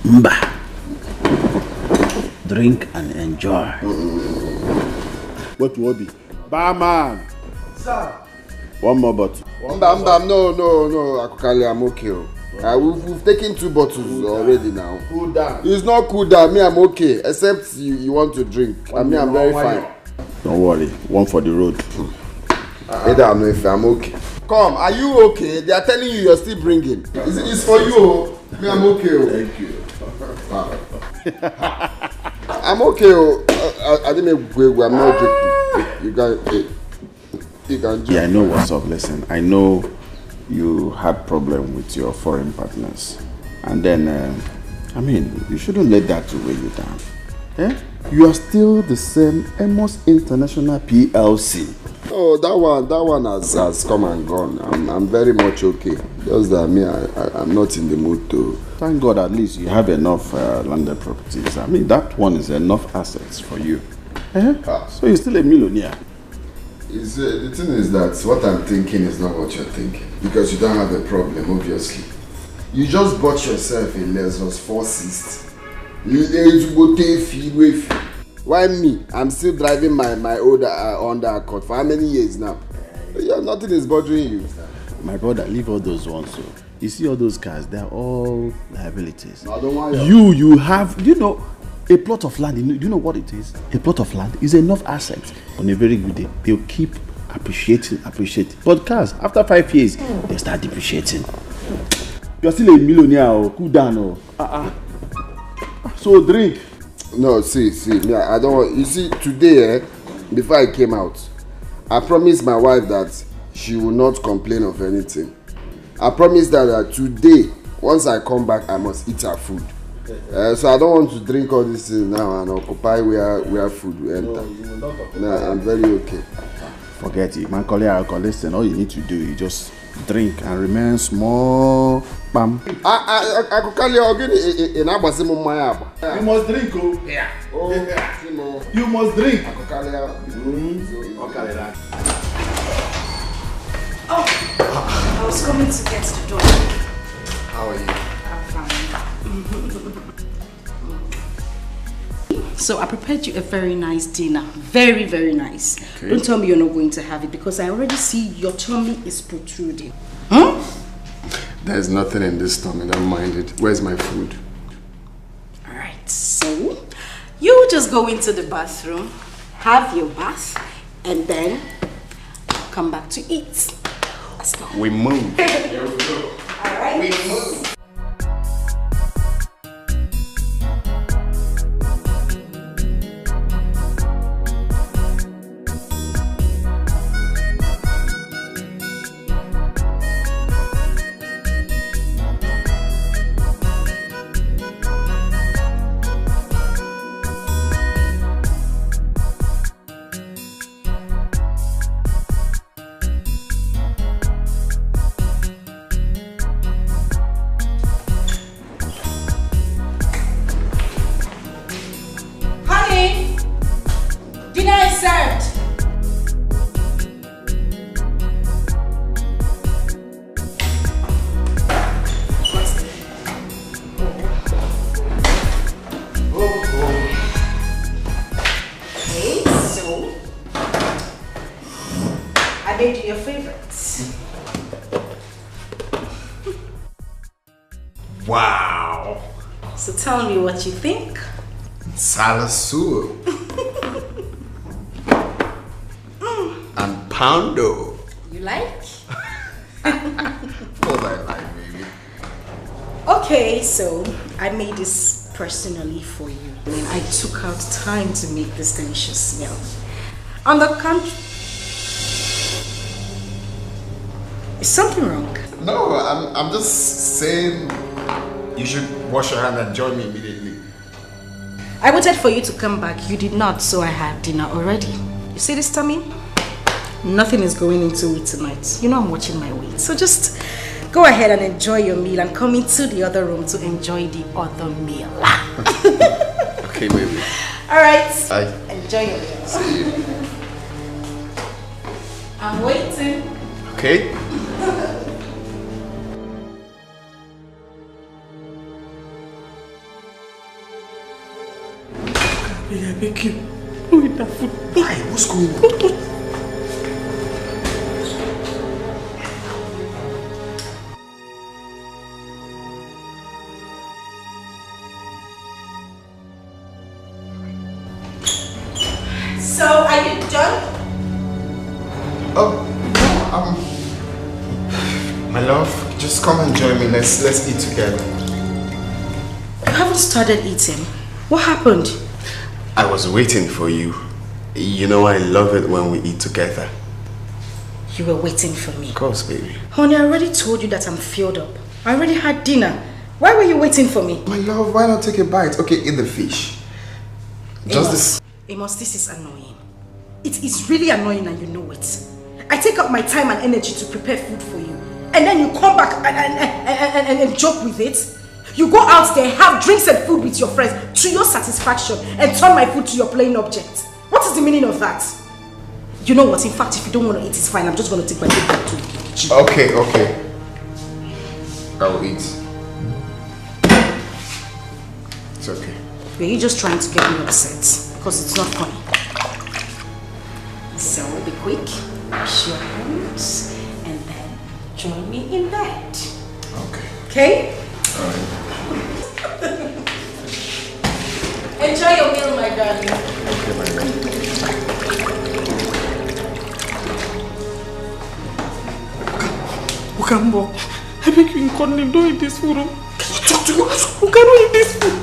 Mba. Drink and enjoy. What will be? Barman! Sir! One more bottle. No, Akukali, I'm okay. We've taken 2 bottles already now. Cool down. It's not cool down. Me, I'm okay. Except you want to drink. I'm very fine. Don't worry. One for the road. I don't know if I'm okay. Come, are you okay? They are telling you you're still bringing. It's for you. Me, I'm okay. Thank you. I'm okay. I didn't make good. I'm not joking. You can joke. Yeah, I know what's up. Listen, I know you had problem with your foreign partners. And then, you shouldn't let that weigh you down. Eh? You are still the same Amos International PLC. Oh, that one has come and gone. I'm very much okay. Just that I'm not in the mood to. Thank God at least you have enough landed properties. That one is enough assets for you. Eh? So you're still a millionaire. The thing is that what I'm thinking is not what you're thinking. Because you don't have a problem, obviously. You just bought yourself a Lexus 460. Why me? I'm still driving my old Honda Accord for how many years now? Yeah, nothing is bothering you. My brother, leave all those ones. So you see all those cars, they're all liabilities. No, don't worry. You have, a plot of land. You know what it is? A plot of land is enough assets. On a very good day, they'll keep appreciating. But cars, after 5 years, they start depreciating. You're still a millionaire. Cool down. So drink. No, see, I don't want. You see, today, before I came out, I promised my wife that she will not complain of anything. I promised her that today, once I come back, I must eat her food. So I don't want to drink all these things now and occupy where food will enter. No, I'm very okay. Forget it, man. Call it alcohol. Listen, all you need to do is just drink and remain small. Bam. I could call you again in Abasimu Mayaba. You must drink, oh. Yeah. Oh, you must drink. I could call you. Oh, I was coming to get the door. How are you? I'm fine. So I prepared you a very nice dinner. Very, very nice. Okay. Don't tell me you're not going to have it because I already see your tummy is protruding. Huh? There's nothing in this tummy, don't mind it. Where's my food? Alright, so you just go into the bathroom, have your bath, and then come back to eat. Let's go. We move. Here we go. Alright. We move. Tell me what you think. Salasu. And poundo. You like? What I like, baby. Okay, so I made this personally for you. I took out time to make this delicious meal. On the contrary, is something wrong? No, I'm just saying you should wash your hand and join me immediately. I waited for you to come back. You did not, so I had dinner already. You see this tummy? Nothing is going into it tonight. You know I'm watching my weight. So just go ahead and enjoy your meal and come into the other room to enjoy the other meal. Okay, baby. Alright. Bye. Enjoy your meal. See you. I'm waiting. beg you. Don't eat that food. Why? What's going on? So, are you done? Oh, my love, just come and join me. Let's eat together. You haven't started eating. What happened? I was waiting for you. You know I love it when we eat together. You were waiting for me. Of course, baby. Honey, I already told you that I'm filled up. I already had dinner. Why were you waiting for me? My love, why not take a bite? Okay, eat the fish. Just this. Amos, this is annoying. It is really annoying and you know it. I take up my time and energy to prepare food for you. And then you come back and joke with it. You go out there, have drinks and food with your friends to your satisfaction and turn my food to your playing object. What is the meaning of that? You know what? In fact, if you don't want to eat, it's fine. I'm just going to take my food back to the kitchen. Okay. I will eat. It's okay. Were you just trying to get me upset? Because it's not funny. So be quick, wash your hands, and then join me in bed. Okay. Okay? Alright. Enjoy your meal, my darling. Okay, my love. Ukambo, I beg you in God name, don't eat this food. Can you talk to me? Who cannot eat this food?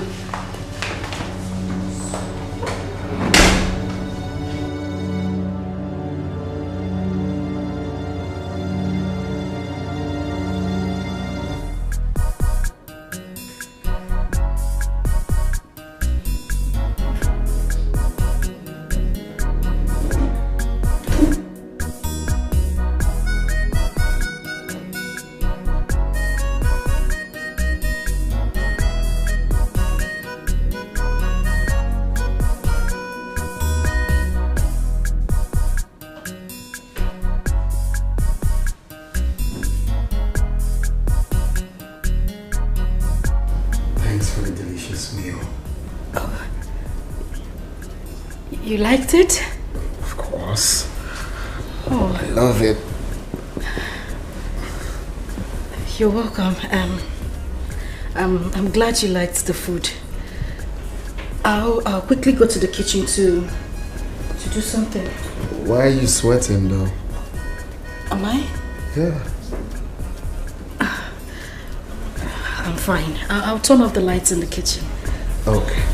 You liked it? Of course. Oh. I love it. You're welcome. I'm glad you liked the food. I'll quickly go to the kitchen to do something. Why are you sweating though? Am I? Yeah. I'm fine. I'll turn off the lights in the kitchen. Okay.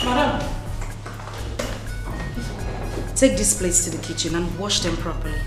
Madam, take these plates to the kitchen and wash them properly.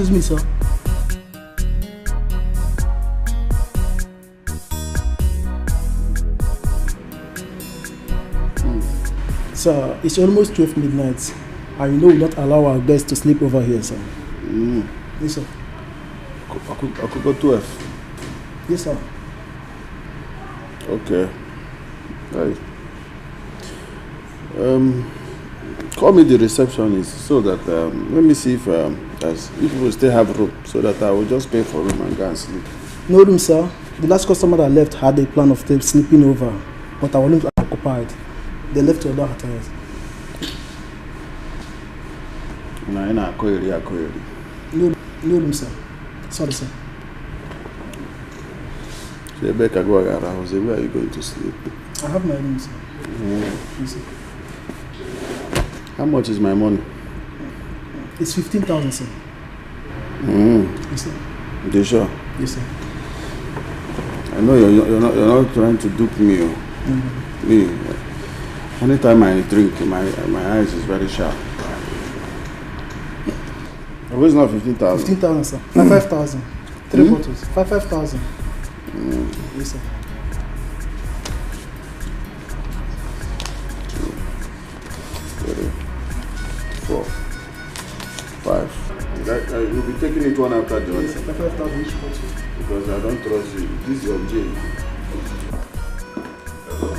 Excuse me, sir. Sir, it's almost 12 midnight, and you know we don't allow our guests to sleep over here, sir. Yes, sir. I could go 12. Yes, sir. Okay. Right. Call me the receptionist so that let me see if we still have room, so that I will just pay for room and go and sleep. No room, sir. The last customer that left had a plan of sleeping over, but our rooms are occupied. They left your door at times. No room, sir. Sorry, sir. Rebecca, go around. Where are you going to sleep? I have my room, sir. Yes, sir. How much is my money? It's 15,000, sir. Yes, sir. You sure? Yes, sir. I know you're not trying to dupe me. Me. Anytime I drink, my eyes is very sharp. Where's not 15,000? 15,000, sir. 5,000. 3 bottles. 5,000. Yes, sir. 2, 3, 4, 5. You'll be taking it one after the other. Yes, 5,000 each bottle. Because I don't trust you. This is your jail. Hello.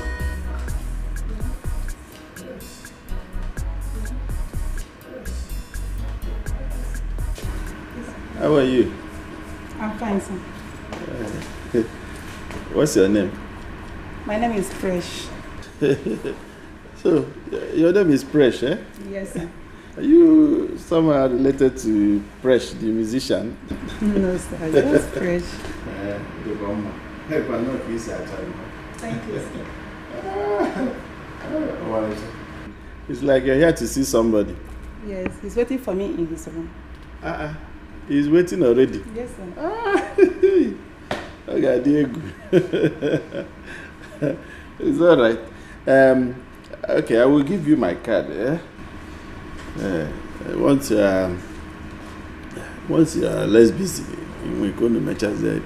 How are you? I'm fine, sir. What's your name? My name is Fresh. So, your name is Fresh, eh? Yes, sir. Are you somehow related to Fresh, the musician? No, sir. Just Fresh. Thank you, sir. It's like you're here to see somebody. Yes, he's waiting for me in his room. He's waiting already. Yes, sir. Okay, Diego. It's all right. Okay, I will give you my card. Once you are less busy, you will go to my church there.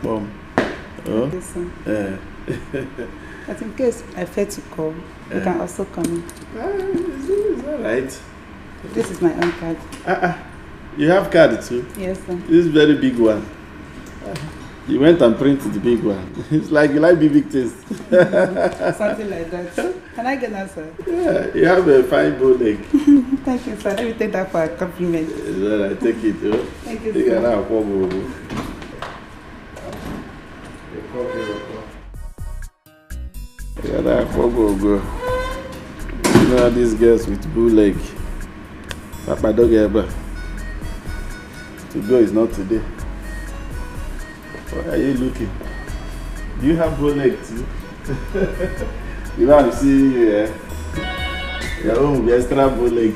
Yes, sir. But in case I fail to call, you can also come in. It's all right. This is my own card. You have card too? Yes, sir. This very big one. You went and printed the big one. It's like you like big things. Something like that. Can I get that, sir? Yeah, you have a fine bow leg. Thank you, sir. Let me take that for a compliment. It's all right, take it. Thank you, sir. You know these girls with bull leg. Papa dog ever. To go is not today. Why are you looking? Do you have bull leg too? You want to see you, eh? Your own will be extra bull leg.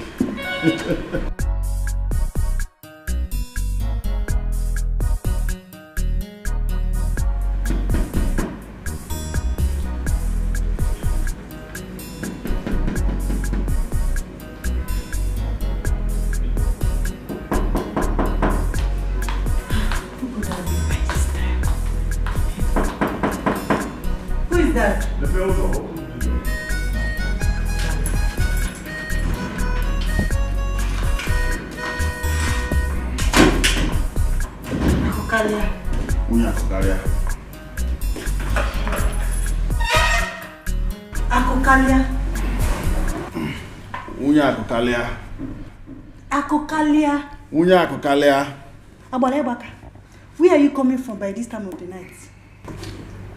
Where are you coming from by this time of the night?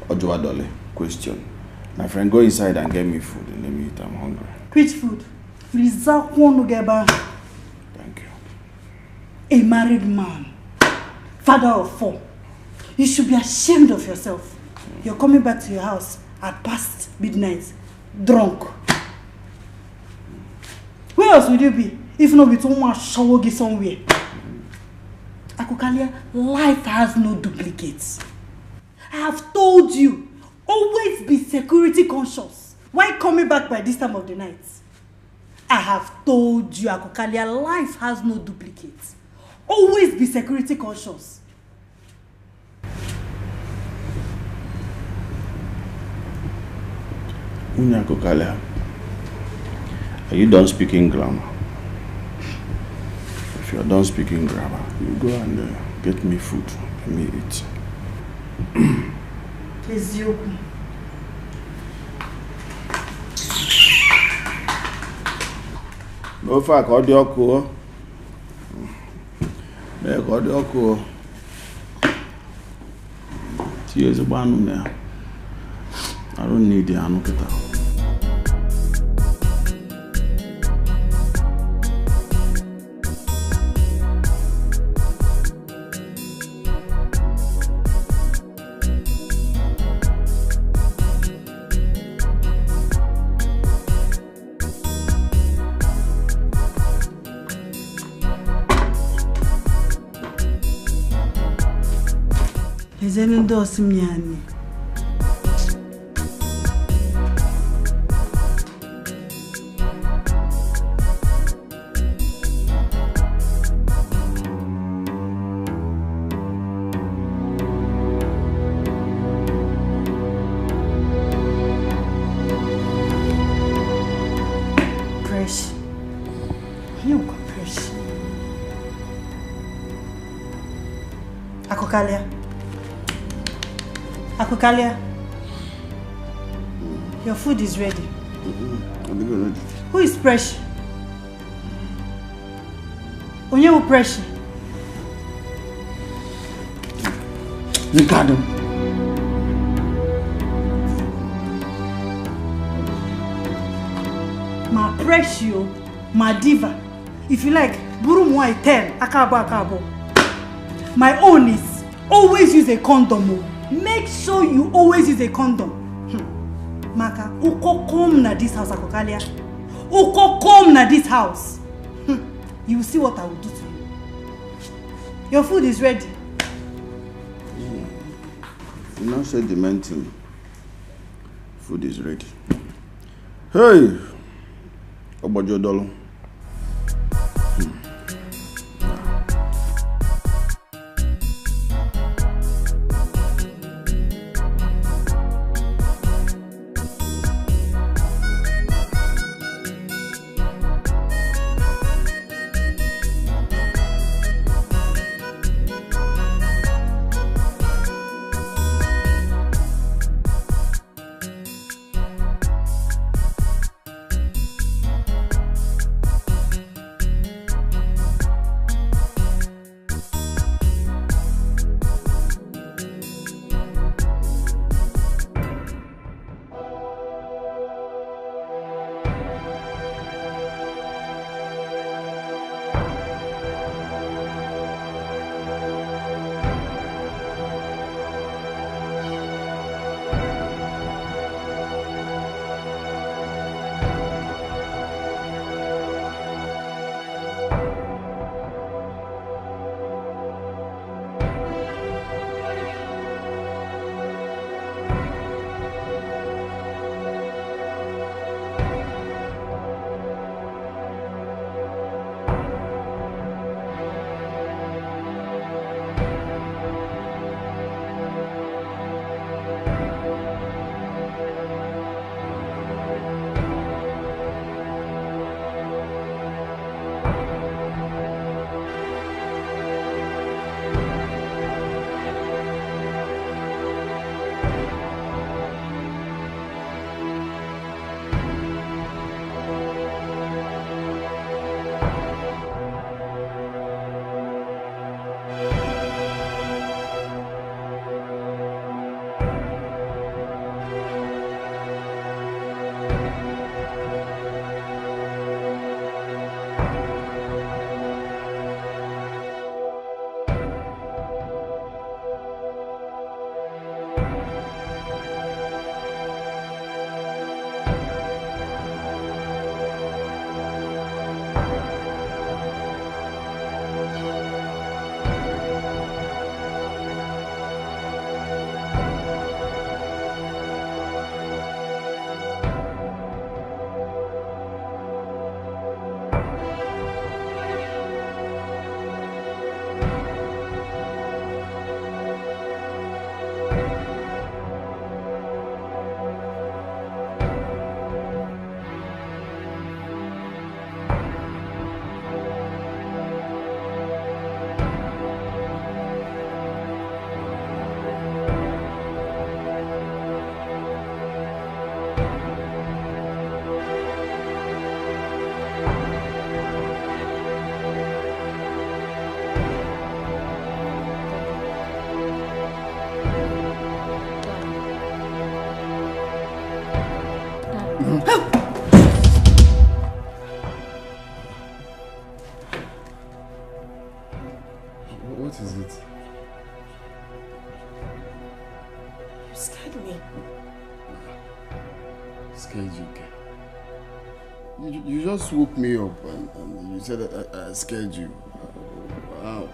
Ojuwadole, question. My friend, go inside and get me food and let me eat. I'm hungry. Which food? Thank you. A married man, father of 4. You should be ashamed of yourself. You're coming back to your house at past midnight, drunk. Where else would you be if not with someone showogi somewhere? Akukalia, life has no duplicates. I have told you, always be security conscious. Why coming back by this time of the night? I have told you, Akukalia, life has no duplicates. Always be security conscious. Unyako Kalia, are you done speaking grammar? If you are done speaking grammar, you go and get me food. Let me eat. Ezioku. No fact, Odioko. Odioko. Tears of one now. I don't need the anuketa. Ezenendo osimnyani. Akokalia, your food is ready. I'm ready. Who is Presh? Onye who Presh? Ricardo. My Pressio, my diva. If you like, buru moi 10, akabo. My own is always use a condom. Make sure you always use a condom. Maka, uko come na this house, Akokalia. Uko come na this house. You will see what I will do to you. Your food is ready. You now said the main thing. Food is ready. Hey! About your dollar. You just woke me up and you said I scared you. Wow.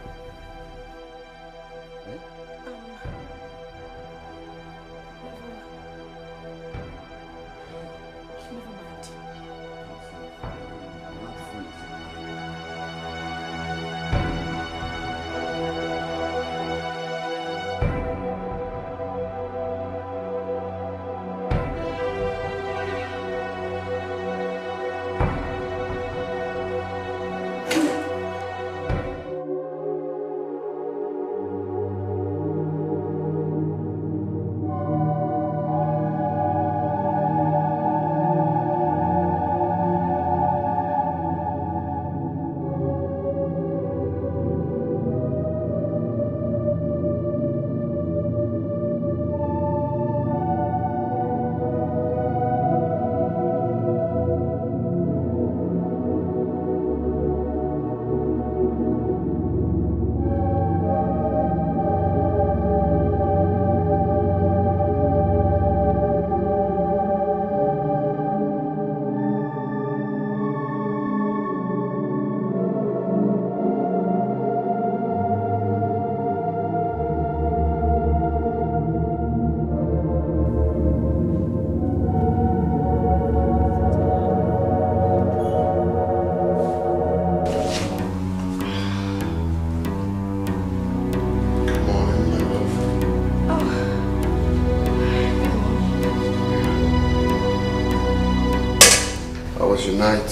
Night.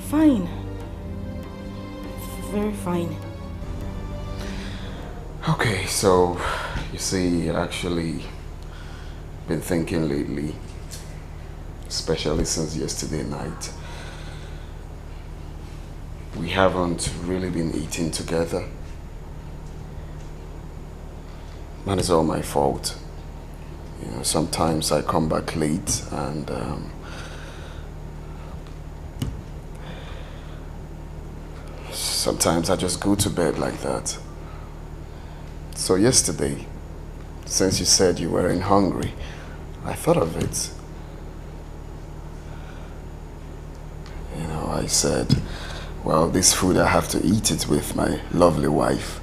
Fine. Very fine. Okay, so you see, actually been thinking lately, especially since yesterday night. We haven't really been eating together. And it's all my fault. You know, sometimes I come back late and sometimes I just go to bed like that. So yesterday, since you said you weren't hungry, I thought of it. You know, I said, well, this food I have to eat it with my lovely wife.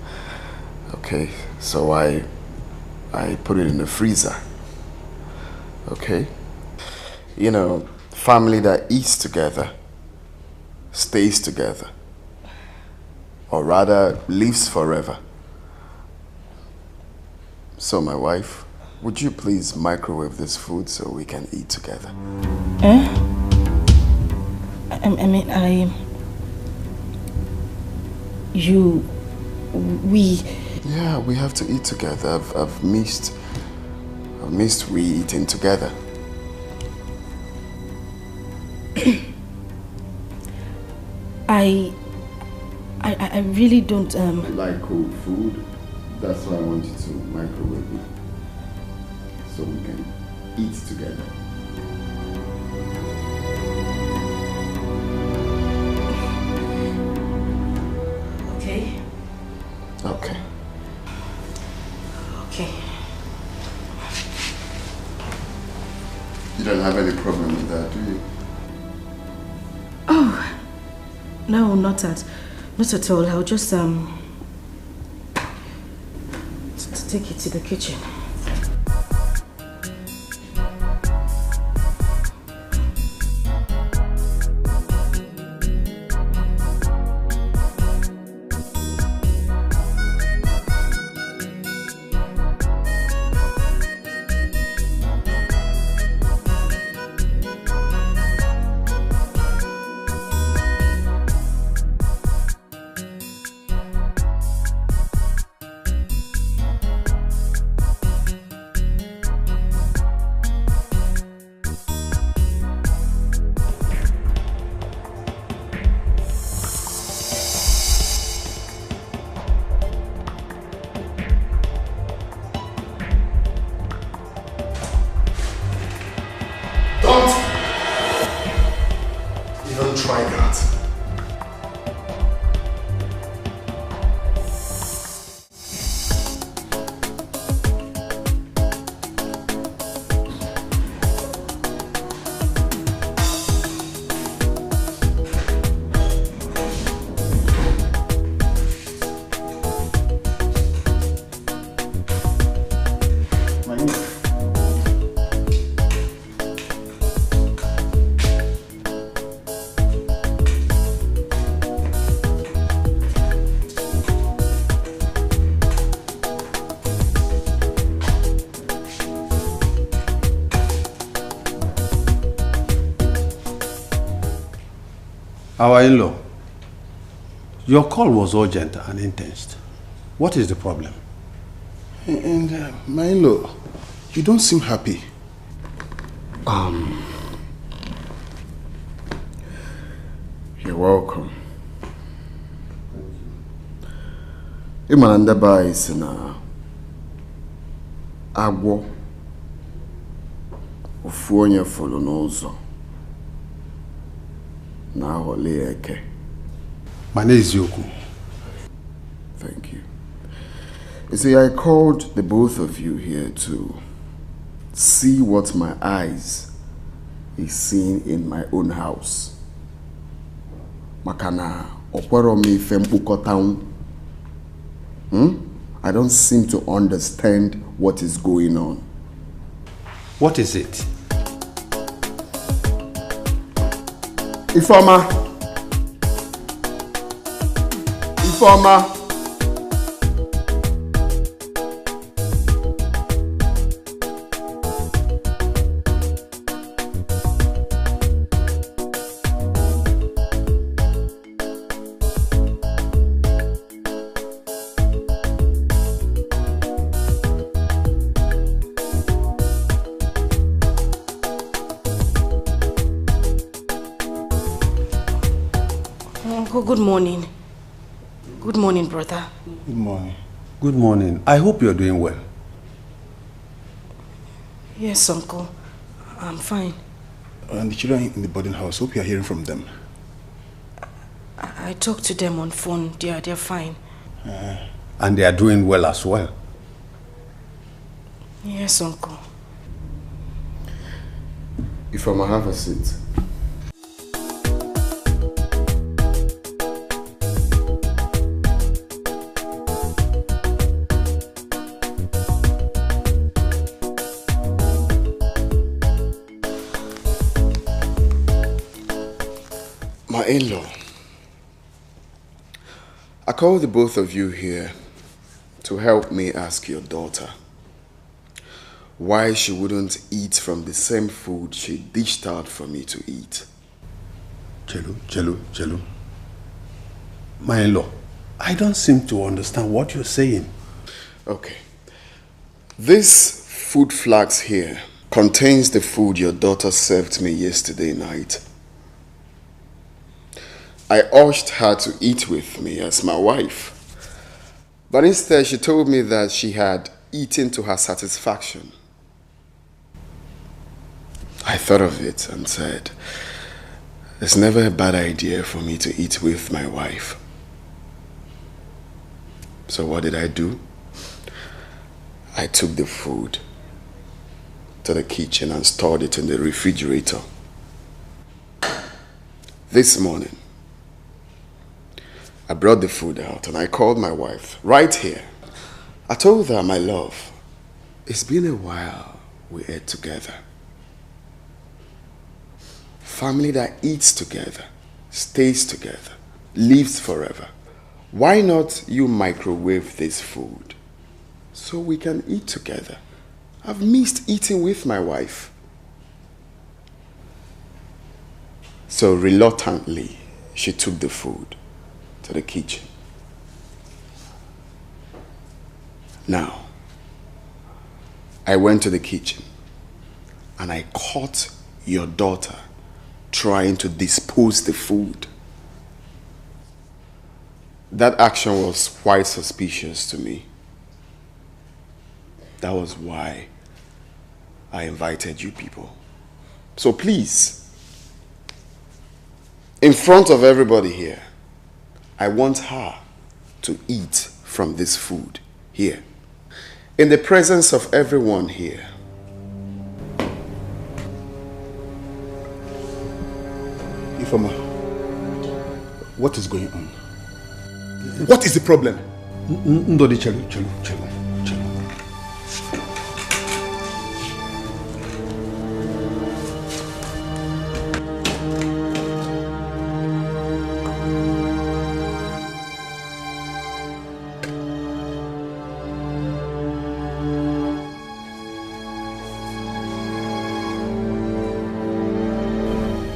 Okay, so I put it in the freezer. Okay? You know, family that eats together stays together. Or rather, lives forever. So, my wife, would you please microwave this food so we can eat together? Yeah, we have to eat together. I've missed we eating together. I really don't like cold food. That's why I want you to microwave it so we can eat together. Okay. Okay. Okay. You don't have any problem with that, do you? Oh, no, not at all. I'll just take it to the kitchen. Our in-law, your call was urgent and intense. What is the problem? And my in-law, you don't seem happy. You're welcome. Imanandaba is na agwo ofu onye folo n'ụzọ na ahọle eke. Mane Ezioku. Thank you. You see, I called the both of you here to see what my eyes is seeing in my own house. Makana okwero mi fempukota. I don't seem to understand what is going on. What is it? Ifeoma. Good morning. Good morning, brother. Good morning. Good morning. I hope you're doing well. Yes, uncle. I'm fine. And the children in the boarding house, hope you are hearing from them. I talked to them on phone. They're fine. And they are doing well as well. Yes, uncle. If I may have a seat. My in-law, I called the both of you here to help me ask your daughter why she wouldn't eat from the same food she dished out for me to eat. Chelu. My in-law, I don't seem to understand what you're saying. Okay. This food flask here contains the food your daughter served me yesterday night. I urged her to eat with me as my wife, but instead she told me that she had eaten to her satisfaction. I thought of it and said, it's never a bad idea for me to eat with my wife. So what did I do? I took the food to the kitchen and stored it in the refrigerator. This morning, I brought the food out and I called my wife right here. I told her, my love, it's been a while we ate together. Family that eats together, stays together, lives forever. Why not you microwave this food so we can eat together? I've missed eating with my wife. So reluctantly, she took the food to the kitchen. Now, I went to the kitchen and I caught your daughter trying to dispose the food. That action was quite suspicious to me. That was why I invited you people. So please, in front of everybody here, I want her to eat from this food here, in the presence of everyone here. Ifeoma, what is going on? What is the problem? Ndodi, Chelu.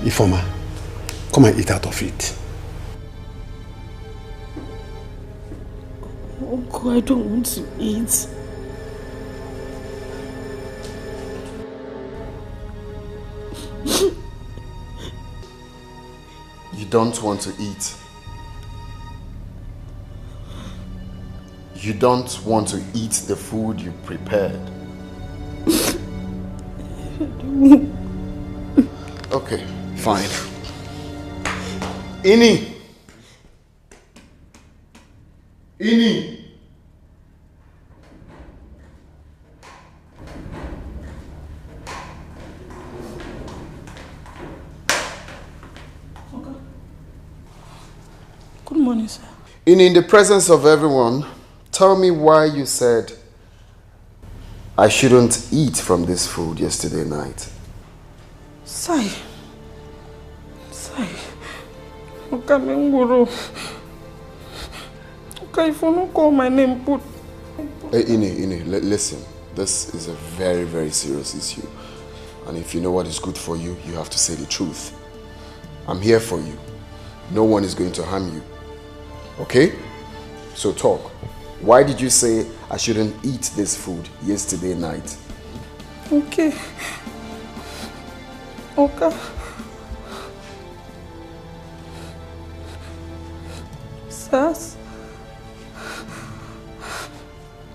Ifeoma, come and eat out of it. Uncle, I don't want to eat. You don't want to eat. You don't want to eat the food you prepared. Okay, fine. Ini! Ini! Good morning, sir. In the presence of everyone, tell me why you said I shouldn't eat from this food yesterday night. Sai. Okamenguru. Okay, if you don't call my name, put. Hey, Ini, listen. This is a very, very serious issue. And if you know what is good for you, you have to say the truth. I'm here for you. No one is going to harm you. Okay? So talk. Why did you say I shouldn't eat this food yesterday night? Okay. Sas.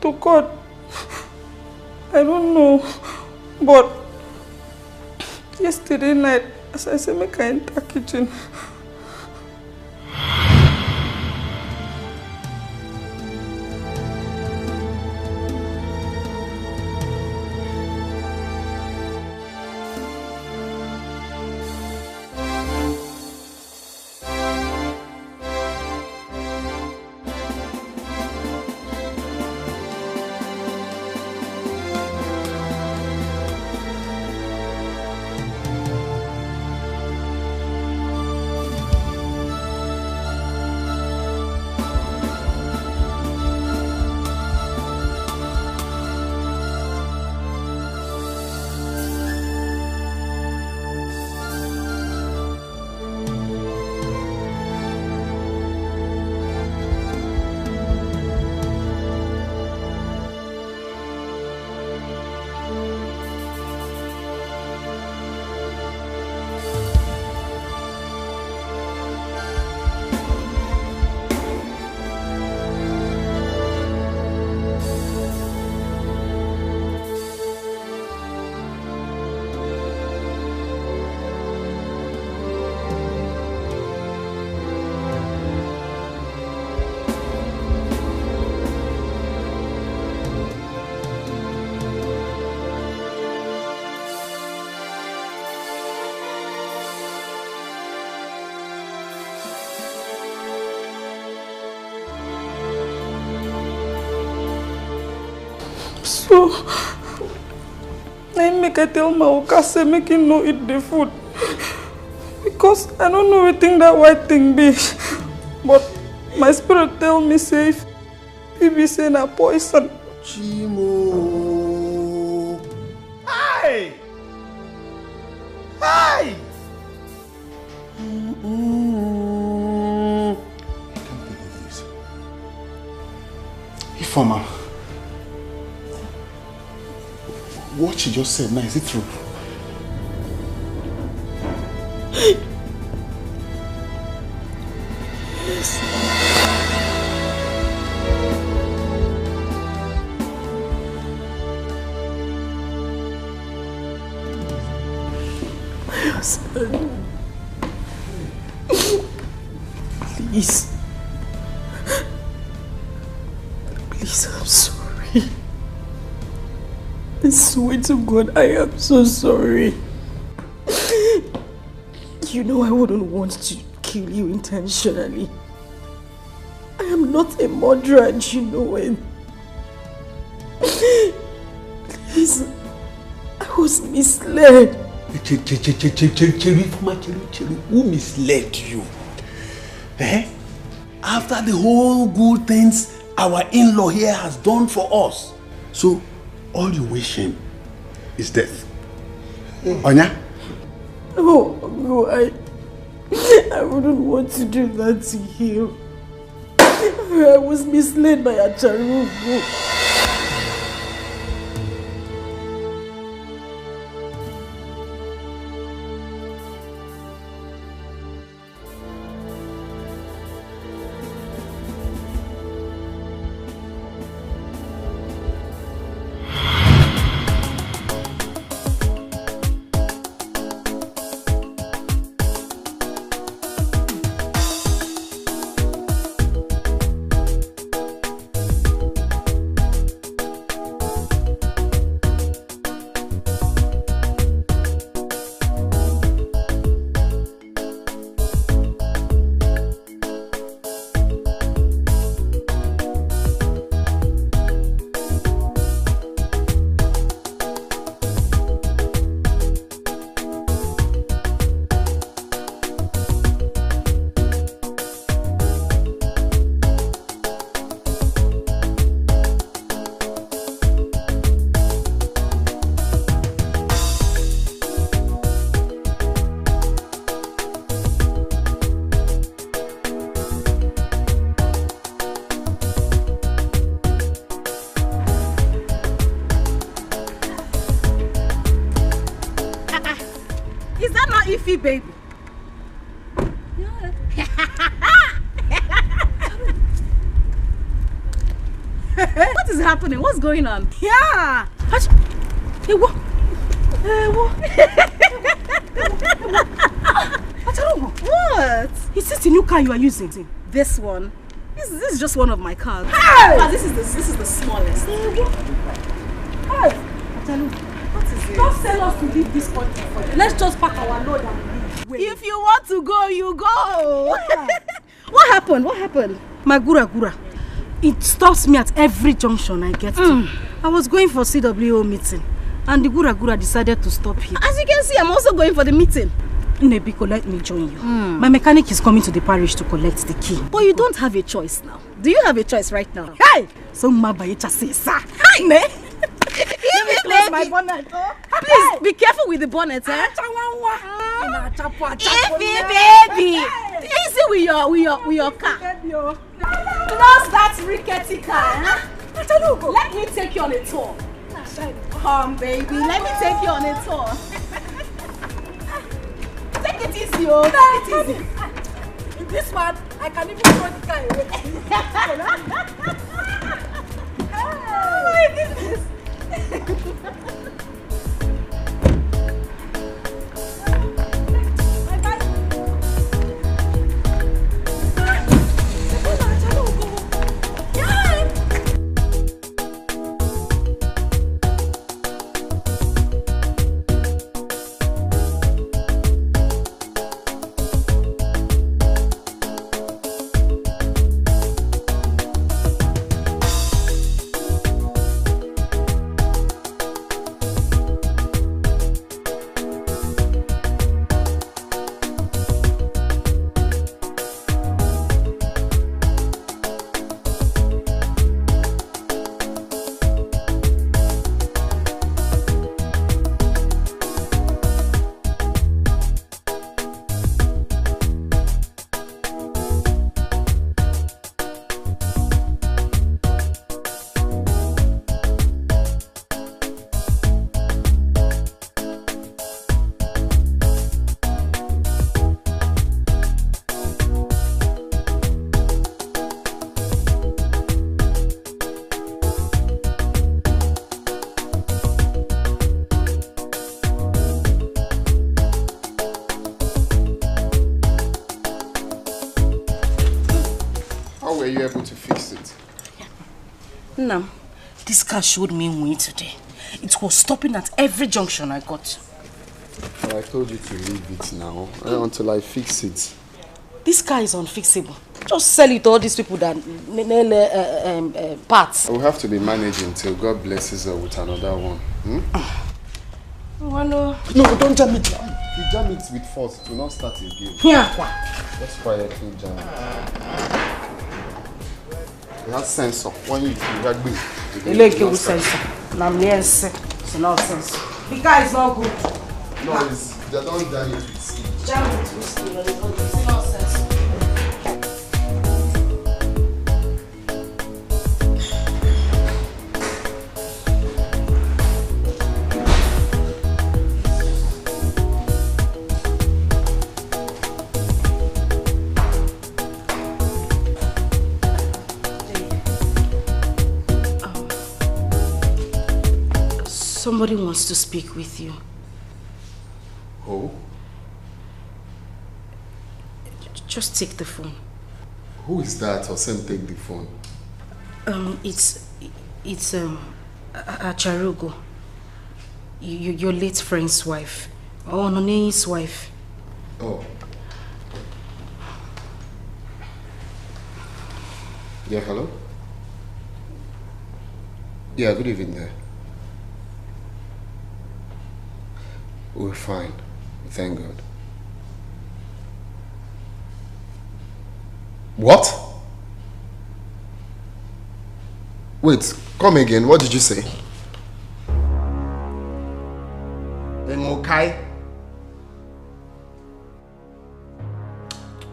To God. I don't know. But yesterday night, as I said, make I enter kitchen. So, I make I tell my Oka say make him no eat the food. Because I don't know what thing that white thing be. But my spirit tell me say if he be saying a poison. Chimo. Hi! Hi! I can't believe this. Ifoma. What she just said now, is it true? Yes. My husband. Please. Please, I'm sorry. I swear to God, I am so sorry. You know I wouldn't want to kill you intentionally. I am not a murderer and you know it. Please, I was misled. Who misled you? Eh? After the whole good things our in-law here has done for us. So, all you wish him is death. Onya? No, I wouldn't want to do that to him. I I was misled by Acharu. Baby. What is happening? What's going on? Yeah. Hey, what? What? Is this the new car you are using? This one. This is just one of my cars. Hey! This is the smallest. Hey! What is it? Don't tell us to leave this country for you. Let's just pack our load and leave. If you want to go, you go. Yeah. What happened? What happened? My gura. It stops me at every junction I get to. I was going for CWO meeting and the gura decided to stop here. As you can see, I'm also going for the meeting. Nebiko, let me join you. My mechanic is coming to the parish to collect the key. But you don't have a choice now. Do you have a choice right now? Hey! So Mabayecha says, sir. Hi, me. Let me close my bonnet. Please be careful with the bonnet, eh? Baby, easy with your car. Close that rickety car. Eh? Let me take you on a tour. Come, baby. Let me take you on a tour. Take it easy, oh. Take it easy. This one, I can even throw the car away. Oh my goodness. Were you able to fix it? No. This car showed me way today. It was stopping at every junction I got. Well, I told you to leave it now until I fix it. This car is unfixable. Just sell it to all these people that nail parts. I will have to be managing till God blesses her with another one. No, don't jam it. If you jam it with force, it will not start again. Yeah. Just quietly jam it. It has sensor. When you rugby, it will sensor. It's not sensor. The car is not good. No, they don't jam it with speed. Jam it with speed. It's not sensor. Somebody wants to speak with you. Who? Just take the phone. Who is that? Or same take the phone. It's Acharugo. Your late friend's wife. Oh, None's wife. Oh. Yeah, hello? Yeah, good evening there. We're fine. Thank God. What? Wait, come again. What did you say? Emokai?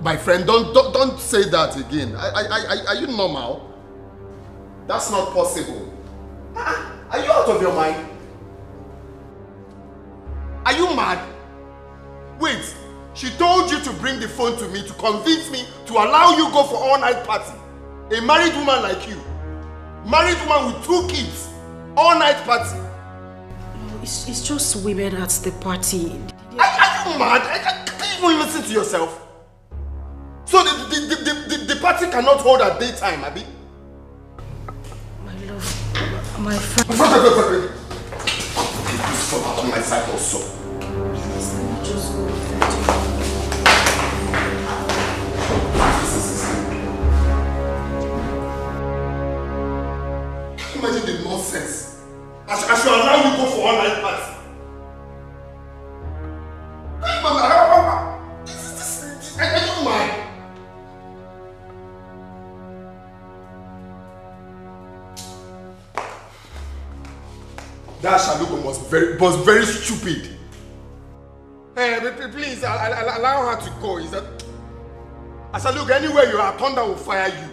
My friend, don't say that again. Are you normal? That's not possible. Are you out of your mind? Are you mad? Wait, she told you to bring the phone to me to convince me to allow you go for all-night party. A married woman like you. Married woman with 2 kids. All-night party. No, it's just women at the party. Are you mad? Can you even listen to yourself? So the party cannot hold at daytime, Abi? My love, my friend. Wait. Stop on my side also. Please, let me just go. Imagine the nonsense. I should allow you to go for one-night party. Are you mad? That Shaluko was very stupid. Hey, please allow her to go. Is that Shaluko, anywhere you are, thunder will fire you.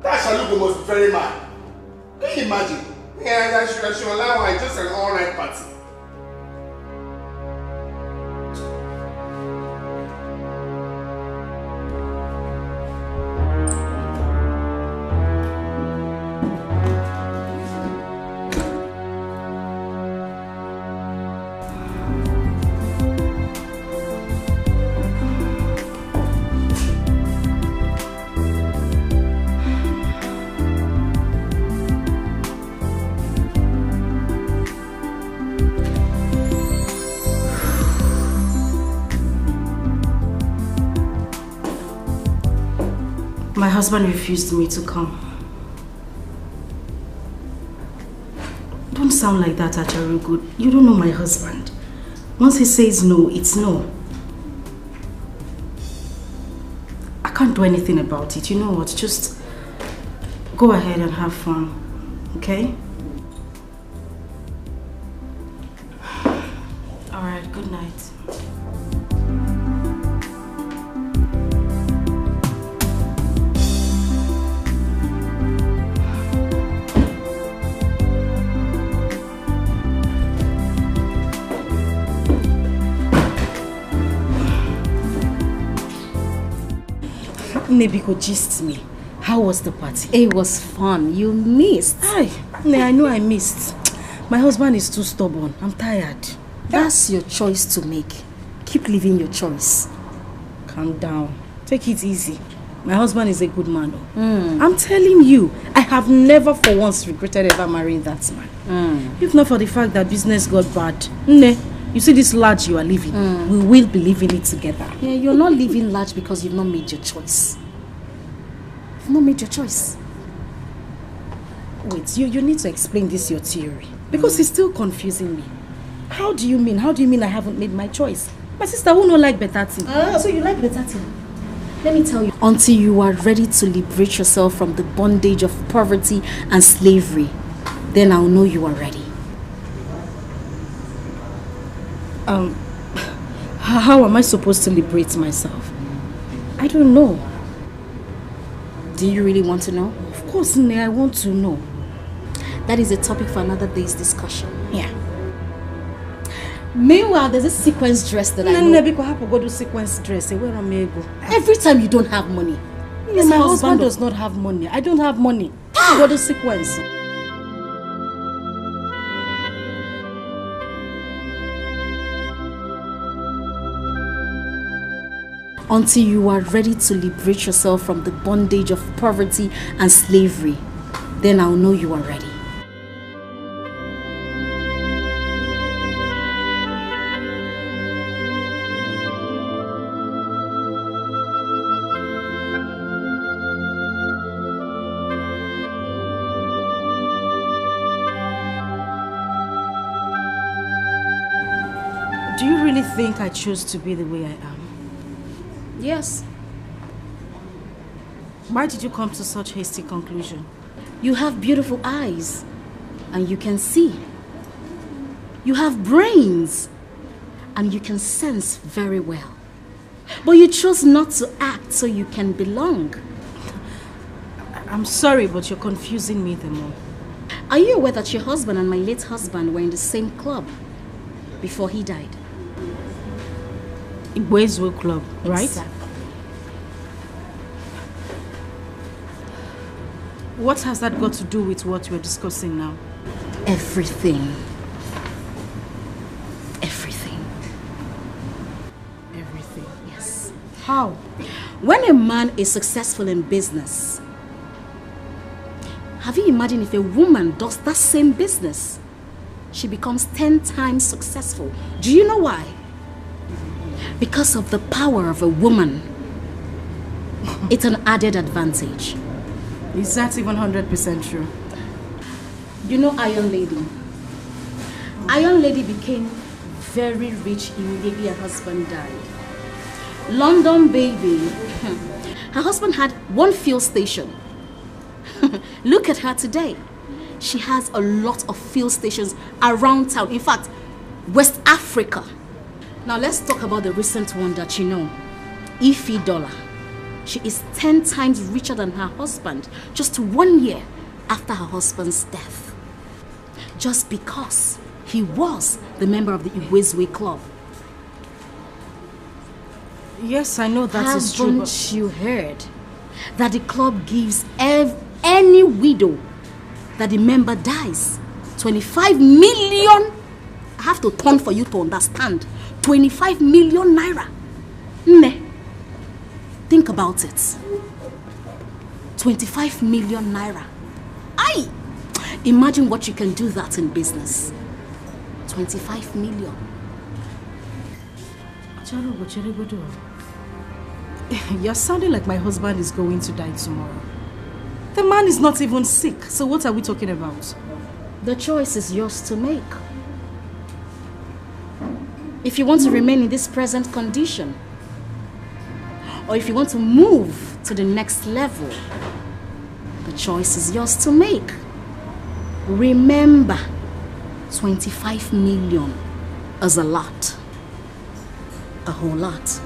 That Shaluko must be very mad. Can you imagine? Yeah, I should allow her. It's just an all-night party. My husband refused me to come. Don't sound like that, Acharugo. You don't know my husband. Once he says no, it's no. I can't do anything about it. You know what? Just go ahead and have fun, okay? All right, good night. Nebiko gist me. How was the party? It was fun. You missed. I know I missed. My husband is too stubborn. I'm tired. That's your choice to make. Keep living your choice. Calm down. Take it easy. My husband is a good man. I'm telling you, I have never for once regretted ever marrying that man. If not for the fact that business got bad. You see this large you are living, we will be living it together. Yeah, you're not living large because you've not made your choice. You've not made your choice. Wait, you need to explain this your theory. Because it's still confusing me. How do you mean? How do you mean I haven't made my choice? My sister who no like better thing. So you like better thing? Let me tell you. Until you are ready to liberate yourself from the bondage of poverty and slavery, then I'll know you are ready. How am I supposed to liberate myself? I don't know. Do you really want to know? Of course, I want to know. That is a topic for another day's discussion. Yeah. Meanwhile, there's a sequence dress that I know. Go do sequence dress. Where am I go? Every time you don't have money. My husband does not have money. I don't have money. Go do sequence. Until you are ready to liberate yourself from the bondage of poverty and slavery, then I'll know you are ready. Do you really think I chose to be the way I am? Yes. Why did you come to such hasty conclusion? You have beautiful eyes and you can see. You have brains and you can sense very well. But you chose not to act so you can belong. I'm sorry, but you're confusing me the more. Are you aware that your husband and my late husband were in the same club before he died? Uche Club, right? Exactly. What has that got to do with what we're discussing now? Everything. Everything. Everything. Yes. How? When a man is successful in business, have you imagined if a woman does that same business, she becomes 10 times successful? Do you know why? Because of the power of a woman. It's an added advantage. Is that even 100% true? You know Iron Lady? Iron Lady became very rich immediately her husband died. London baby. Her husband had one fuel station. Look at her today. She has a lot of fuel stations around town. In fact, West Africa. Now let's talk about the recent one that you know. Infidelity. She is 10 times richer than her husband just 1 year after her husband's death. Just because he was the member of the Uche Club. Yes, I know that is true. Haven't you heard that the club gives any widow that the member dies 25 million? I have to turn for you to understand. 25 million naira. Think about it. 25 million naira. Aye! Imagine what you can do that in business. 25 million. You're sounding like my husband is going to die tomorrow. The man is not even sick, so what are we talking about? The choice is yours to make. If you want to remain in this present condition, or if you want to move to the next level, the choice is yours to make. Remember, 25 million is a lot. A whole lot.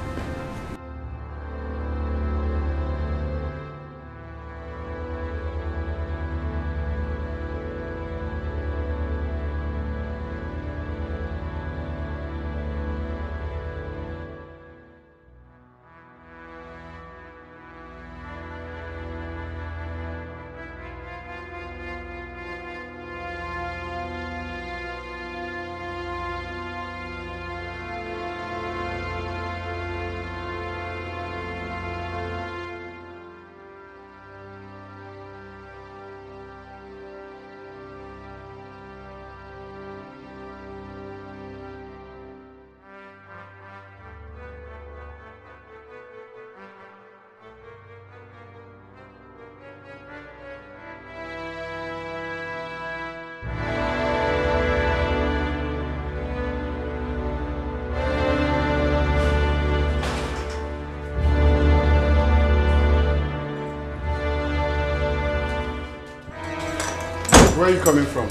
Where are you coming from?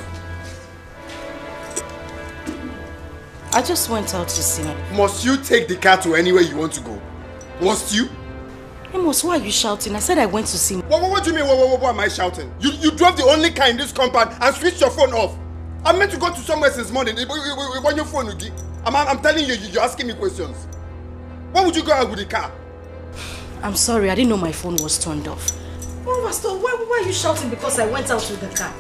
I just went out to see her. Must you take the car to anywhere you want to go? Must you? Amos, why are you shouting? I said I went to see... What do you mean, what am I shouting? You drove the only car in this compound and switched your phone off. I meant to go to somewhere since morning. When your phone, I'm telling you, you're asking me questions. Why would you go out with the car? I'm sorry, I didn't know my phone was turned off. Oh, Pastor, why are you shouting because I went out with the car?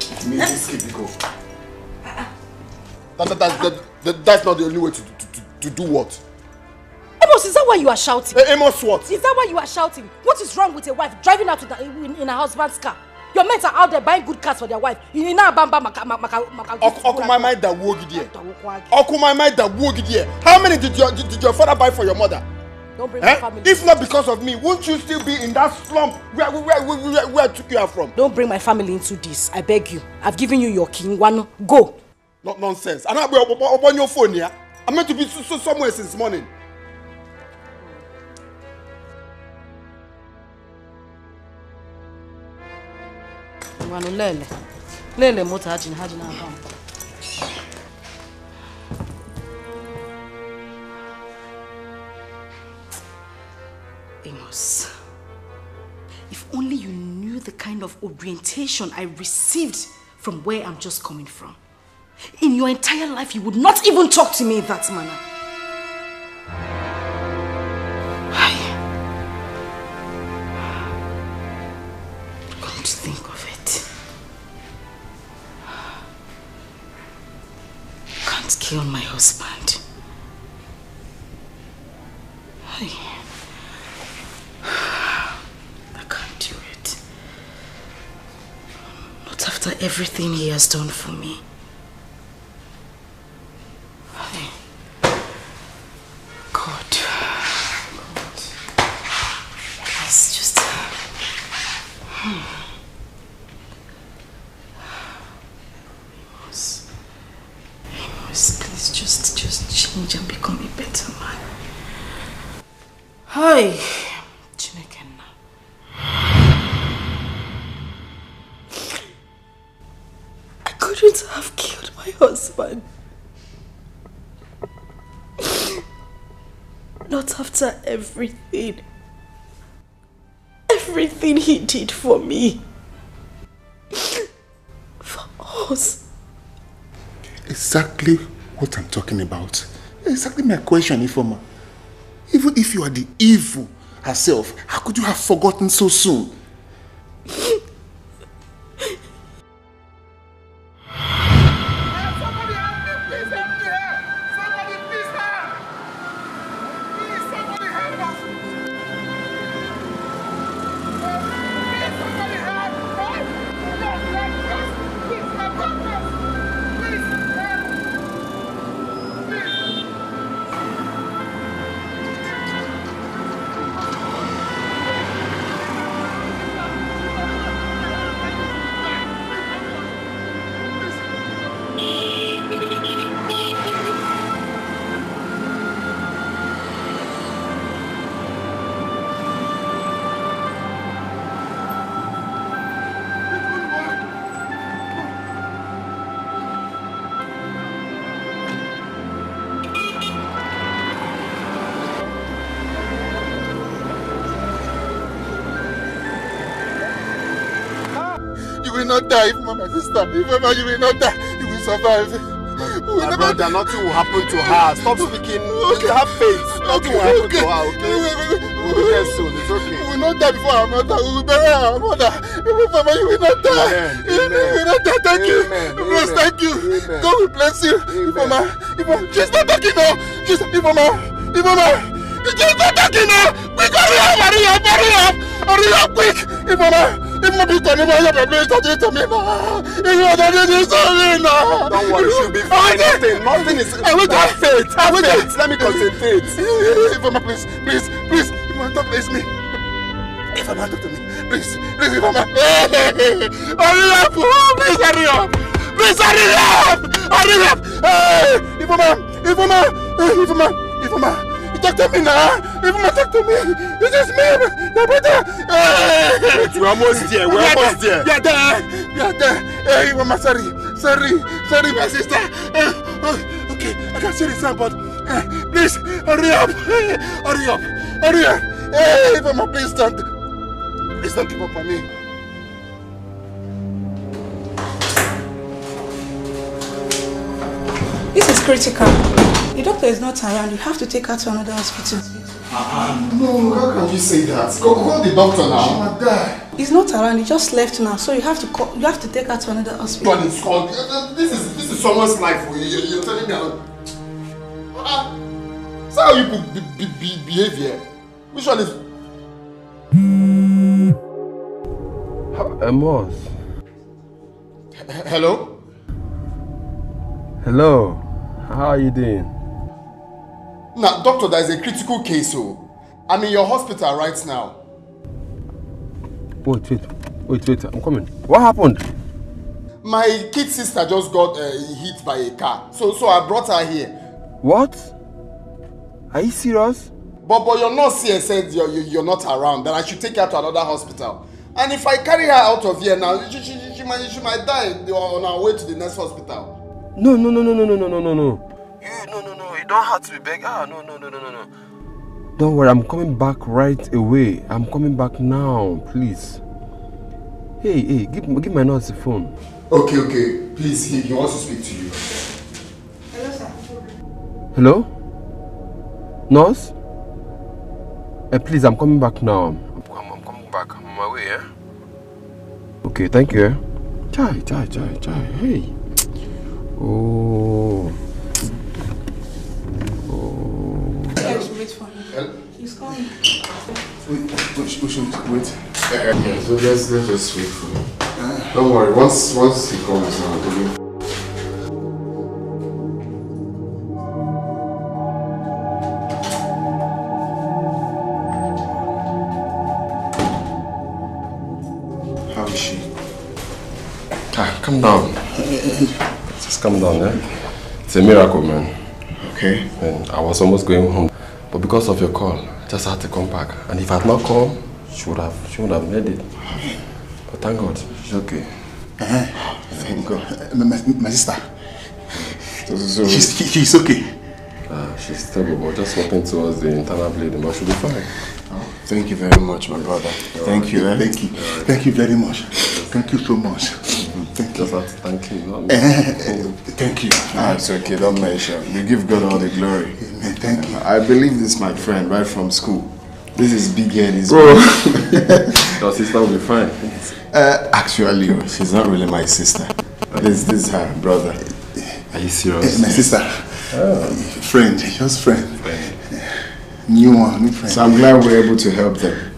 That's not the only way to do what? Amos, is that why you are shouting? Amos what? Is that why you are shouting? What is wrong with a wife driving out in her husband's car? Your mates are out there buying good cars for their wife. You know my mind that How many did your father buy for your mother? Don't bring my family. If not because of me, won't you still be in that slump where I took you out from? Don't bring my family into this. I beg you. I've given you your king. One, go. Not nonsense. I'm not on your phone here. I'm meant to be somewhere since morning. Lele mota hajina abam. Amos, if only you knew the kind of orientation I received from where I'm just coming from. In your entire life, you would not even talk to me in that manner. Come to think of it, I can't kill my husband. I can't do it. Not after everything he has done for me. God. Please just... Amos, please just change and become a better man. Hi, Chineken. I couldn't have killed my husband. Not after everything he did for me. For us. Exactly what I'm talking about. Exactly my question, Ifoma. Even if you are the evil herself, how could you have forgotten so soon? You will not die, my sister. Remember, you will not die. You will survive. My brother, nothing will happen to her. Stop speaking. Okay. Have faith. Nothing will happen to her, okay? We'll be there soon. It's okay. We will not die before our mother. We will bury our mother. Mama, you will not die. Amen. You will not die. Thank you. Bless, thank you. Amen. God will bless you. Ifoma, she's not talking now. She's Ifoma. She's not talking now. Quick, hurry up, quick. Ifoma, be turning my place to me now. Don't worry, she'll be fine. Nothing is... Have faith. Let me concentrate. Ifoma, please. Ifoma, don't place me. Ifoma, talk to me. Please, Ifoma. Hurry up. Please, hurry up. Ifoma. Talk to me now. Ifoma, talk to me. This is me, my brother. We're almost there. We are there. Hey, Ifoma, sorry, my sister. Okay, I can see the sign, but please, hurry up. Hey, Ifoma, please don't give up on me. This is critical. The doctor is not around. You have to take her to another hospital. No, how can you say that? Call the doctor now. She might die. He's not around. He just left now, so you have to take her to another hospital. This is someone's life. You're telling me. That's how you could behave here. Which one is... Amos. Hello? Hello. How are you doing? Now, doctor, there is a critical case, so I'm in your hospital right now. Wait, I'm coming. What happened? My kid sister just got hit by a car, so I brought her here. What? Are you serious? But your nurse here said you're not around, that I should take her to another hospital. And if I carry her out of here now, she might die on our way to the next hospital. No. You don't have to be begging. No. Don't worry, I'm coming back right away. I'm coming back now, please. Hey, give my nurse the phone. Okay. Please, he wants to speak to you. Hello, sir. Hello? Nurse? Please, I'm coming back now. I'm coming back. I'm on my way, eh? Okay, thank you. Chai. Hey. Oh. Guys, wait for him. He's coming. Wait. Yeah, so let's just wait for him. Don't worry, once he comes now, How is she? Calm down. Just calm down, eh? It's a miracle, man. Okay. And I was almost going home, but because of your call, I just had to come back. And if I had not called, she would have made it. But thank God, she's okay. Thank God. My sister. She's okay. She's stable, but just walking towards the internal bleeding, but she'll be fine. Thank you very much, my brother. Thank you. Thank you very much. Thank you so much. Thank you. Just have to thank him. Thank you. It's okay, don't mention. You give God all the glory. Amen. Thank you. I believe this is my friend right from school. This is big head. Bro. Your sister will be fine. Actually, she's not really my sister. This is her brother. Are you serious? My sister. Friend. Just friend. New friend. So I'm glad we're able to help them.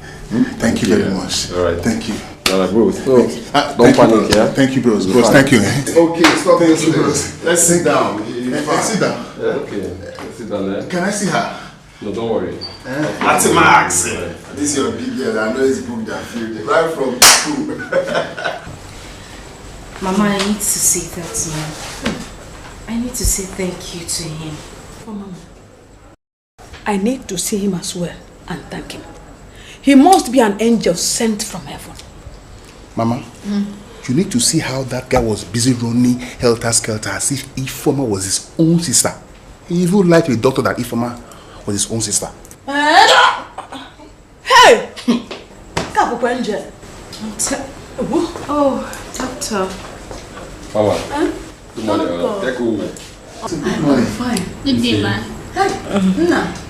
Thank you very much. All right. Thank you. All right, bros. So, don't panic, yeah? Thank you, bros. Bros, thank you. Okay, stop this, bros. Let's sit down. Sit down. Okay. Let's sit down there. Can I see her? No, don't worry. That's my accent. This is your big girl. I know it's booked that field. Right from school. Mama, I need to say that man. I need to say thank you to him. Oh, Mama. I need to see him as well and thank him. He must be an angel sent from heaven. Mama, you need to see how that guy was busy running helter-skelter as if Ifoma was his own sister. He even lied to the doctor that Ifoma was his own sister. Hey! Oh, doctor. Mama. Good morning. Good morning. Fine. Good day, man.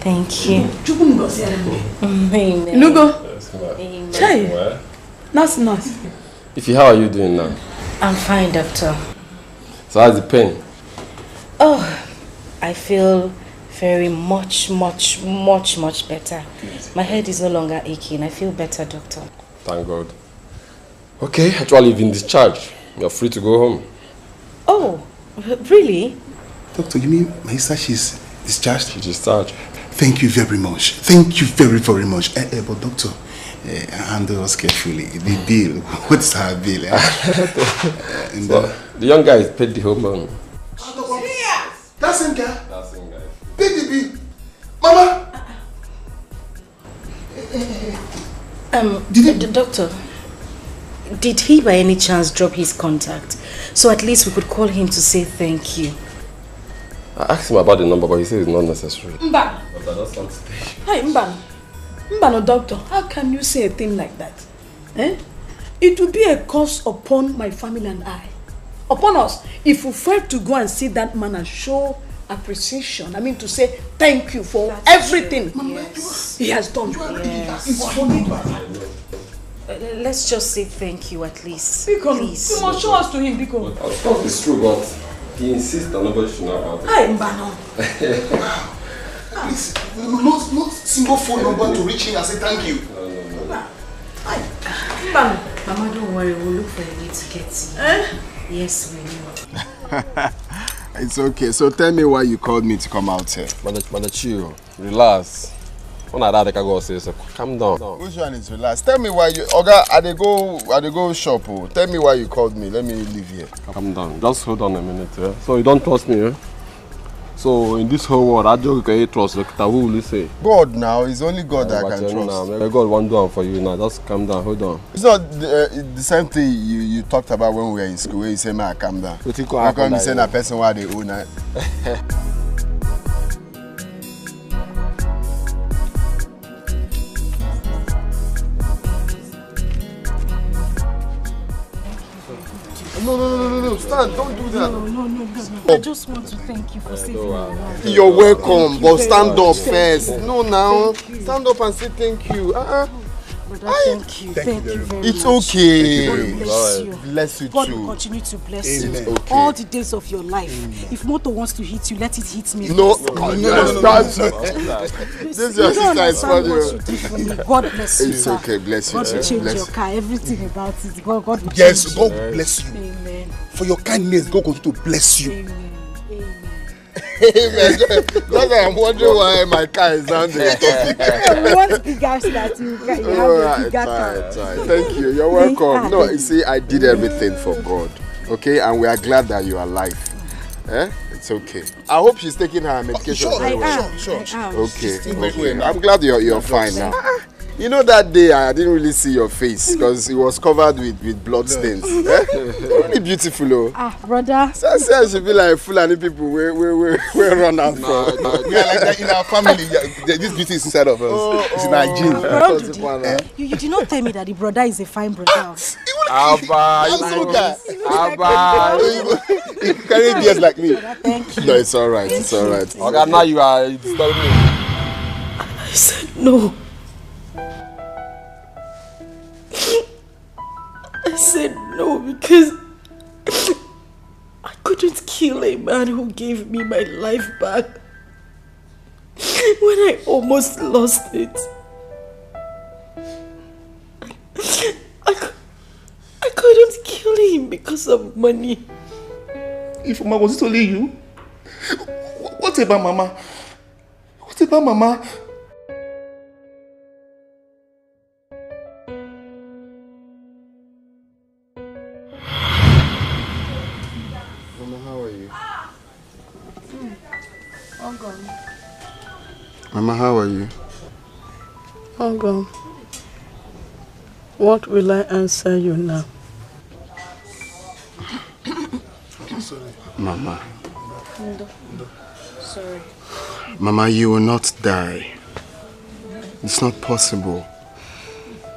Thank you. Amen. Nugo. Amen. Hey. Nice. Ify, how are you doing now? I'm fine, doctor. So how's the pain? Oh, I feel very much better. My head is no longer aching. I feel better, doctor. Thank God. Okay, actually you've been discharged. You're free to go home. Oh, really? Doctor, you mean my sister, she's discharged? She's discharged. Thank you very much. Thank you very, very much. But doctor, handle us carefully. The bill, what's our bill? So, the young guy is paid the whole money. That same guy? That same guy. Pay the bill. Mama! Doctor, did he by any chance drop his contact? So at least we could call him to say thank you. I asked him about the number, but he said it's not necessary. Mba. But I just want to stay. Hi, Mba, no doctor, how can you say a thing like that? It will be a curse upon my family and I. Upon us, if we fail to go and see that man and show appreciation, I mean to say thank you for everything he has done. Yes. Let's just say thank you at least. Please. You must show us to him, Biko. Of course it's true, but he insists that nobody should know about it. Hi, Mbano. Please, not single phone number to reach him and say thank you. Mama, don't worry. We'll look for a way to get you. Yes, we will. It's okay. So tell me why you called me to come out here. Man, chill. Relax. Calm down. Which one is relax? Tell me why you... Oga, I dey go shop. Oh. Tell me why you called me. Let me leave here. Calm down. Just hold on a minute. Yeah? So you don't trust me, eh? So in this whole world, I just can't trust. Who will you say? God now. It's only God that I can trust. God won't do it for you now. Just calm down. Hold on. It's not the same thing you talked about when we were in school. Where you say, man, calm down. How come you say that person why they own it? No, stand, don't do that. No. I just want to thank you for saving my life. You're welcome, but stand up first. No, now. Stand up and say thank you. Brother, thank you. Thank you very much. It's okay. God bless you. Bless you God too. will continue to bless Amen. you Okay. all the days of your life. If motor wants to hit you, let it hit me. No. This is your sister is funny. What you did for me. God bless you. It's okay. Bless you. God will change your car, everything about it. God will Yes, change God you. bless you. Amen. For your kindness, God continue to bless you. Amen. Amen. That's why I'm wondering why my car is down there. You want bigger so that you have a bigger car. Thank you. You're welcome. No, you see, I did everything for God. Okay, and we are glad that you are alive. It's okay. I hope she's taking her medication. Sure. Okay. I'm glad you're fine now. You know that day I didn't really see your face because it was covered with blood stains. Really beautiful, brother. So I should be like Fulani people where run out from. We are like that in our family. This beauty is inside of us. It's in our genes. You did not tell me that the brother is a fine brother. You carry beers like me. Thank you. No, it's alright. It's alright. Okay, now you are disturbing me. I said no. I said no because I couldn't kill a man who gave me my life back when I almost lost it. I couldn't kill him because of money. If Mama, was it only you? What about Mama? What about Mama? Mama, how are you? Ogo, what will I answer you now? Mama. Sorry. Mama, you will not die. It's not possible.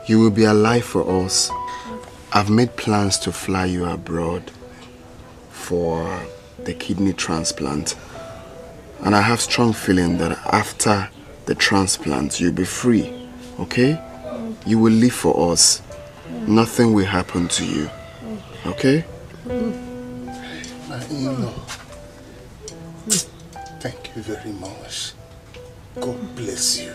You will be alive for us. I've made plans to fly you abroad for the kidney transplant. And I have strong feeling that after the transplant, you'll be free, okay? You will live for us. Nothing will happen to you, okay? My in-law, thank you very much. God bless you.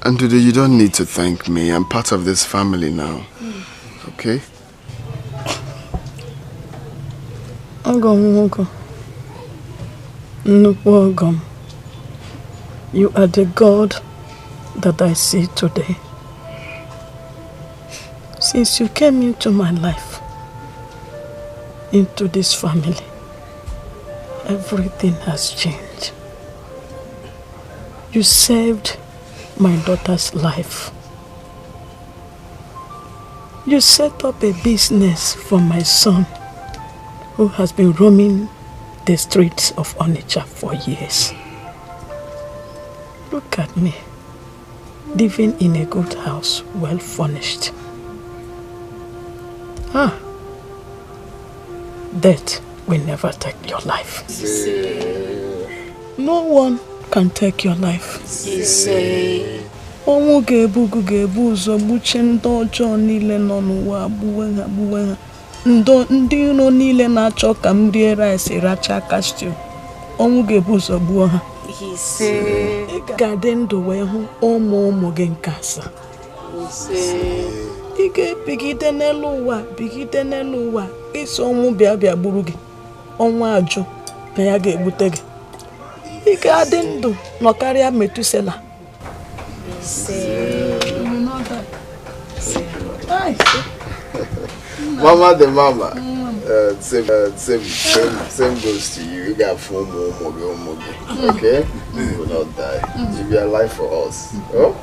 And today you don't need to thank me. I'm part of this family now, okay? Ogo. Nwogom, you are the God that I see today. Since you came into my life, into this family, everything has changed. You saved my daughter's life. You set up a business for my son, who has been roaming the streets of Onitsha for years. Look at me, living in a good house, well furnished. Death will never take your life. No one can take your life. Onwu ga-ebu ụzọ gbuche ndị ọjọọ niile nọ n'ụwa agbuwe ha. Ndị iro niile na-achọ ka m rie rice racha aka stew. Onwu ga-ebu ụzọ gbuo ha. ise. Garden do we hu omo gen kasa. Ike bigide n'elu ụwa iso ọnwụ bịa gburu gị ọnwa ajụ na ya ga-egbute gị ike adị ndụ nọkarịa Metusela. Mama the mama. Same goes to you. You got 4 more. Okay? You will not die. You'll be alive for us. Oh?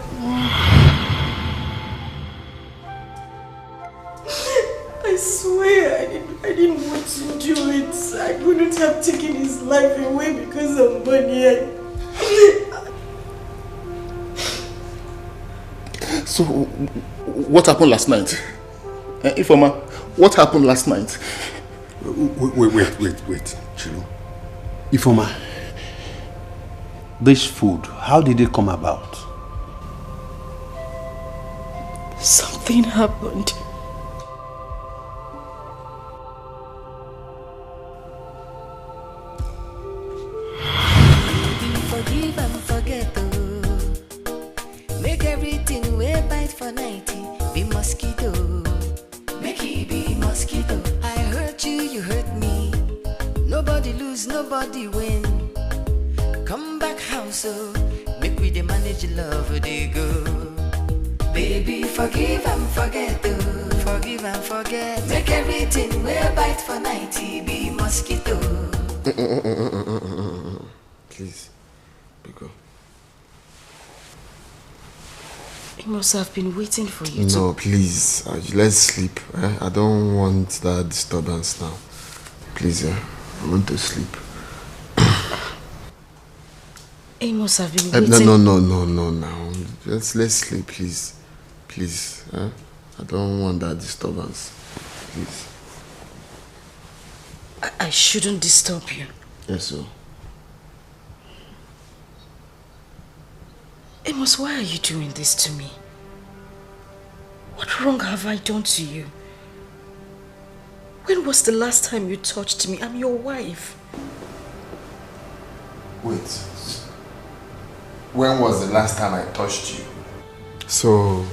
I swear I didn't want to do it. I couldn't have taken his life away because of money. So, what happened last night? Informer, what happened last night? Wait, Chiru. Informer, this food, how did it come about? Something happened. Forgive and forget, oh. Make everything we bite for 90 be mosquito. Make it be mosquito. I hurt you, you hurt me. Nobody lose, nobody win. Come back house, oh. Make we the manage love, they go. Baby, forgive and forget, oh. Forgive and forget. Make everything we bite for 90 be mosquito. Please, Biko. He must have been waiting for you. No, please. Let's sleep. I don't want that disturbance now. Please, I want to sleep. He must have been waiting. No. Now, let's sleep, please. Please. I don't want that disturbance. Please. I shouldn't disturb you. Yes, sir. Amos, why are you doing this to me? What wrong have I done to you? When was the last time you touched me? I'm your wife. Wait. When was the last time I touched you? So,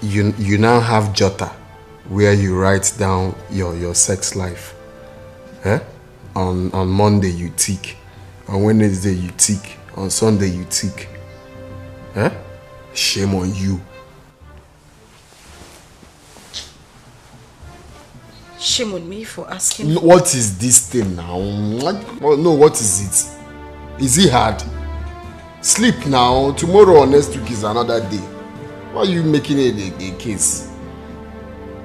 you now have Jota, where you write down your sex life. Eh? On Monday you tick. On Wednesday you tick. On Sunday you tick. Eh? Shame on you. Shame on me for asking. What is this thing now? No, what is it? Is it hard? Sleep now. Tomorrow or next week is another day. Why are you making it a case?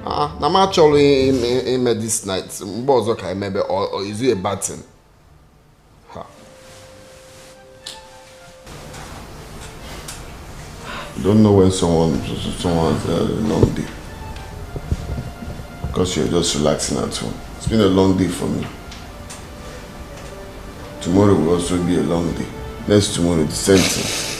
I'm actually in this night. Or is it a bad thing? I don't know when someone's a long day. Because you're just relaxing at home. It's been a long day for me. Tomorrow will also be a long day. Next tomorrow, the same thing.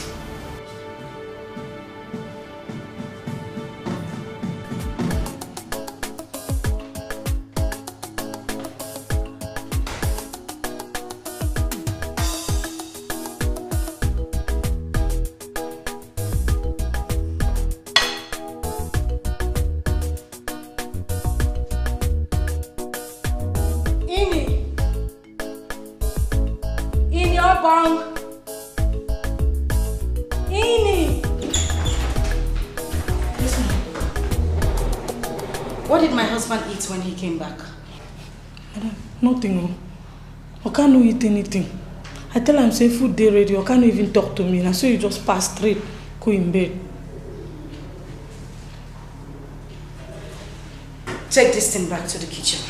What did my husband eat when he came back? Nothing. I can't eat anything. I tell him say food day ready. I can't even talk to me. And so you just pass straight, go in bed. Take this thing back to the kitchen.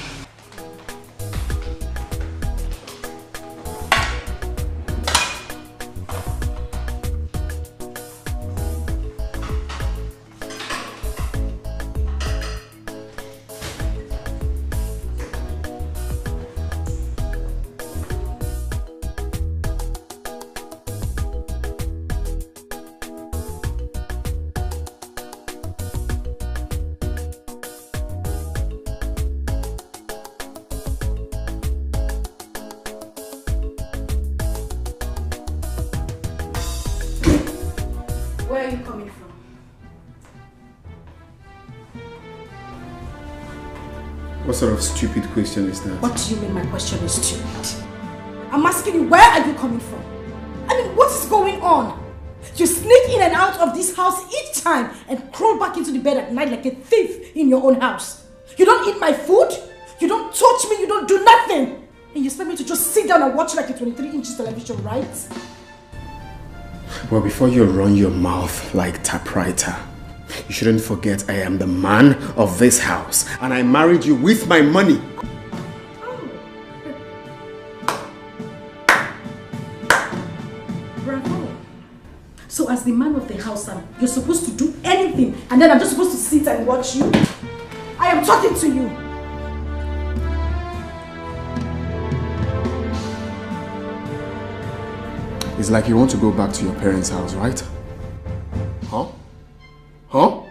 Where are you coming from? What sort of stupid question is that? What do you mean my question is stupid? I'm asking you, where are you coming from? I mean, what is going on? You sneak in and out of this house each time and crawl back into the bed at night like a thief in your own house. You don't eat my food, you don't touch me, you don't do nothing. And you expect me to just sit down and watch like a 23 inches television, right? Well, before you run your mouth like typewriter, you shouldn't forget I am the man of this house and I married you with my money. Bravo. So as the man of the house, you're supposed to do anything and then I'm just supposed to sit and watch you? I am talking to you. It's like you want to go back to your parents' house, right? Huh? Huh?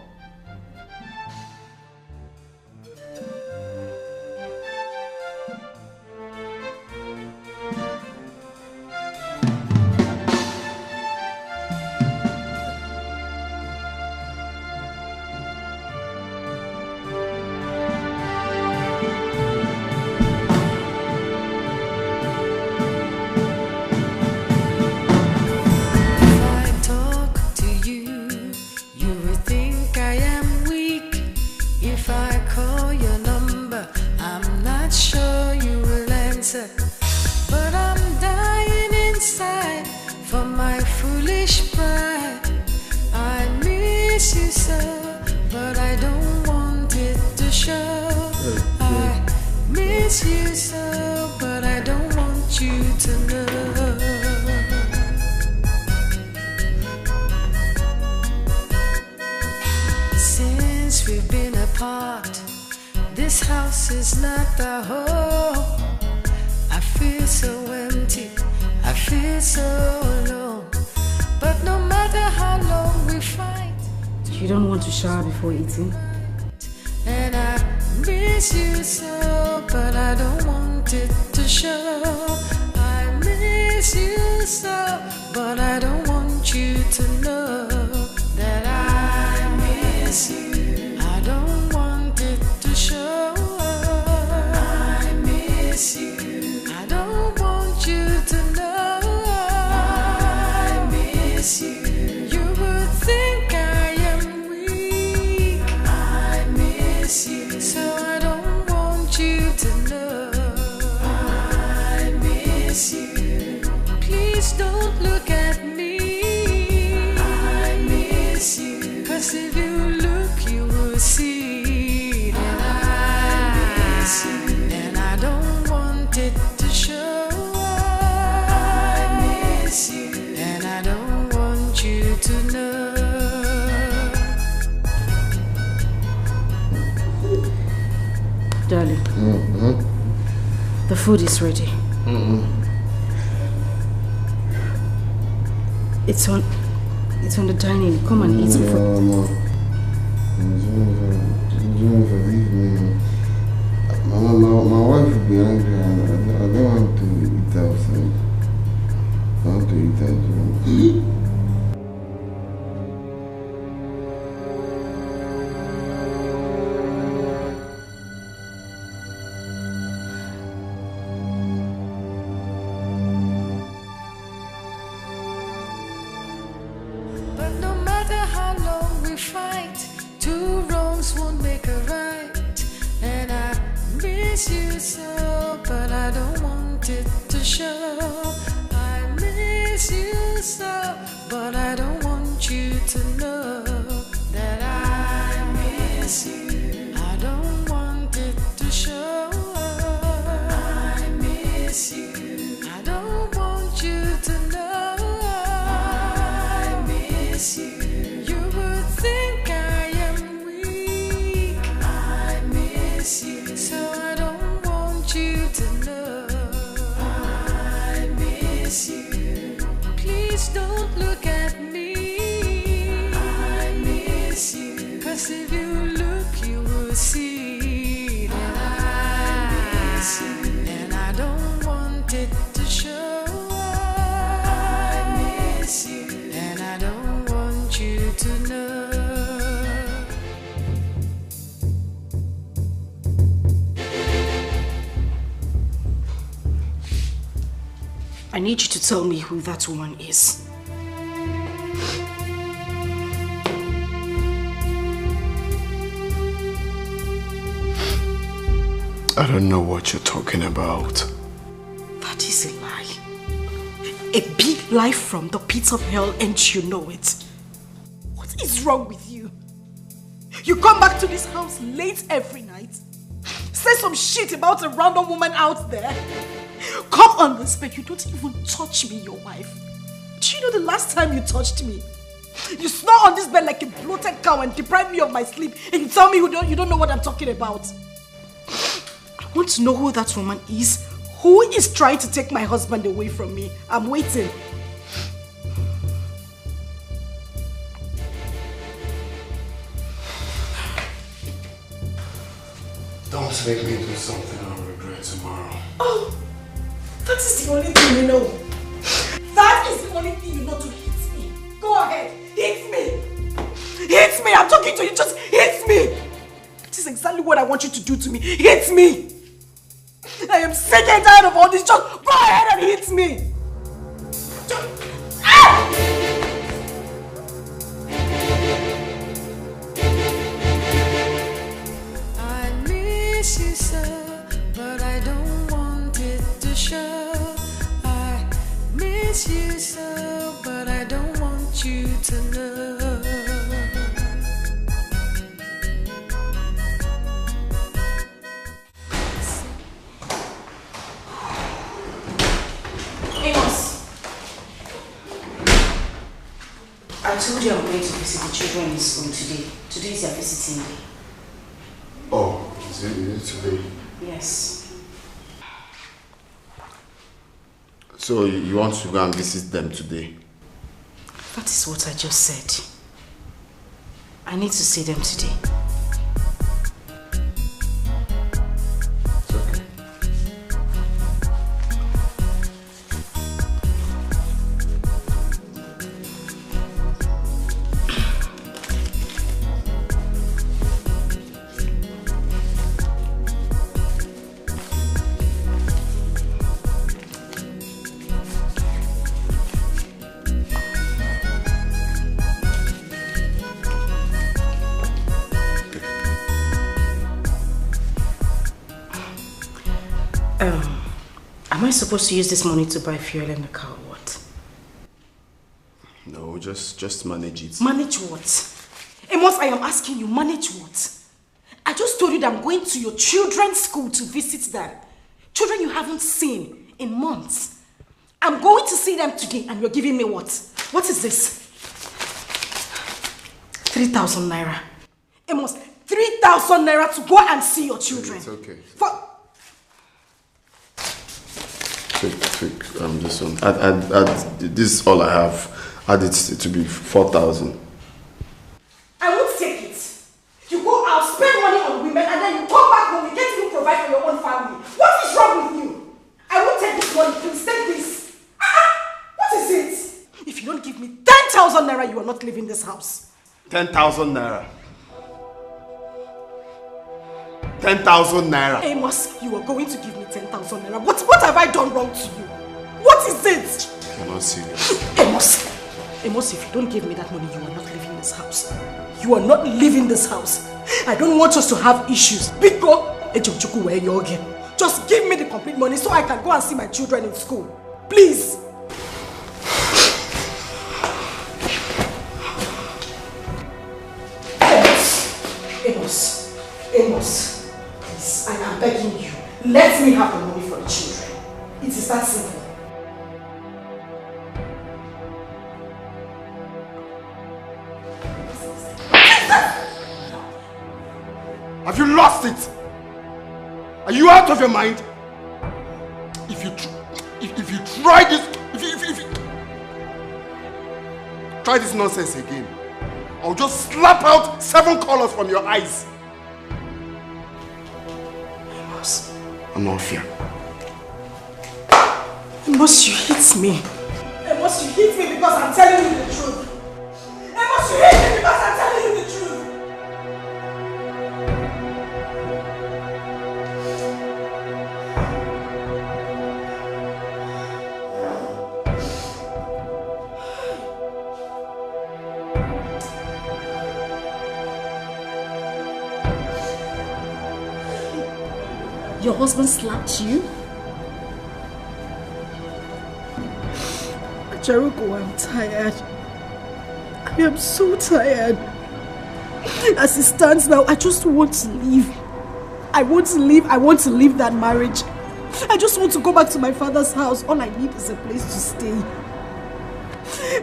And I miss you so, but I don't want it to show. I miss you so, but I don't want you to know that I miss you. I don't want it to show. I miss you. I don't want you to know. I miss you. You would think I am weak. I miss you. So I don't want you to know. I miss you. Please don't look at me. I miss you. 'Cause if you look, you will see that I miss you. And I don't want it to show. I miss you. And I don't want you to know. Darling, the food is ready. It's on the dining. Come and eat before. Mama, my wife will be angry and I don't want to eat outside. I want to eat at home. But no matter how long we fight, two wrongs won't make a right. And I miss you so, but I don't want it to show. I miss you so, but I don't want you to know that I miss you. I don't want it to show. I miss you. I don't want you to know. I miss you. You would think I am weak. I miss you. So I don't want you to know. I miss you. need you to tell me who that woman is. I don't know what you're talking about. That is a lie. A big lie from the pits of hell, and you know it. What is wrong with you? You come back to this house late every night, say some shit about a random woman out there, come on this bed, you don't even touch me, your wife. Do you know the last time you touched me? You snore on this bed like a bloated cow and deprive me of my sleep, and you tell me you don't know what I'm talking about. I want to know who that woman is. Who is trying to take my husband away from me? I'm waiting. Don't make me do something I'll regret tomorrow. Oh, that is the only thing you know. That is the only thing you know to hit me. Go ahead, hit me. Hit me, I'm talking to you, just hit me. This is exactly what I want you to do to me. Hit me. I am sick and tired of all this. Just go ahead and hit me. I miss you so, but I don't want it to show. I miss you so, but I don't want you to know. I told you I'm going to visit the children in school today. Today is their visiting day. Oh, is it today? Yes. So you want to go and visit them today? That is what I just said. I need to see them today. Am I supposed to use this money to buy fuel in the car or what? No, just manage it. Manage what? Amos, I am asking you, manage what? I just told you that I'm going to your children's school to visit them. Children you haven't seen in months. I'm going to see them today and you're giving me what? What is this? 3,000 naira. Amos, 3,000 naira to go and see your children. It's okay. Take this one. This is all I have. Add it to be 4,000. I won't take it. You go out, spend money on women, and then you come back home, you can't even provide for your own family. What is wrong with you? I won't take this money, please take this. What is it? If you don't give me 10,000 naira, you are not leaving this house. 10,000 naira. 10,000 naira. Amos, you are going to give me 10,000 naira. What have I done wrong to you? What is it? You're not serious. Amos, if you don't give me that money, you are not leaving this house. You are not leaving this house. I don't want us to have issues. Just give me the complete money so I can go and see my children in school. Please. Amos, please, I am begging you. Let me have the money for the children. It is that simple. Have you lost it? Are you out of your mind? If you try this, if you try this nonsense again, I'll just slap out 7 colors from your eyes. Amos. I'm not fear. Amos, you hit me. Amos, you hit me because I'm telling you the truth. Amos, you hit me because I'm telling you the truth. Your husband slapped you? Jericho, I'm tired. I am so tired. As it stands now, I just want to leave. I want to leave. I want to leave that marriage. I just want to go back to my father's house. All I need is a place to stay.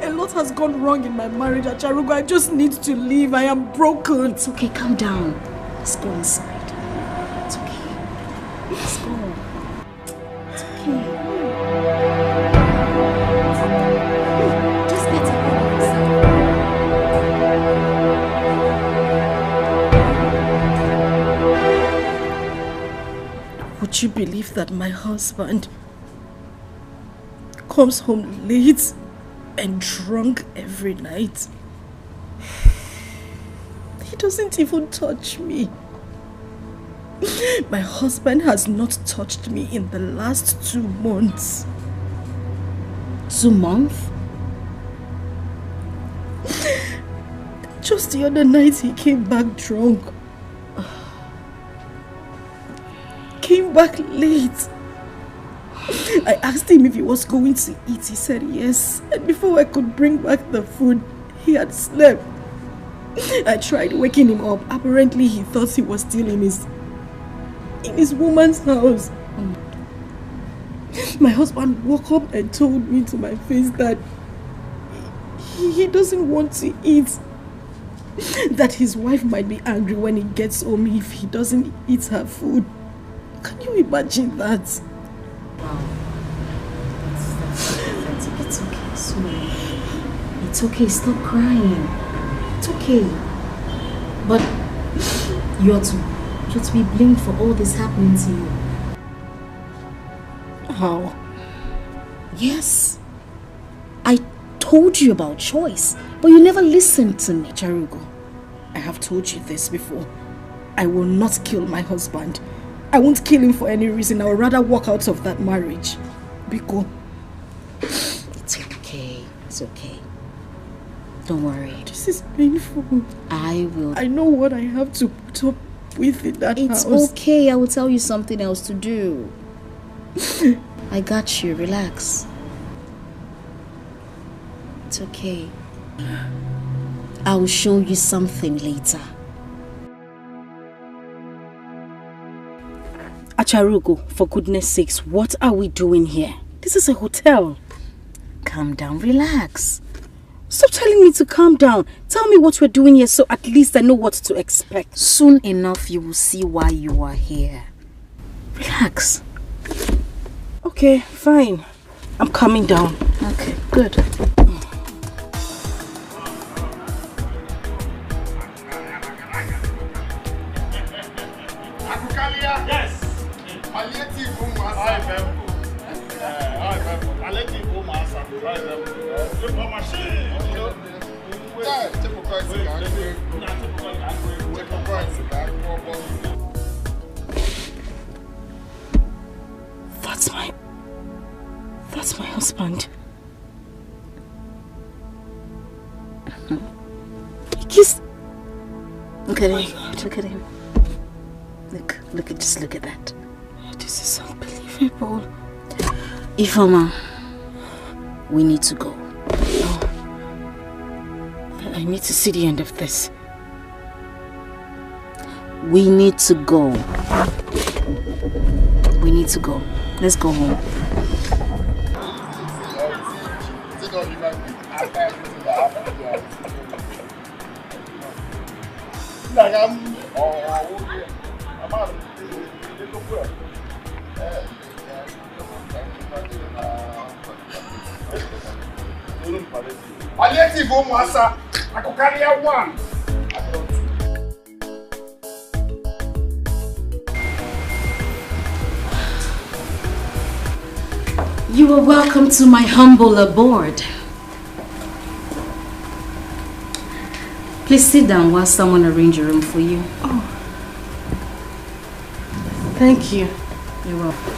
A lot has gone wrong in my marriage, Acharugo. I just need to leave. I am broken. It's okay, calm down. Let's go inside. It's okay. Let's go. It's okay. Just get to go. Would you believe that my husband comes home late and drunk every night? He doesn't even touch me. My husband has not touched me in the last 2 months. 2 months? Just the other night he came back drunk. Came back late. I asked him if he was going to eat. He said yes. And before I could bring back the food, he had slept. I tried waking him up. Apparently he thought he was still in his woman's house. My husband woke up and told me to my face that he doesn't want to eat. That his wife might be angry when he gets home if he doesn't eat her food. Can you imagine that? Wow. It's okay, sweetie. It's okay, stop crying. It's okay. But you're to be blamed for all this happening to you. How? Yes. I told you about choice, but you never listened to me. Charugo, I have told you this before. I will not kill my husband. I won't kill him for any reason. I would rather walk out of that marriage. Biko. It's okay. It's okay. Don't worry. This is painful. I will. I know what I have to put up with in that house. It's okay. I will tell you something else to do. I got you. Relax. It's okay. I will show you something later. Acharugo, for goodness sakes, what are we doing here? This is a hotel. Calm down, relax. Stop telling me to calm down. Tell me what we're doing here so at least I know what to expect. Soon enough, you will see why you are here. Relax. Okay, fine. I'm coming down. Okay, good. Yes. That's my husband. He kissed. Look at him. Look at him. Just look at that. This is unbelievable. Ifeoma, we need to go. I need to see the end of this. We need to go. We need to go. Let's go home. You are welcome to my humble abode. Please sit down while someone arranges a room for you. Oh. Thank you. You're welcome.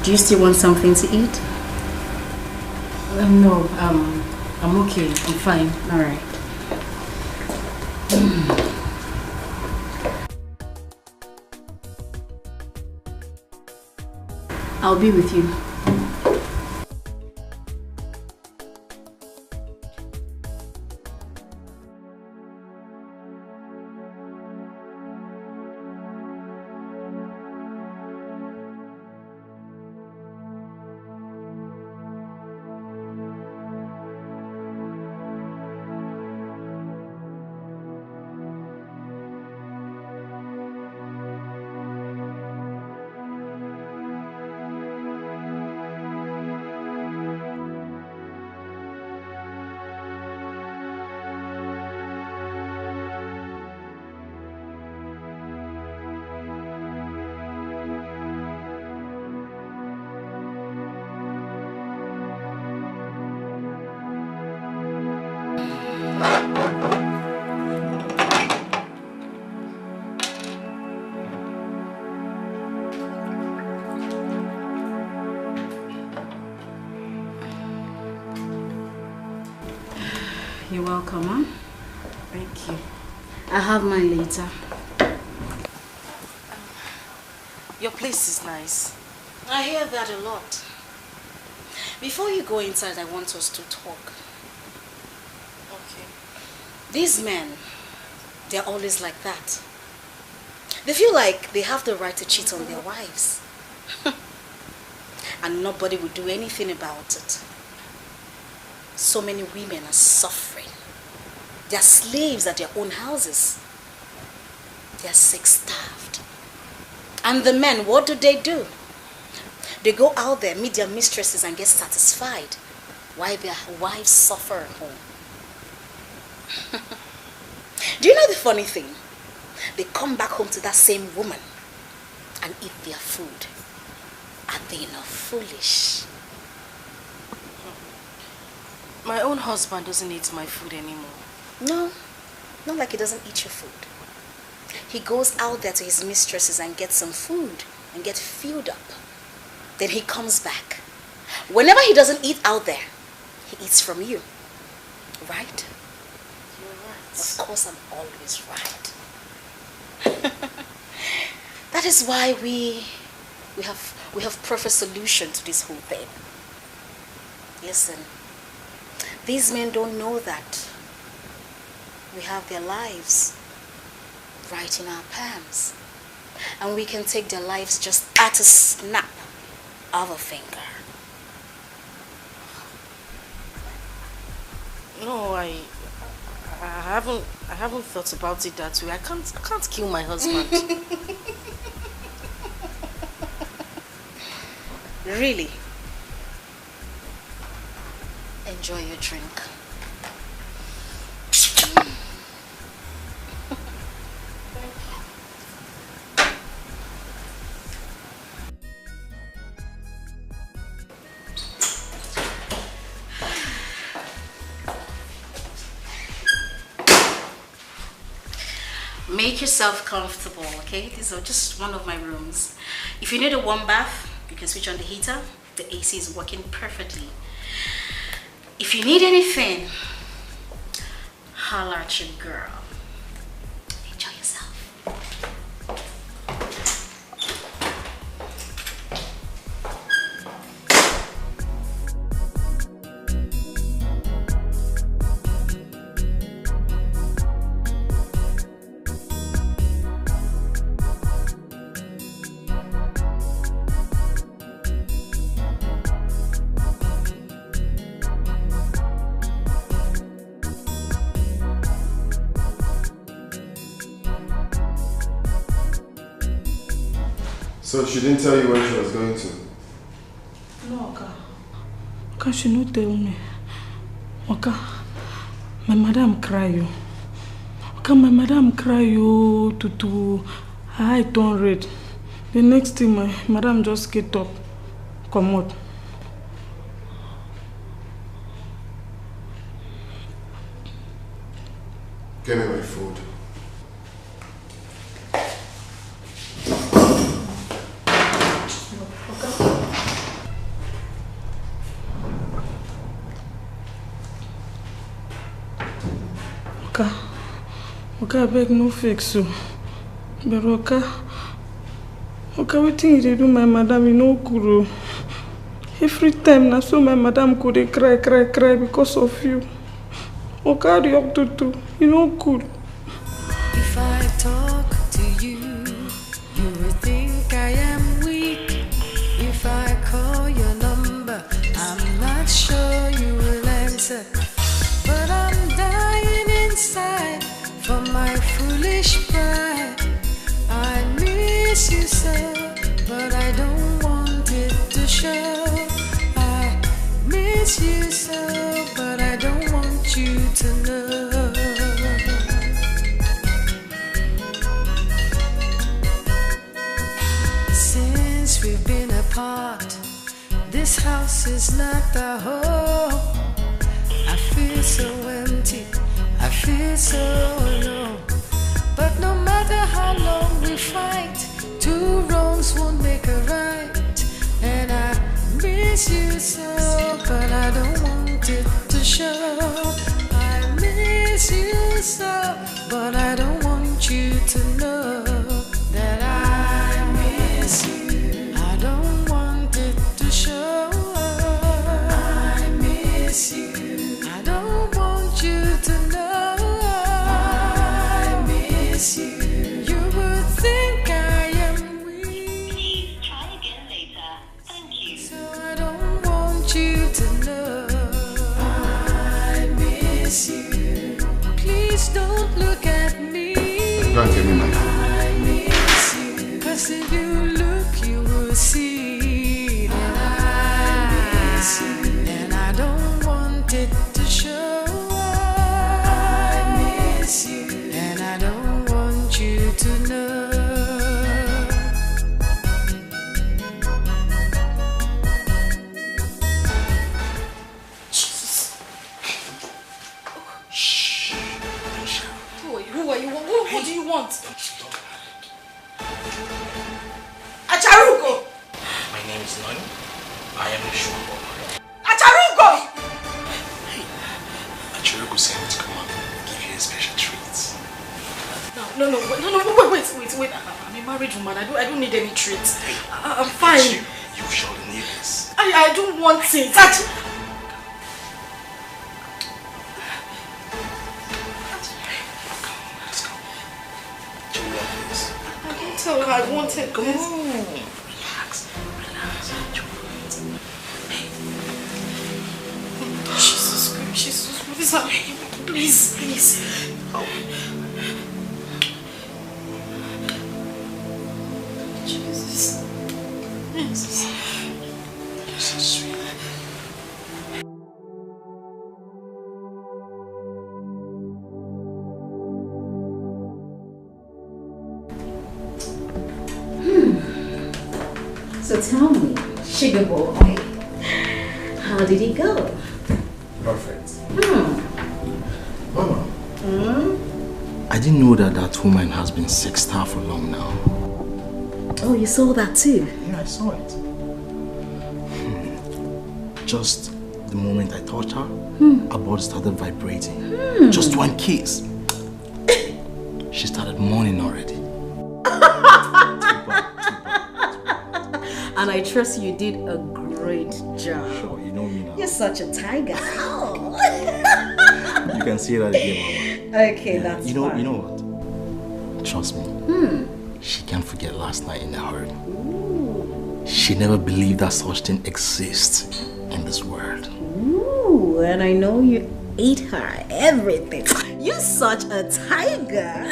Do you still want something to eat? No, I'm okay. I'm fine. All right. I'll be with you. You're welcome, huh? Thank you. I'll have mine later. Your place is nice. I hear that a lot. Before you go inside, I want us to talk. Okay. These men, they're always like that. They feel like they have the right to cheat on their wives. And nobody will do anything about it. So many women are suffering. They are slaves at their own houses. They are sick-starved. And the men, what do? They go out there, meet their mistresses and get satisfied while their wives suffer at home. Do you know the funny thing? They come back home to that same woman and eat their food. Are they not foolish? My own husband doesn't eat my food anymore. No, not like he doesn't eat your food. He goes out there to his mistresses and gets some food and gets filled up. Then he comes back. Whenever he doesn't eat out there, he eats from you. Right? You're right. Of course I'm always right. That is why we have perfect solution to this whole thing. Listen. These men don't know that we have their lives right in our palms. And we can take their lives just at a snap of a finger. No, I haven't thought about it that way. I can't kill my husband. Really? Enjoy your drink. Make yourself comfortable, okay? These are just one of my rooms. If you need a warm bath, you can switch on the heater. The AC is working perfectly. If you need anything, holler at your girl. Enjoy yourself. So she didn't tell you where she was going to? No, Oka. Oka, she no tell me. Oka, my madam cry you. Oka, my madam cry you to her eye turn red. The next thing my madam just get up, come out. Give me my food. Oka, I beg no fix you. But Oka, Okay, wetin you dey do my madam, you no good. Every time na so my madam go dey cry because of you. Okay, how do you have to do? You no good. If I talk to you, you will think I am weak. If I call your number, I'm not sure you will answer. But I'm dying inside for my foolish pride. I miss you so, but I don't want it to show. I miss you so, but I don't want you to know. Since we've been apart, this house is not the home. I feel so empty, I feel so alone. But no matter how long we fight, two wrongs won't make a right. And I miss you so, but I don't want it to show. I miss you so, but I don't want you to know that I miss you. I don't want it to show. I miss you. I don't want you to know. I miss you. You would think I am weak. Please try again later. Thank you. So I don't want you to know. I miss you. Please don't look at me. Don't tell me, my God. I miss you. 'Cause if you look, you will see that I miss you. And I don't want it to show. I miss you. And I don't want you to know. Who are you? What do you want? Acharugo! My name is Nani. I am the showboy. Acharugo! Acharugo sent me to come and give you a special treat. No, wait. I'm a married woman. I don't need any treats. I'm fine. You surely need this. I don't want it. I can tell her I wanted Come this. on. Relax. Jesus Christ. Please. Oh. Jesus. You're so sweet. So tell me, sugar boy, how did it go? Perfect. Mama. I didn't know that woman has been sexed for long now. Oh, you saw that too? Yeah, I saw it. Just the moment I touched her, her body started vibrating. Just one kiss. She started mourning already. And I trust you did a great job. Sure, you know me now. You're such a tiger. You can see that again, Mama. Okay, that's fine. You know what? Trust me. She can't forget last night in the hurry. She never believed that such thing exists in this world. Ooh, and I know you ate her everything. You're such a tiger.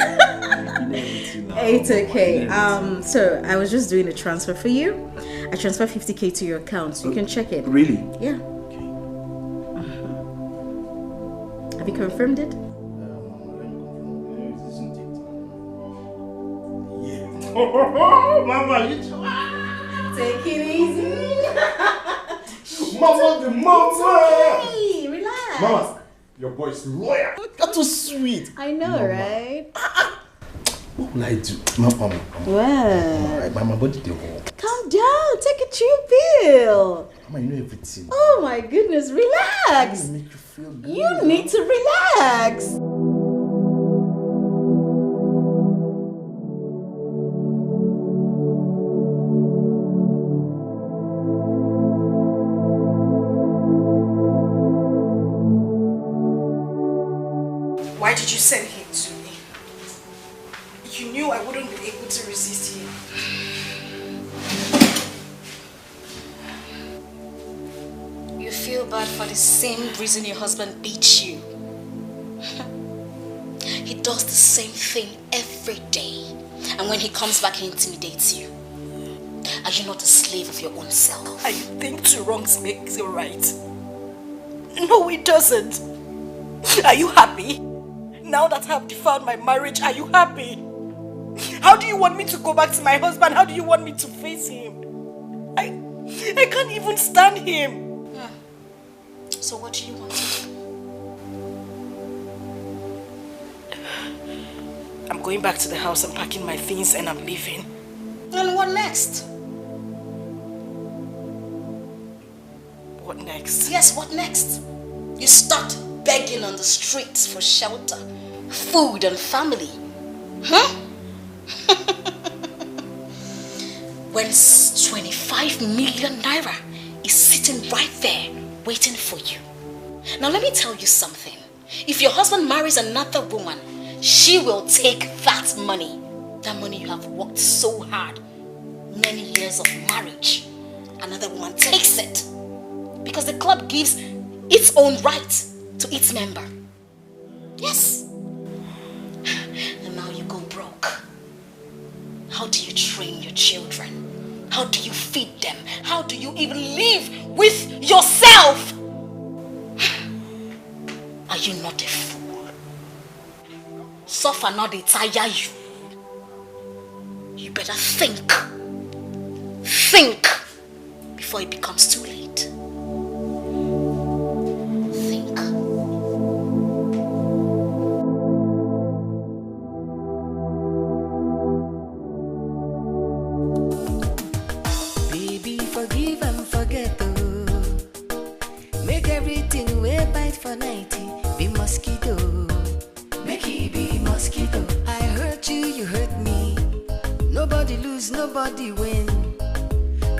It's okay. So I was just doing a transfer for you. I transferred 50K to your account, so you can check it. Really? Yeah. Have you confirmed it? Mama, you take it easy. Mama, the mama. Hey, relax. Mama, your boy's lawyer. That's so sweet. I know, right? What will I do? Mama. What? My body dey hot. Calm down. Take a chill pill. Mama, you know everything. Oh my goodness, relax. Make you feel good. You need to relax. Why did you send him to me? You knew I wouldn't be able to resist him. You feel bad for the same reason your husband beats you. He does the same thing every day. And when he comes back, he intimidates you. Are you not a slave of your own self? I think two wrongs makes a right. No, it doesn't. Are you happy? Now that I've defiled my marriage, are you happy? How do you want me to go back to my husband? How do you want me to face him? I can't even stand him. So what do you want to do? I'm going back to the house, I'm packing my things and I'm leaving. And what next? What next? Yes, what next? You start begging on the streets for shelter, food and family. Huh? When 25 million naira is sitting right there waiting for you. Now let me tell you something. If your husband marries another woman, she will take that money. That money you have worked so hard, many years of marriage. Another woman takes it. Because the club gives its own right to its member. Yes. And now you go broke. How do you train your children? How do you feed them? How do you even live with yourself? Are you not a fool? Suffer not they tire you. You better think. Think before it becomes too late. Think. Baby, forgive and forget, oh. Make everything we bite for 90 be mosquito. Make it be mosquito. I hurt you, you hurt me. Nobody lose, nobody win.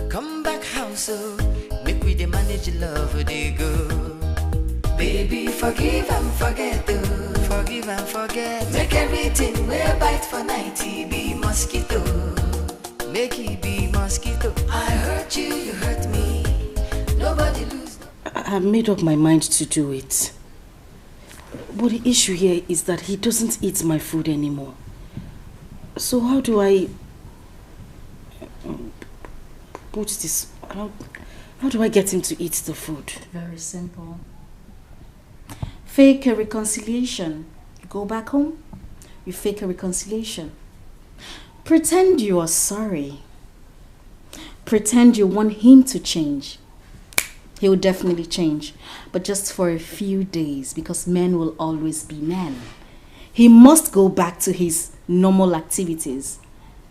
Come back house, oh. Make we the manage love, they go. Baby, forgive and forget, oh. Forgive and forget. Make everything we bite for 90 be mosquito. Make it be mosquito. I hurt you, you hurt me. Nobody lose. I've made up my mind to do it. But the issue here is that he doesn't eat my food anymore. So how do I put this? How do I get him to eat the food? Very simple. Fake a reconciliation. You go back home, you fake a reconciliation. Pretend you are sorry. Pretend you want him to change. He will definitely change, but just for a few days, because men will always be men. He must go back to his normal activities.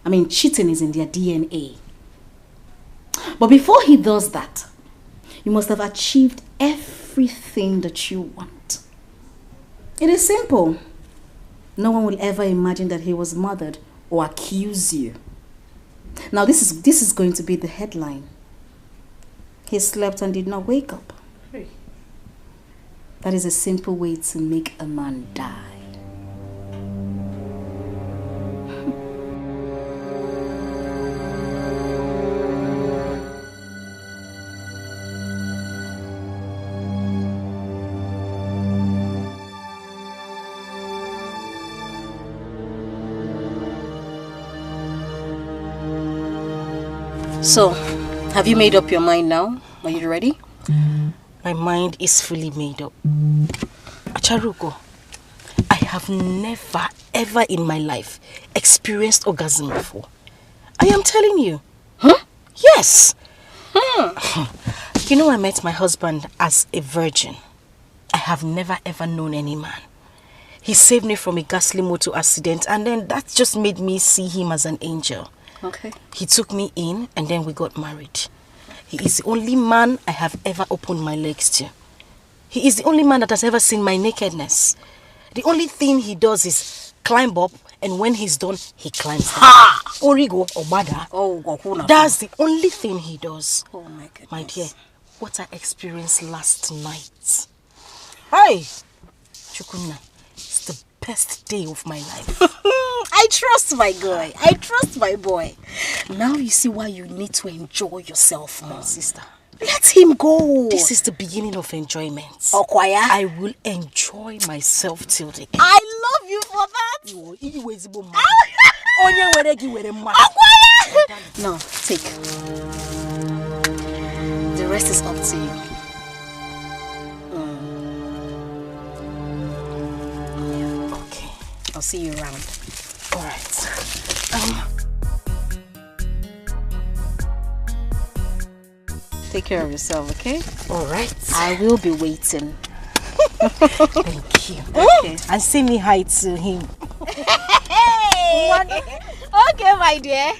I mean, cheating is in their DNA. But before he does that, you must have achieved everything that you want. It is simple. No one will ever imagine that he was murdered or accuse you. Now this is going to be the headline. He slept and did not wake up. Hey. That is a simple way to make a man die. So, have you made up your mind now? Are you ready? My mind is fully made up. Acharugo, I have never ever in my life experienced orgasm before. I am telling you. Huh? Yes. You know, I met my husband as a virgin. I have never ever known any man. He saved me from a ghastly motor accident, and then that just made me see him as an angel. Okay. He took me in and then we got married. He is the only man I have ever opened my legs to. He is the only man that has ever seen my nakedness. The only thing he does is climb up, and when he's done, he climbs down. Ha! Origo or Bada. Oh, that's the only thing he does. Oh my goodness. My dear, what I experienced last night. Hi! Chukunna, it's the happiest day of my life. I trust my guy. I trust my boy. Now you see why you need to enjoy yourself more, sister. Let him go. This is the beginning of enjoyment. Okwaya. I will enjoy myself till the end. I love you for that. Now, take. The rest is up to you. Okay. I'll see you around. Alright. Take care of yourself, okay? Alright. I will be waiting. Thank you. Okay. And say me hi to him. Hey! Okay, my dear.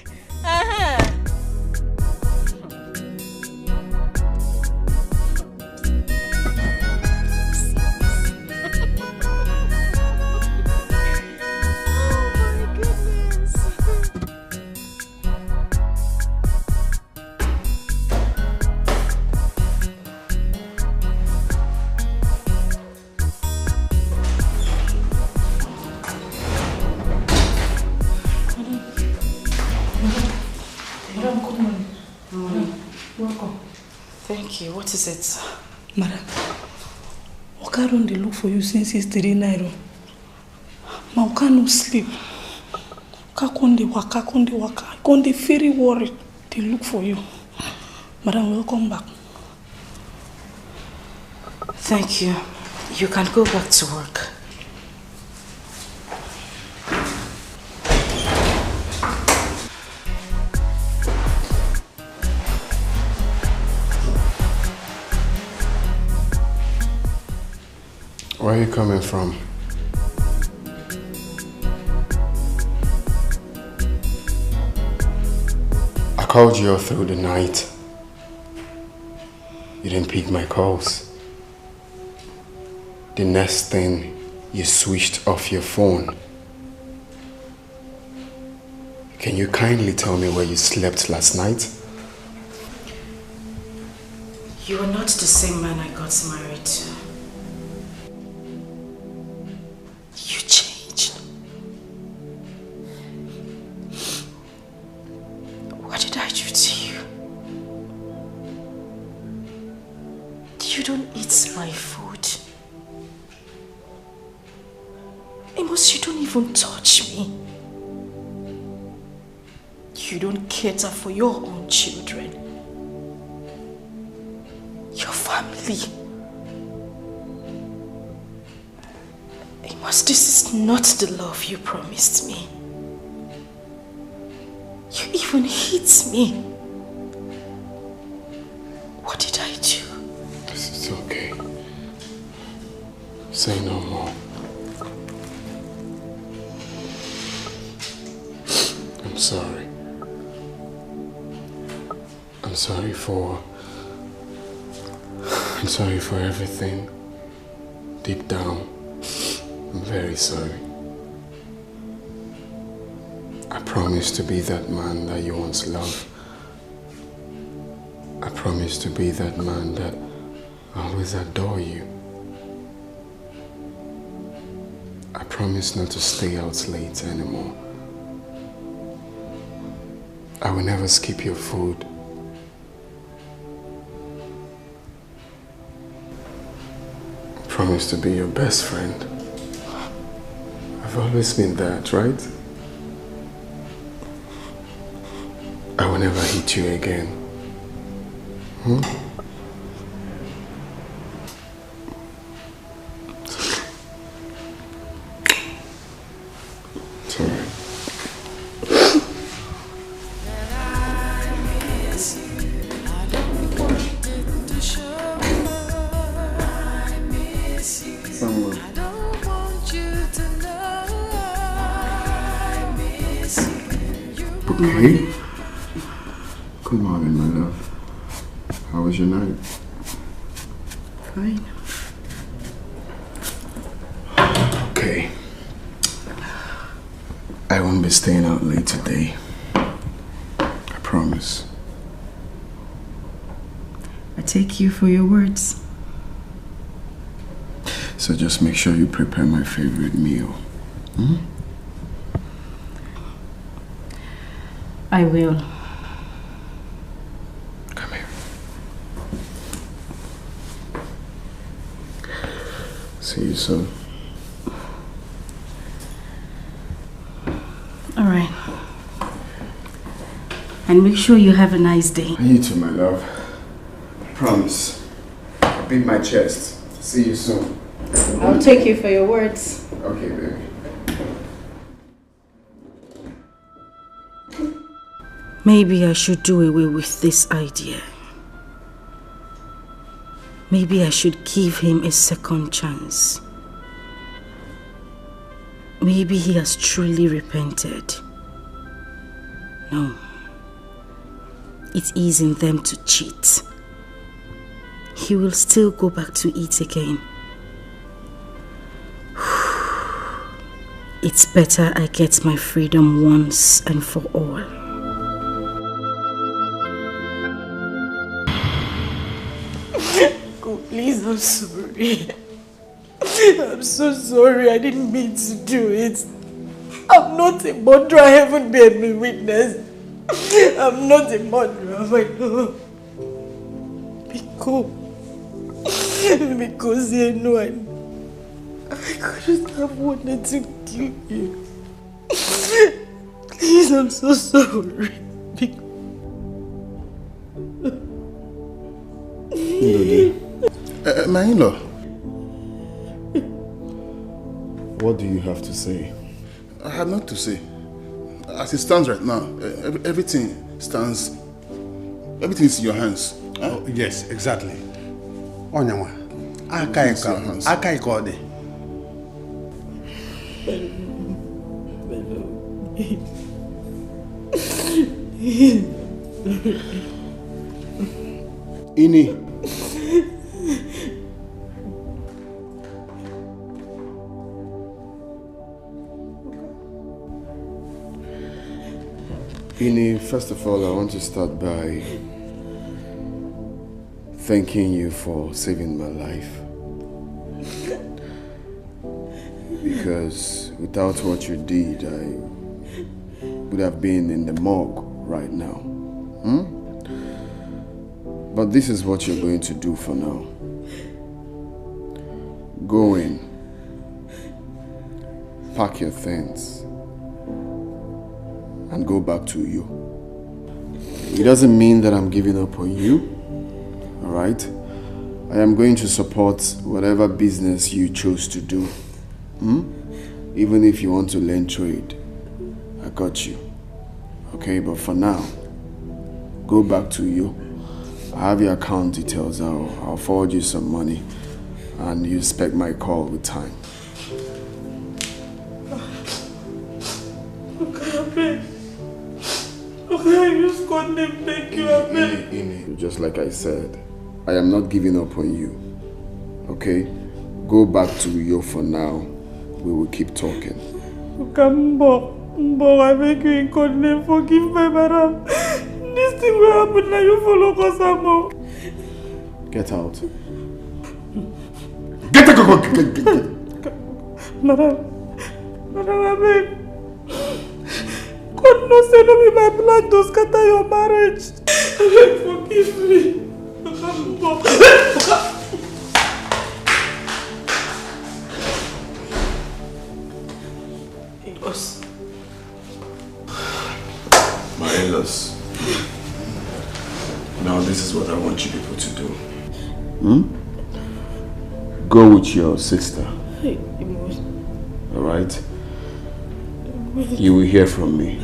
Thank you. What is it? Madam, Oka don't they look for you since yesterday night. Ma Oka no sleep. Oka konde waka. Konde very worried. They look for you. Madam, welcome back. Thank you. You can go back to work. Where are you coming from? I called you all through the night. You didn't pick my calls. The next thing, you switched off your phone. Can you kindly tell me where you slept last night? You are not the same man I got married to. You changed. What did I do to you? You don't eat my food. Amos, you don't even touch me. You don't cater for your own children. Your family. Amos, this is not the love you promised me. You even hit me. What did I do? This is okay. Say no more. I'm sorry. I'm sorry for everything. Deep down, I'm very sorry. I promise to be that man that you once loved. I promise to be that man that always adore you. I promise not to stay out late anymore. I will never skip your food. I promise to be your best friend. I've always been that, right? I will never hit you again. Sorry. Okay. Good morning, my love. How was your night? Fine. Okay. I won't be staying out late today. I promise. I take you for your words. So just make sure you prepare my favorite meal. I will. Come here. See you soon. All right. And make sure you have a nice day. You too, my love. Promise. I'll beat my chest. See you soon. I'll take you for your words. Okay, baby. Maybe I should do away with this idea. Maybe I should give him a second chance. Maybe he has truly repented. No. It is in them to cheat. He will still go back to it again. It's better I get my freedom once and for all. Please, I'm sorry. I'm so sorry. I didn't mean to do it. I'm not a murderer. I haven't been a witness. I'm not a murderer, I know. Because you know I couldn't have wanted to kill you. Please, I'm so sorry. My in-law. What do you have to say? I have not to say. As it stands right now, everything is in your hands. Huh? Oh, yes, exactly. Onyawa, Aka ikode. Ini. Ini, first of all, I want to start by thanking you for saving my life. Because without what you did, I would have been in the morgue right now. But this is what you're going to do for now. Go in, pack your things, and go back to you. It doesn't mean that I'm giving up on you, all right? I am going to support whatever business you chose to do. Even if you want to learn trade, I got you. Okay, but for now, go back to you. I have your account details. I'll forward you some money, and you expect my call with time. Just like I said, I am not giving up on you. Okay? Go back to Uyo for now. We will keep talking. Mbo, I beg you in God's name, forgive my madam. This thing will happen now, you follow Kosamo. Get out. Get out! Madam, I beg. God knows they know me my blood to scatter your marriage. Forgive me. My in-laws. Now this is what I want you people to do. Go with your sister. Alright? You will hear from me.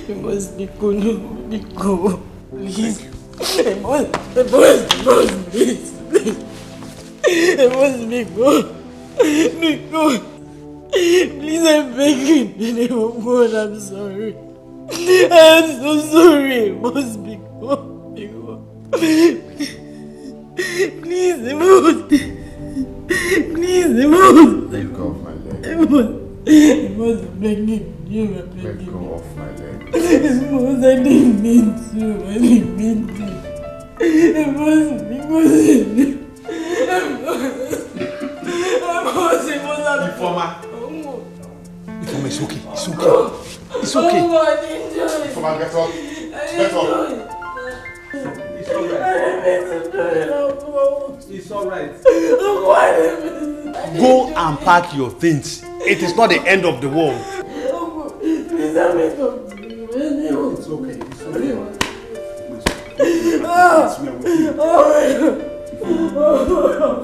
You must be good. Please. I must please. I must be good. Please, I'm begging in the name of God, I'm sorry. I am so sorry. I must be good. Please, I must. Please, I must. Let go of my leg. I must be begging you. Let go of my leg. I didn't mean to. I must be good. I didn't do it. Come on, get up. Get up. It's alright. Go and pack your things. It is not the end of the world. Please help me to It's okay. It's okay.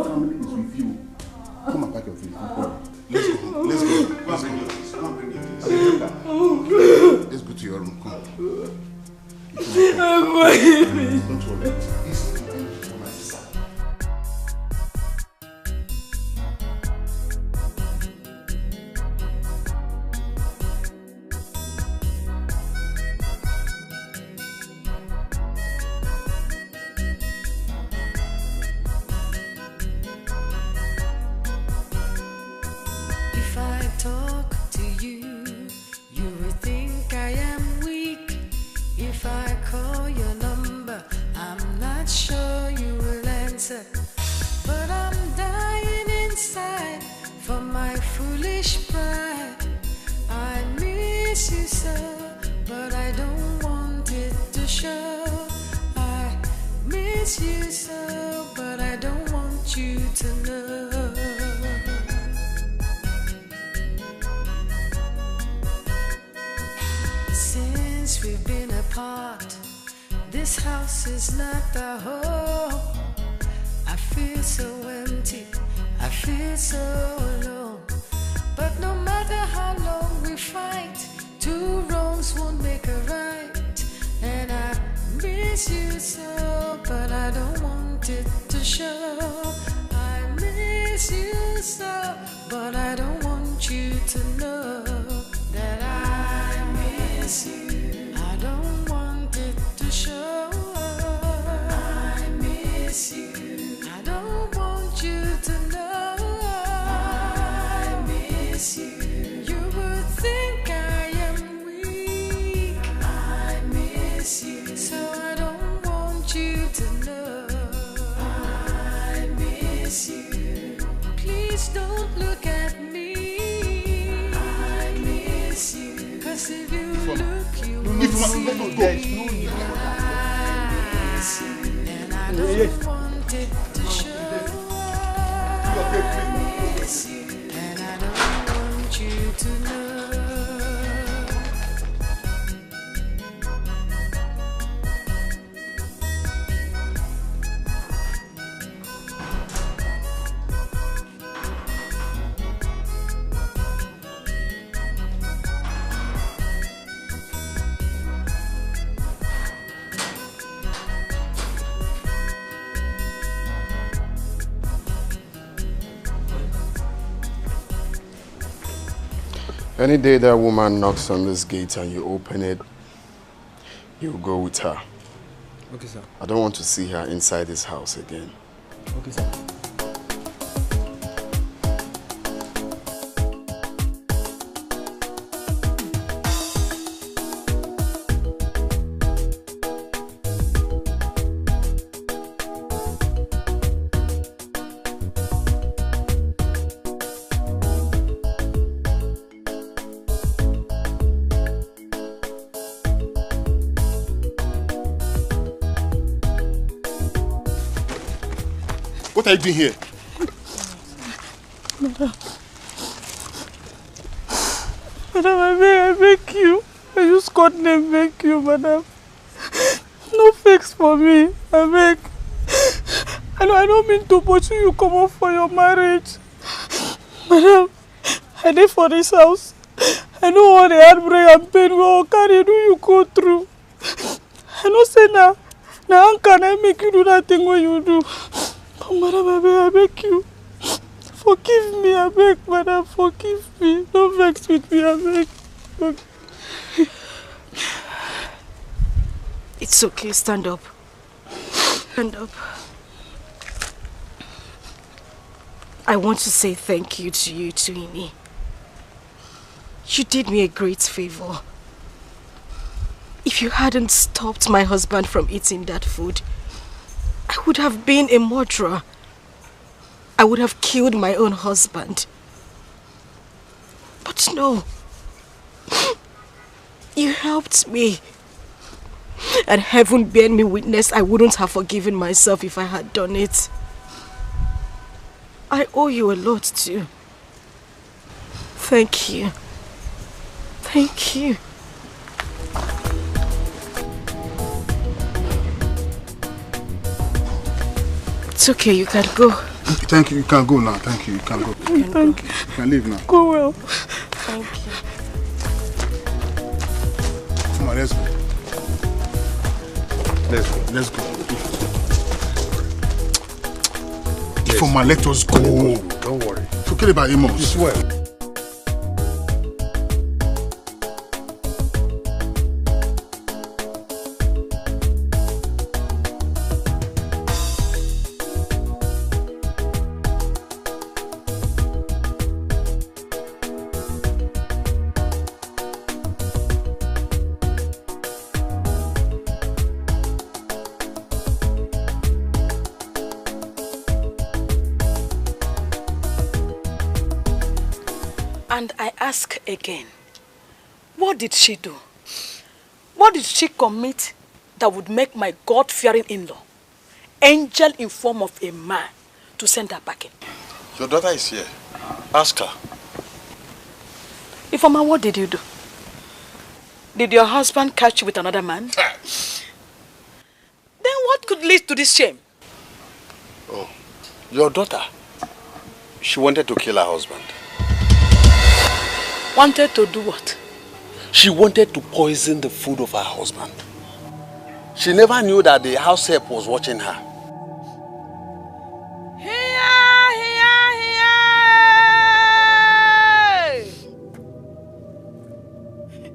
Family is with you. Come and pack your things. Let's go. Let's go. Let's go. Come bring your things. Let's go to your room. Come. Don't worry. If I talk to you, you will think I am weak. If I call your number, I'm not sure you will answer. But I'm dying inside for my foolish pride. I miss you so, but I don't want it to show. I miss you so, but I don't want you to know. Since we've been apart, this house is not a home. I feel so empty, I feel so alone. But no matter how long we fight, two wrongs won't make a right. And I miss you so, but I don't want it to show. I miss you so, but I don't want you to know that I miss you. I don't want it to show. I miss you. I don't want you to know. I miss you. You would think I am weak. I miss you. So I don't want you to know. I miss you. Please don't look at me. I miss you. 'Cause if you look, you will see. I miss you. And I don't want it to show. I miss you. And I don't want you to know. Any day that woman knocks on this gate and you open it, you go with her. Okay, sir. I don't want to see her inside this house again. Okay, sir. What are you doing here? Madam, I beg you. I just got name, beg you, madam. No fix for me, I beg. I don't mean to pursue you come up for your marriage. Madam, I did for this house. I know all the heartbreak and pain we all carry do you go through. I know say now how can I make you do that thing when you do? But madam, I beg you. Forgive me, I beg, madam, forgive me. Don't vex with me, I beg. It's okay, stand up. Stand up. I want to say thank you to you, Twinnie. You did me a great favor. If you hadn't stopped my husband from eating that food, I would have been a murderer. I would have killed my own husband. But no. You helped me. And heaven bear me witness, I wouldn't have forgiven myself if I had done it. I owe you a lot too. Thank you. Thank you. It's okay, you can go. Thank you, you can go now. Thank you, you can go. Thank you. You can leave now. Go well. Thank you. Come on, let's go. Let's go. Let's go. Ifoma, let us go. Don't worry. Forget about Amos. You swear. And I ask again, what did she do? What did she commit that would make my God-fearing in-law, angel in form of a man, to send her packing? Your daughter is here. Ask her. Ifoma, what did you do? Did your husband catch you with another man? Then what could lead to this shame? Oh, your daughter, she wanted to kill her husband. Wanted to do what? She wanted to poison the food of her husband. She never knew that the house help was watching her.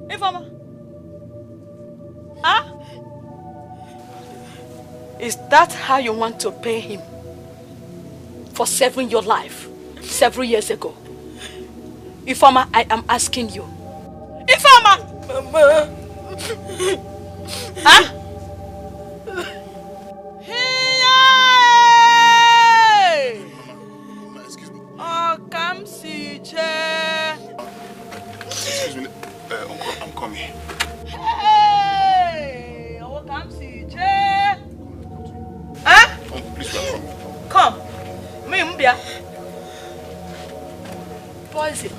Ifoma. Huh? Is that how you want to pay him for saving your life several years ago? Ifoma, I am asking you. Ifoma! Mama. Huh? Excuse me. Oh, come see Excuse me. Uncle, I'm coming. Hey! Oh, come see Huh? Uncle, please welcome me. Come. Me, Mbia. Poison.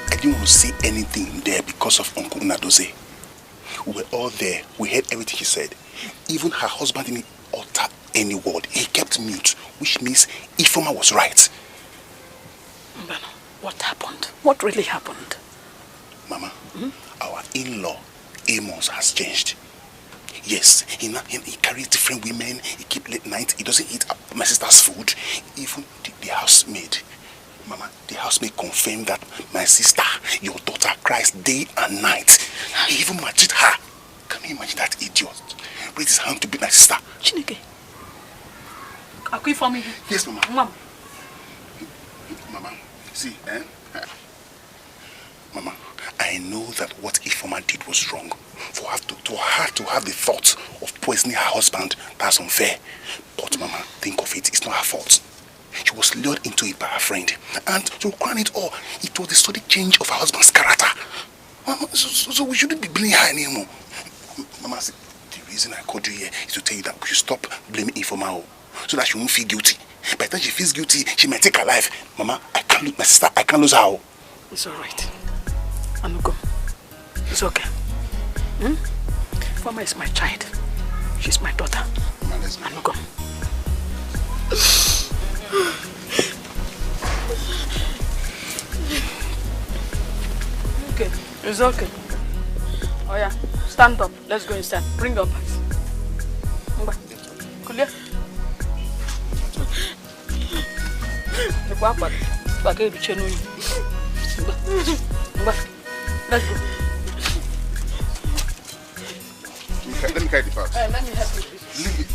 I didn't want to say anything there because of Uncle Nadoze. We were all there. We heard everything he said. Even her husband didn't utter any word. He kept mute, which means Ifoma was right. Mbano, what happened? What really happened? Mama, our in-law, Amos, has changed. Yes, he carries different women. He keeps late night. He doesn't eat my sister's food. Even the housemaid. Mama, the housemaid confirmed that my sister, your daughter, cries day and night. He even matched her. Can you imagine that idiot? Raise his hand to be my sister. Chineke. Akui for me. Yes, Mama. Mama. Mama, see, Mama, I know that what Ifoma did was wrong. For her to have the thought of poisoning her husband, that's unfair. But Mama, think of it, it's not her fault. She was lured into it by her friend. And to crown it all, it was the sudden change of her husband's character. Mama, so we shouldn't be blaming her anymore. Mama, see, the reason I called you here is to tell you that we should stop blaming Ifoma, so that she won't feel guilty. By the time she feels guilty, she might take her life. Mama, I can't lose my sister. I can't lose her. It's alright. Anugo. It's okay. Ifoma is my child. She's my daughter. Mama, let's go. Anugo. Okay, it's okay. Oh yeah, stand up. Let's go inside. Bring your bags. Kulia. Let's go. Let me carry the bags. Let me help you. Leave it.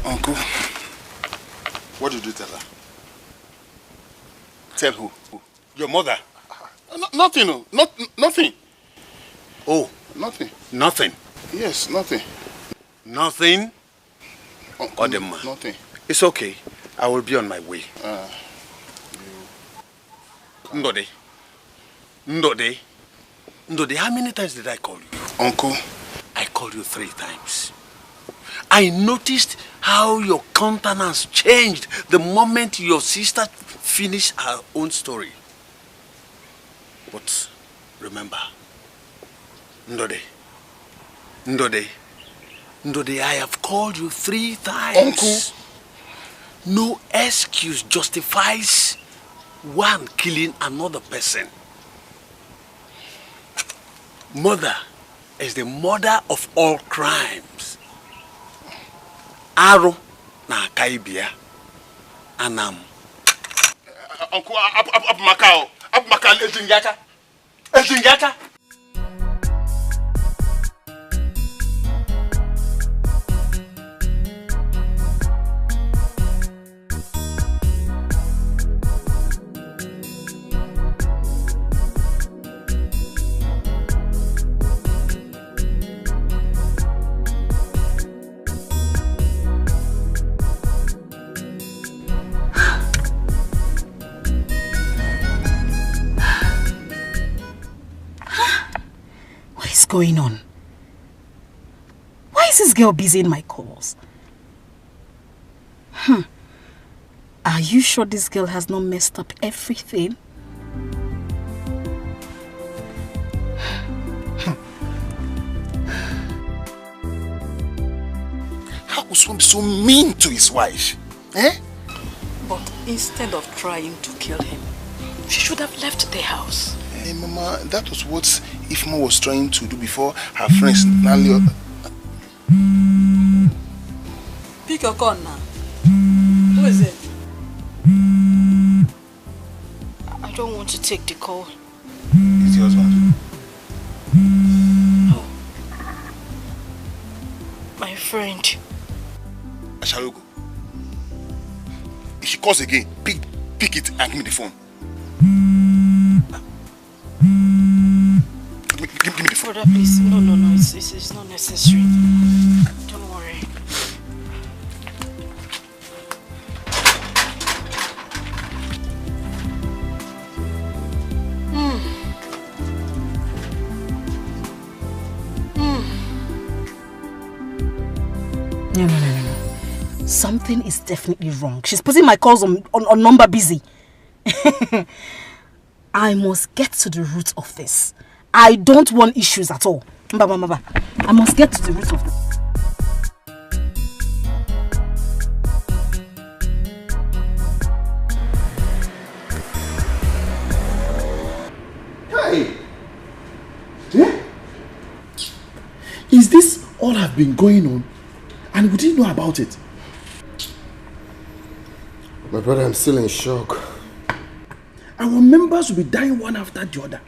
Uncle, what did you tell her? Tell who? Your mother? Nothing, no. Nothing. Oh, nothing. Nothing? Yes, nothing. Nothing? Odimgbe. Nothing. It's okay. I will be on my way. Ndode, how many times did I call you? Uncle, I called you 3 times. I noticed how your countenance changed the moment your sister finished her own story. But remember, Ndode, I have called you 3 times. Uncle, no excuse justifies one killing another person. Mother is the mother of all crimes. Aro na kaibia anam. Uncle, up Macau, Ejingata. What's going on? Why is this girl busy in my calls? Are you sure this girl has not messed up everything? How was one so mean to his wife? Eh? But instead of trying to kill him, she should have left the house. Hey, Mama, that was what Ifma was trying to do before her friends Nali. Pick your call now. Who is it? I don't want to take the call. It's your husband. Oh. My friend. I shall go. If she calls again, pick it and give me the phone. Give me the phone. Brother, please. No. It's not necessary. Don't worry. No. Something is definitely wrong. She's putting my calls on number busy. I must get to the root of this. I don't want issues at all. I must get to the root of this. Hey! Yeah? Is this all have been going on? And we didn't know about it? My brother, I'm still in shock. Our members will be dying one after the other.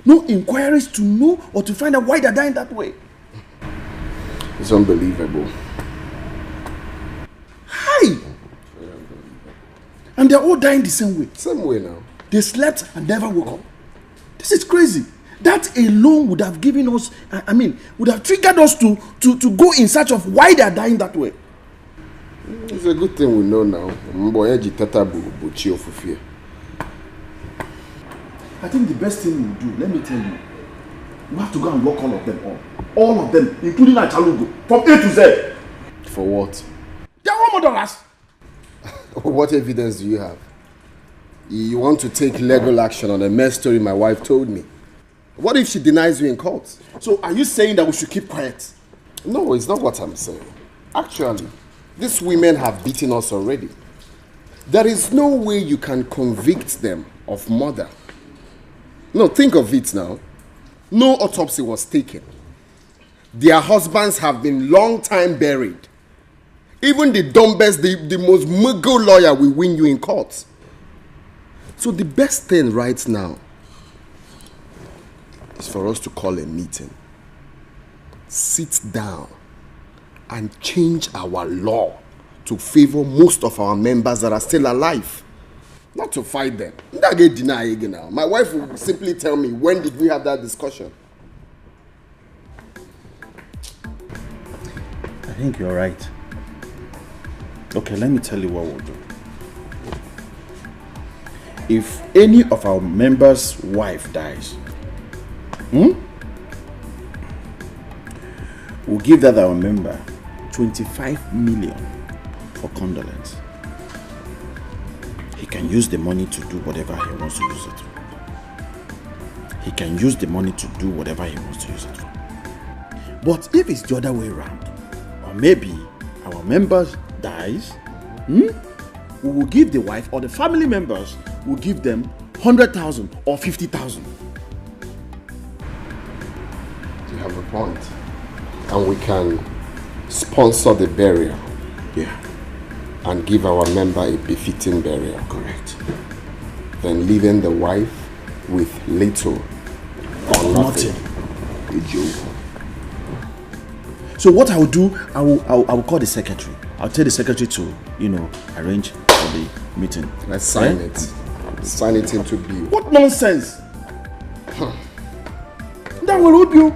No inquiries to know or to find out why they're dying that way. It's unbelievable. Hi! And they're all dying the same way. Same way now. They slept and never woke up. This is crazy. That alone would have given us, would have triggered us to go in search of why they're dying that way. It's a good thing we know now. I think the best thing we'll do, let me tell you, we have to go and lock all of them up. All of them, including Achalugo, from A to Z. For what? They're all murderers. What evidence do you have? You want to take legal action on a mess story my wife told me. What if she denies you in court? So are you saying that we should keep quiet? No, it's not what I'm saying. Actually, These women have beaten us already. There is no way you can convict them of murder. No, think of it now. No autopsy was taken. Their husbands have been long time buried. Even the dumbest, the most muggle lawyer will win you in court. So the best thing right now is for us to call a meeting, sit down, and change our law to favor most of our members that are still alive. Not to fight them. My wife will simply tell me, when did we have that discussion? I think you're right. Okay, let me tell you what we'll do. If any of our members' wife dies, we'll give that our member 25 million for condolence. He can use the money to do whatever he wants to use it for. He can use the money to do whatever he wants to use it for. But if it's the other way around, or maybe our members dies, we will give the wife or the family members, will give them 100,000 or 50,000. You have a point. And we can sponsor the burial. Yeah. And give our member a befitting burial. Correct. Then leaving the wife with little or nothing. So what I will do, I will call the secretary. I'll tell the secretary to, arrange for the meeting. Let's sign it. Sign it into bill. What nonsense! That will help you.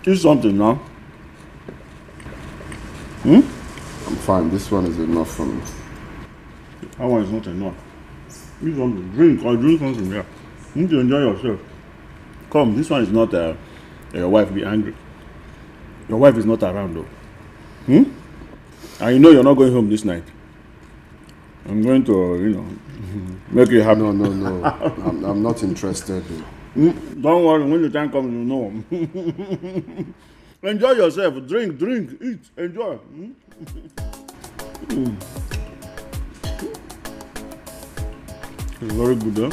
Do something now. I'm fine. This one is enough for me. That one is not enough. You want to drink or drink something here. You need to enjoy yourself. Come, this one is not your wife be angry. Your wife is not around though. And you know you're not going home this night. I'm going to, make you happy. No. I'm not interested. Don't worry, when the time comes, you know. Enjoy yourself. Drink, eat, enjoy. It's very good, huh?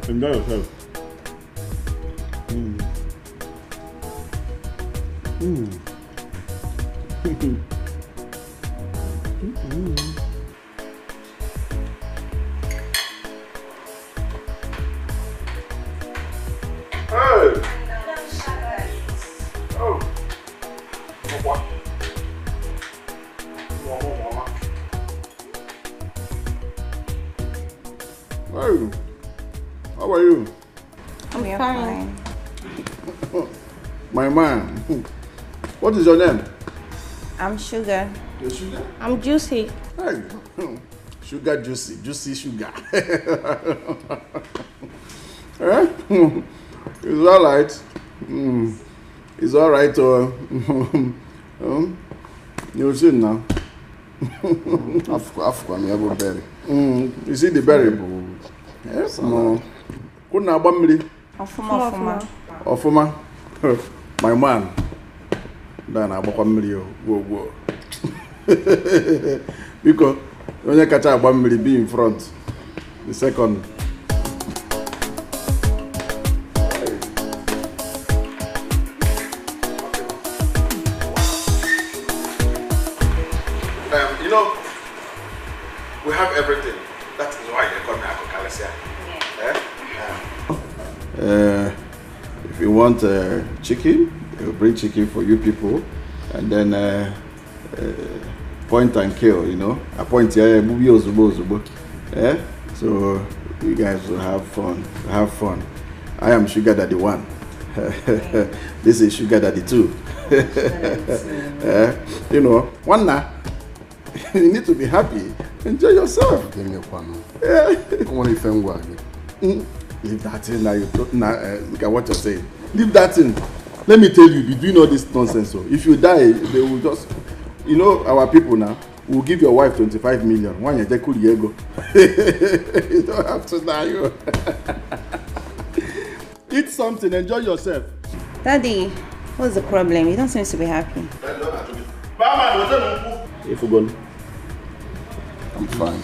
Enjoy yourself. Hey, how are you? I'm fine. My man, what is your name? I'm Sugar. You're Sugar? I'm Juicy. Hey, Sugar Juicy, Juicy Sugar. It's all right. It's all right. You'll see now. You see the berry? Yes. No. Couldn't have been Ofuma. My man. Then I bought Whoa. Because when you catch a family be in front, the second. We have everything. That is why they call me Akokalesia. If you want chicken, we'll bring chicken for you people. And then point and kill, A point here, so you guys will have fun. I am Sugar Daddy 1. This is Sugar Daddy 2. One now. You need to be happy. Enjoy yourself. Yeah. Leave that in now. Look at what you're saying. Leave that in. Let me tell you, be doing all this nonsense. So if you die, they will just, our people now. We'll give your wife 25 million. One year, cool Diego. You don't have to die. Eat something, enjoy yourself. Daddy, what's the problem? You don't seem to be happy. If we're going, I'm fine.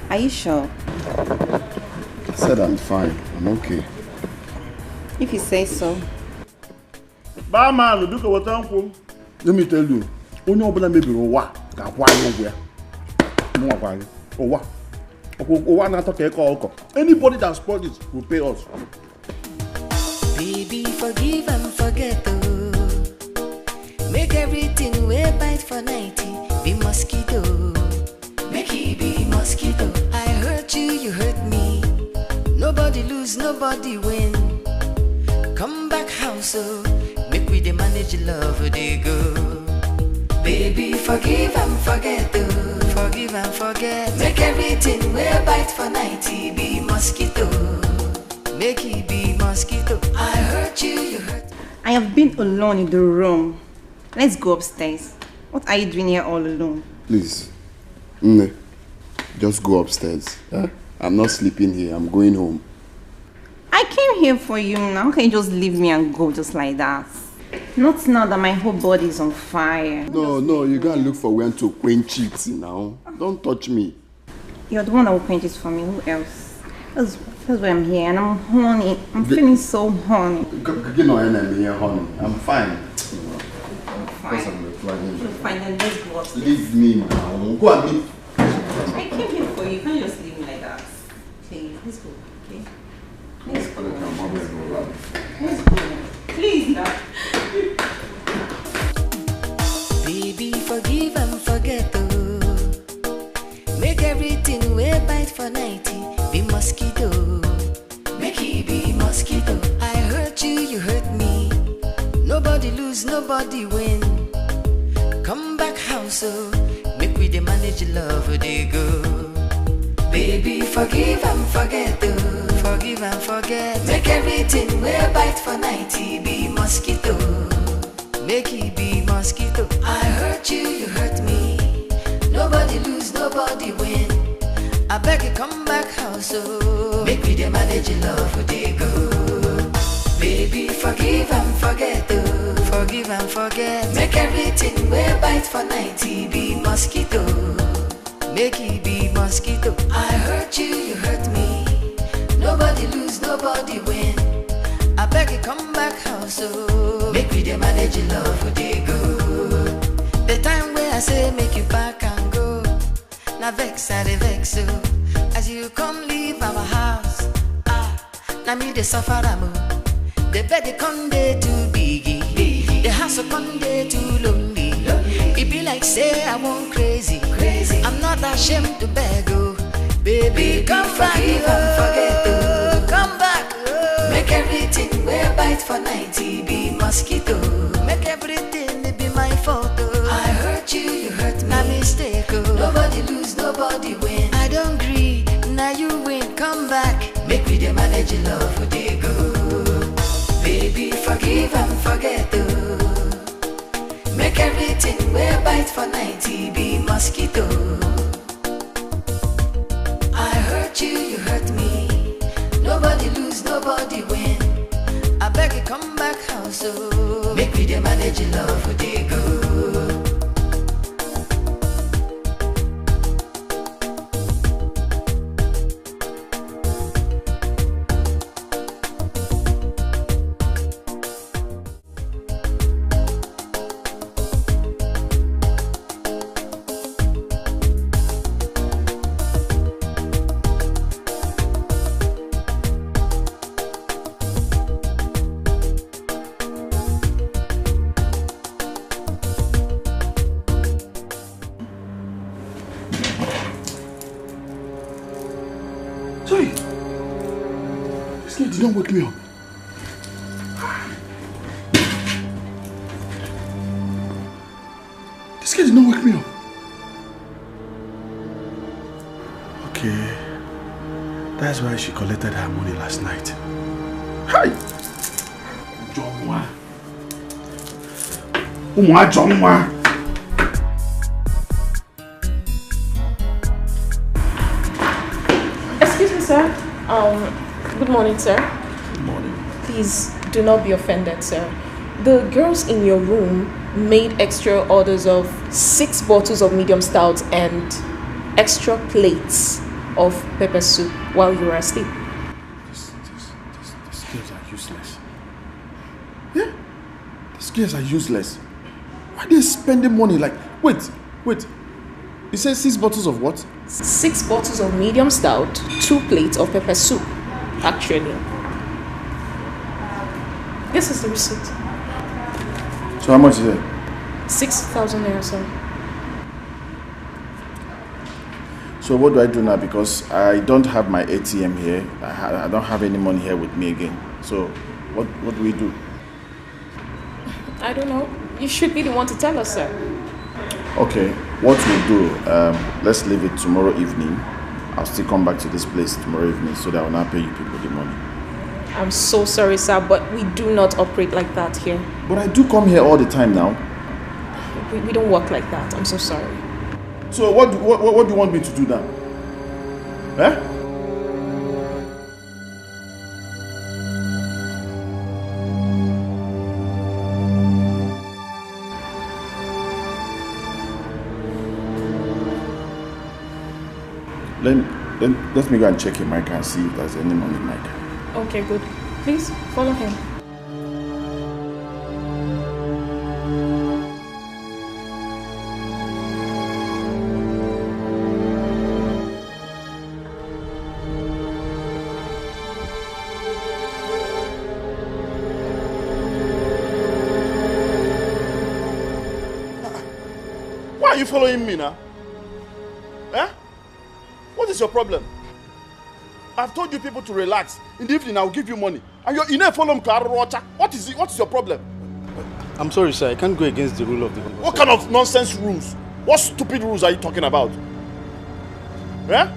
Are you sure? I said I'm fine. I'm okay. If you say so. Let me tell you. Only open maybe what? Anybody that spoils this will pay us. Baby, forgive and forget, oh. Make everything way bite for 90. Be mosquito. Make it be mosquito. I hurt you, you hurt me. Nobody lose, nobody win. Come back house, oh. Make we the manage love, they go. Baby, forgive and forget, oh. Forgive and forget. Make everything way bite for 90. Be mosquito. Make it be mosquito. I hurt you, you hurt me. I have been alone in the room. Let's go upstairs. What are you doing here all alone? Please, Nne, just go upstairs. Eh? I'm not sleeping here. I'm going home. I came here for you now. How can you just leave me and go just like that? Not now that my whole body is on fire. No, you gotta look for when to quench it now. Don't touch me. You're the one that will quench it for me. Who else? That's why I'm here and I'm horny. I'm feeling so horny. You know, I'm here, honey. I'm fine. I'm fine. You're fine, then let's go upstairs. Leave me now. Go and leave. I came here for you. You can't just leave me like that. Okay, let's go. Okay? Let's go. Let's go. Please, now. Baby, forgive and forget, oh. Make everything way bite for 90. Be mosquito. Make it be mosquito. I hurt you, you hurt me. Nobody lose, nobody win. Come back house, oh. Make we the manage love, they go. Baby, forgive and forget, oh. Forgive and forget. Make everything way bite for 90. Be mosquito. Make it be mosquito. I hurt you, you hurt me. Nobody lose, nobody win. I beg you come back house, oh. Make me the manage love, they go. Baby, forgive and forget, oh. Forgive and forget. Make everything way bite for 90. Be mosquito. Make it be mosquito. I hurt you, you hurt me. Nobody lose, nobody win. I beg you come back house, oh. Make me the manage love, they go. The time where I say make you back and go. Now vex, I dey vex, oh. As you come leave our house, now me the suffer, the bed they come there too biggie. The house come there too lonely. It be like say I want crazy. I'm not ashamed to beg, oh. Baby, come forgive and forget, oh. Come back, oh. Make everything way bite for 90. Be mosquito. Make everything be my fault, oh. I hurt you, you hurt me. My mistake, oh. Nobody lose, nobody win. I don't agree, now you win. Come back. Make me the manage love, they go. Baby, forgive and forget, oh. Make everything way bite for 90. Be mosquito. I hurt you, you hurt me. Nobody lose, nobody win. I beg you come back house, oh. Make me the manage love, they go. Don't wake me up. This kid did not wake me up. Okay. That's why she collected her money last night. Hi! Jongwa. Good morning, sir. Good morning. Please do not be offended, sir. The girls in your room made extra orders of 6 bottles of medium stout and extra plates of pepper soup while you were asleep. These girls are useless. Yeah? These girls are useless. Why are they spending money like... Wait. You said 6 bottles of what? 6 bottles of medium stout, 2 plates of pepper soup, actually. This is the receipt. So how much is it? 6,000 naira, sir. So what do I do now? Because I don't have my ATM here. I don't have any money here with me again. So what do we do? I don't know. You should be the one to tell us, sir. Okay, what we'll do, let's leave it tomorrow evening. I'll still come back to this place tomorrow evening so that I will not pay you people the money. I'm so sorry, sir, but we do not operate like that here. But I do come here all the time now. We don't work like that. I'm so sorry. So what do you want me to do now? Eh? Let me go and check in my car and see if there's any money in my car. Okay, good. Please follow him. Why are you following me now? Eh? What is your problem? I've told you people to relax. In the evening, I'll give you money. And you're in a follow me. What is it? What is your problem? I'm sorry, sir. I can't go against the rule of the game. What kind of nonsense rules? What stupid rules are you talking about? Eh?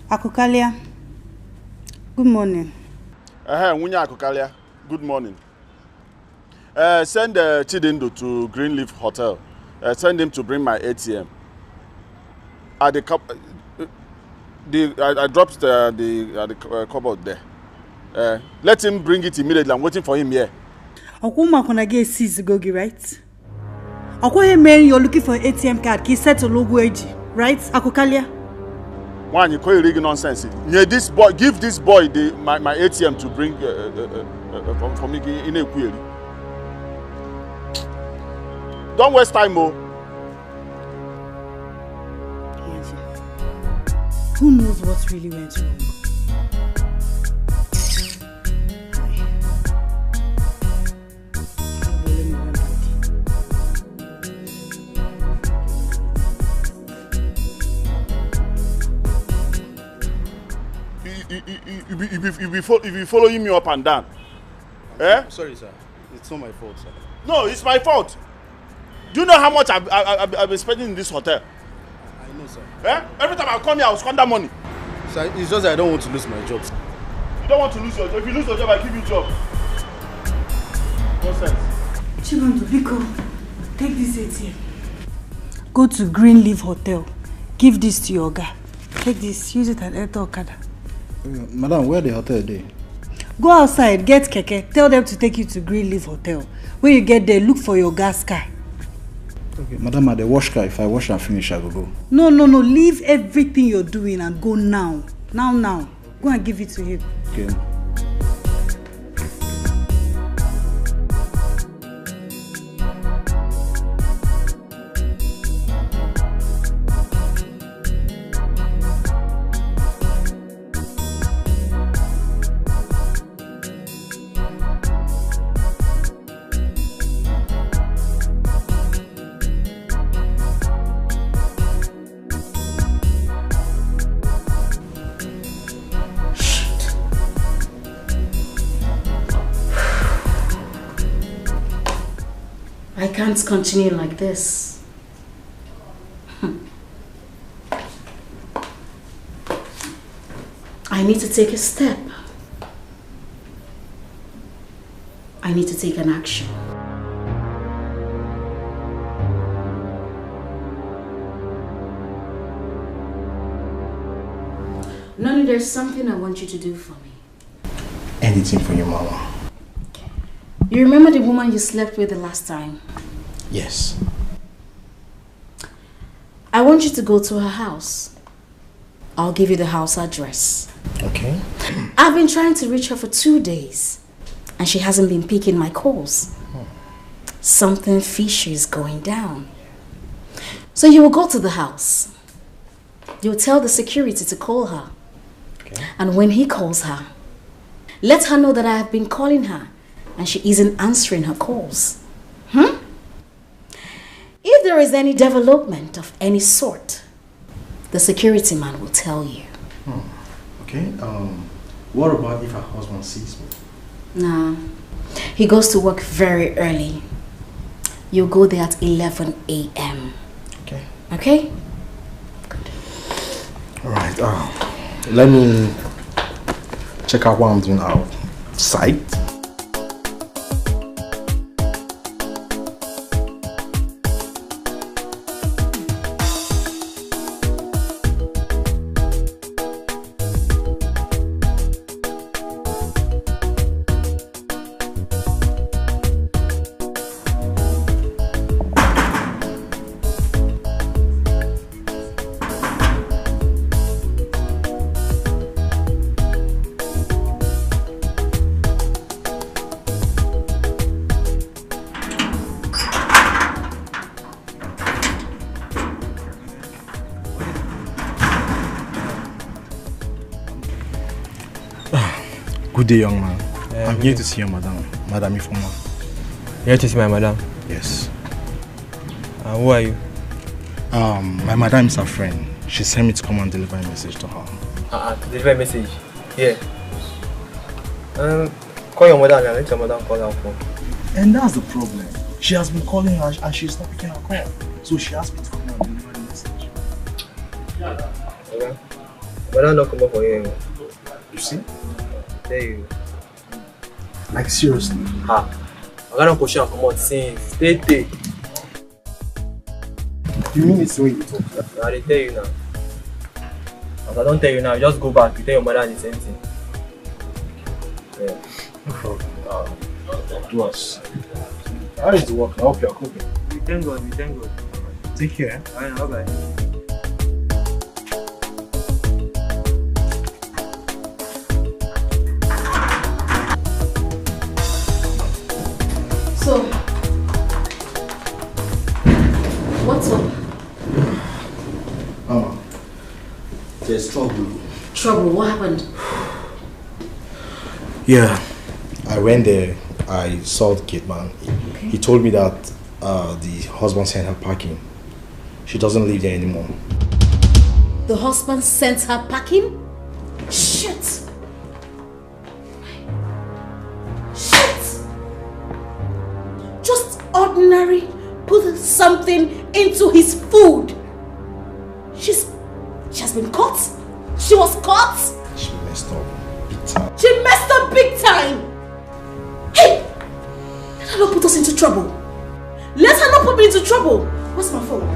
Akukalia, good morning. Nwunye Akukalia, good morning. Send Chidindo to Greenleaf Hotel. Send him to bring my ATM. At the I dropped the cupboard there. Let him bring it immediately. I'm waiting for him here. Okuma kona get seize gogi, right? Okwa man, you're looking for an ATM card. He set a logo edge, right? Akukalia. One, you call it really nonsense. Yeah, this boy, give this boy my ATM to bring for me in a query. Don't waste time, Mo. Who knows what really went wrong? If you following me up and down, eh? Sorry, sir. It's not my fault, sir. No, it's my fault. Do you know how much I've been spending in this hotel? I know, sir. Eh? Every time I come here, I'll squander money. Sir, it's just that I don't want to lose my job. You don't want to lose your job. If you lose your job, I give you a job. Nonsense. Chibandu, Biko, take this ATM. Go to Greenleaf Hotel. Give this to your guy. Take this. Use it at Eto Okada. Madam, where the hotel day? Go outside, get keke. Tell them to take you to Greenleaf Hotel. When you get there, look for your gas car. Okay, Madam, at the wash car, if I wash and finish, I will go. No. Leave everything you're doing and go now. Now. Go and give it to him. Okay. I can't continue like this. I need to take a step. I need to take an action. Nani, there's something I want you to do for me. Anything for your mama. You remember the woman you slept with the last time? Yes. I want you to go to her house. I'll give you the house address. Okay. I've been trying to reach her for 2 days, and she hasn't been picking my calls. Something fishy is going down. So you will go to the house. You'll tell the security to call her. Okay. And when he calls her, let her know that I have been calling her and she isn't answering her calls. If there is any development of any sort, the security man will tell you. Okay. What about if her husband sees me? No. He goes to work very early. You'll go there at 11 a.m. Okay. Okay? Alright. Let me check out what I'm doing outside. Good day, young man. I'm here to see your madam, Madam Ifoma. You here to see my madam? Yes. Who are you? My madam is her friend. She sent me to come and deliver a message to her. To deliver a message? Yeah. Call your mother and let your madam call her phone. And that's the problem. She has been calling her and she's not picking her call. So she asked me to come and deliver the message. Okay. Madam not come up for you. You see? There you. Like seriously? I gotta push her come out since. Stay. You mean it's the way you talk? I tell you now. As I don't tell you now, just go back. You tell your mother the same thing. Yeah. No problem. Do us. How is the work? I hope you're cooking. We thank God. Take care. Alright, bye-bye. So, what's up? There's trouble. Trouble? What happened? Yeah, I went there. I saw the gate man. He told me that the husband sent her packing. She doesn't live there anymore. The husband sent her packing? Shit! Just ordinary put something into his food. She has been caught. She was caught. She messed up big time. She messed up big time. Hey! Let her not put us into trouble. Let her not put me into trouble. What's my phone?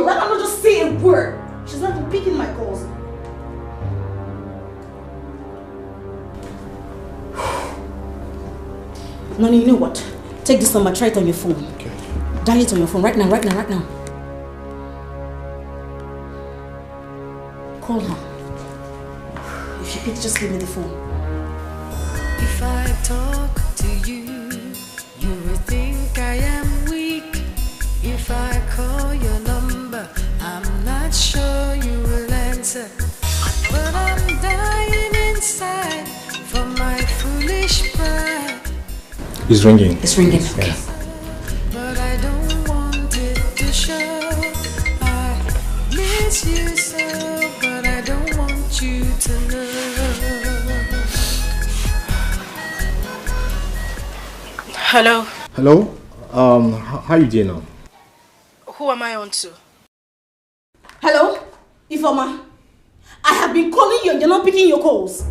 Let her not just say a word. She's not even picking my calls. Nani, you know what? Take this number, try it on your phone. Okay. Dial it on your phone right now. Call her. If she picks, just give me the phone. If I talk to you, you will think I am weak. If I call your number, I'm not sure you will answer. But I'm dying inside for my foolish pride. It's ringing. It's ringing. Okay. Yeah. But I don't want it to show. I miss you so, but I don't want you to know. Hello? Hello? How you doing now? Who am I on to? Hello? Ifoma? I have been calling you and you're not picking your calls.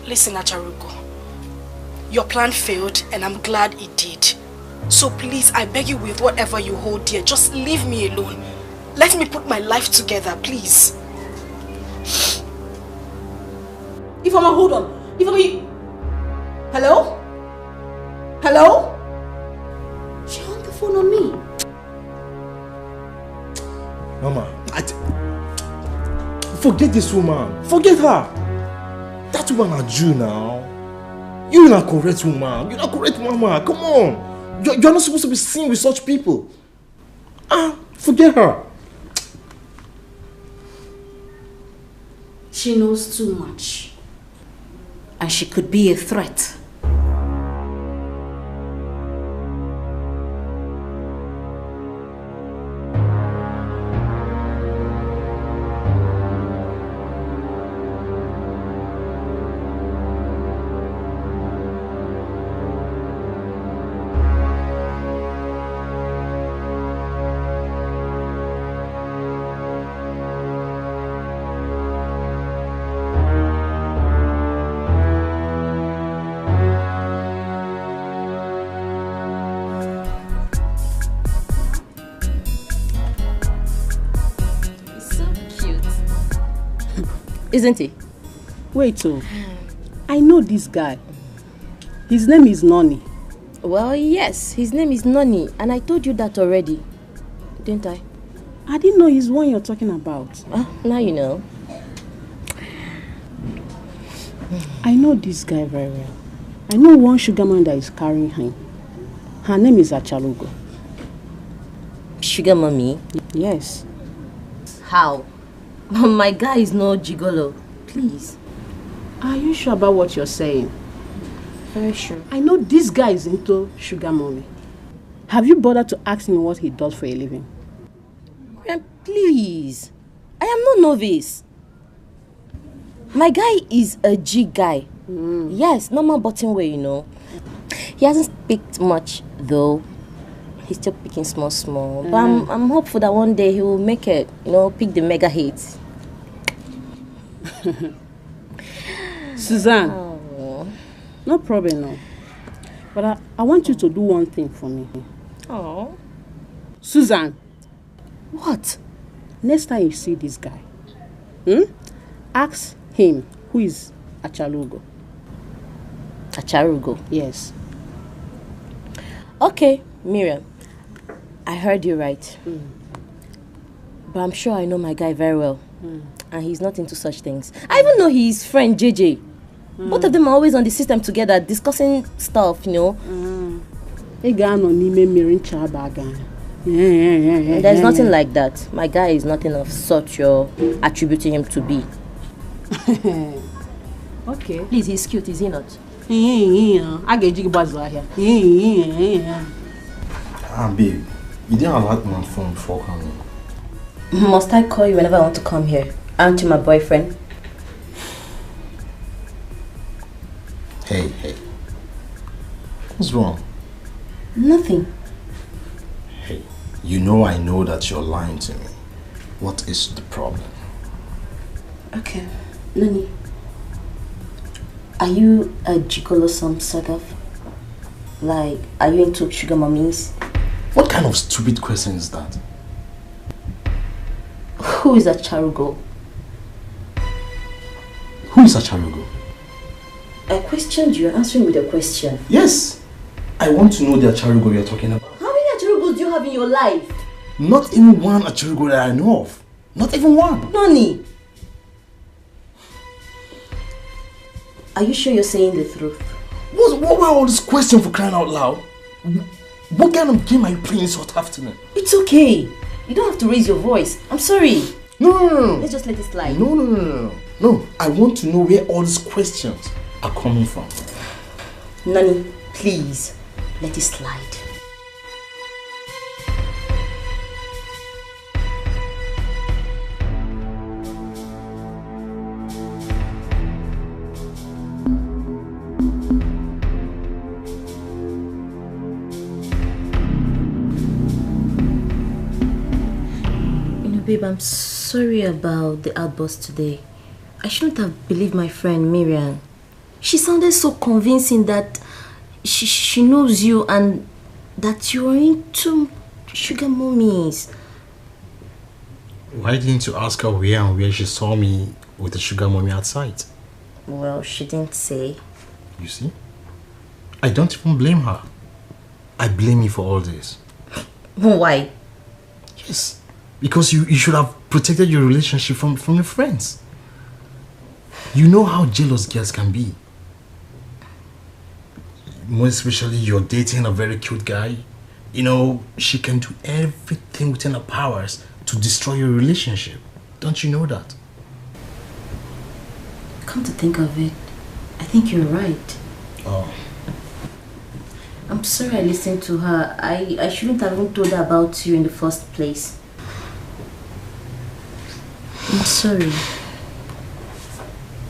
Listen, Acharugo. Your plan failed and I'm glad it did. So please, I beg you with whatever you hold dear, just leave me alone. Let me put my life together, please. Ifoma, hold on. Ifoma, you... Hello? Hello? She hung the phone on me. Mama, forget this woman. Forget her. That woman are Jew now. You're not correct woman. You're not correct mama. Come on. You're not supposed to be seen with such people. Forget her. She knows too much. And she could be a threat. Isn't he? Wait, I know this guy. His name is Noni. Well, yes, his name is Noni, and I told you that already, didn't I? I didn't know he's one you're talking about. Now you know. I know this guy very well. I know one sugar man that is carrying him. Her name is Achalugo. Sugar mommy? Yes. How? My guy is no gigolo. Please. Are you sure about what you're saying? Very sure. I know this guy is into sugar mommy. Have you bothered to ask him what he does for a living? Please. I am no novice. My guy is a G guy. Yes, normal bottom way, you know. He hasn't picked much though. He's still picking small. But I'm hopeful that one day he will make it, you know, pick the mega hits. Suzanne. No problem, no. But I want you to do one thing for me. Oh. Suzanne. What? Next time you see this guy, ask him who is Achalugo. Achalugo? Yes. Okay, Miriam. I heard you right. But I'm sure I know my guy very well. And he's not into such things. I even know his friend JJ. Both of them are always on the system together discussing stuff, you know. There's nothing like that. My guy is nothing of such you're attributing him to be. Okay. Please, he's cute, is he not? Babe, you didn't alert my phone before coming. Must I call you whenever I want to come here? Aren't you my boyfriend? Hey. What's wrong? Nothing. Hey, you know I know that you're lying to me. What is the problem? Okay, Nani. Are you a gigolo some sort of? Like, are you into sugar mummies? What kind of stupid question is that? Who is Acharugo? Who is Acharugo? I questioned you. Answering with a question. Yes. I want to know the Acharugo you're talking about. How many Acharugos do you have in your life? Not even one Acharugo that I know of. Not even one. Nani? Are you sure you're saying the truth? What were all these questions for crying out loud? What kind of game are you playing this hot afternoon? It's okay. You don't have to raise your voice. I'm sorry. No. Let's just let it slide. No, I want to know where all these questions are coming from. Nani, please, let it slide. Babe, I'm sorry about the outburst today. I shouldn't have believed my friend Miriam. She sounded so convincing that she knows you and that you are into sugar mummies. Why didn't you ask her where she saw me with the sugar mummy outside? Well, she didn't say. You see? I don't even blame her. I blame you for all this. Why? Yes. Because you should have protected your relationship from your friends. You know how jealous girls can be. More especially you're dating a very cute guy. You know, she can do everything within her powers to destroy your relationship. Don't you know that? Come to think of it, I think you're right. Oh. I'm sorry I listened to her. I shouldn't have even told her about you in the first place. I'm sorry.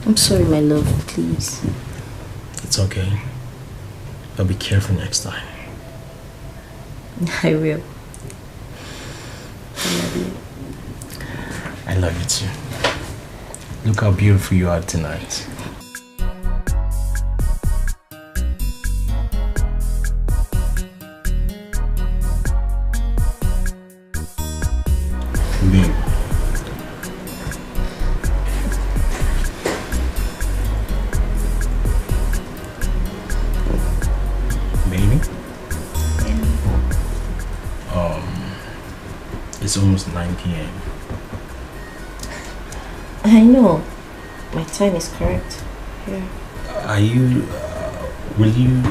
I'm sorry, my love, please. It's okay. But be careful next time. I will. I love you. I love you too. Look how beautiful you are tonight. Babe. It's almost 9 p.m. I know. My time is correct. Yeah. Are you... will you...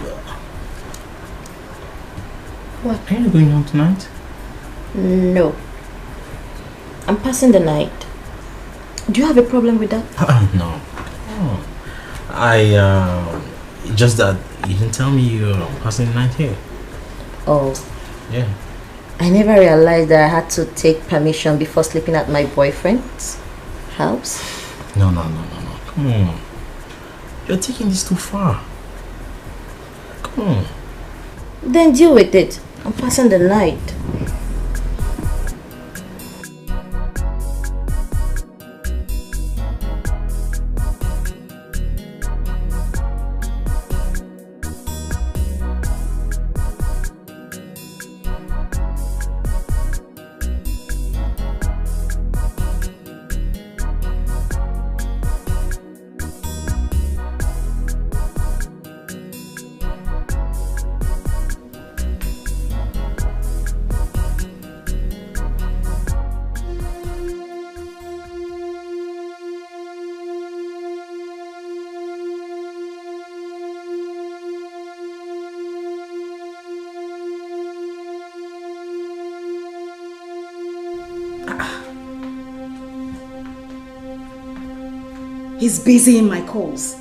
What? Are you going home tonight? No. I'm passing the night. Do you have a problem with that? No. Oh. Just that you didn't tell me you're passing the night here. Oh. Yeah. I never realized that I had to take permission before sleeping at my boyfriend's house. No. Come on. You're taking this too far. Come on. Then deal with it. I'm passing the night. He's busy in my calls.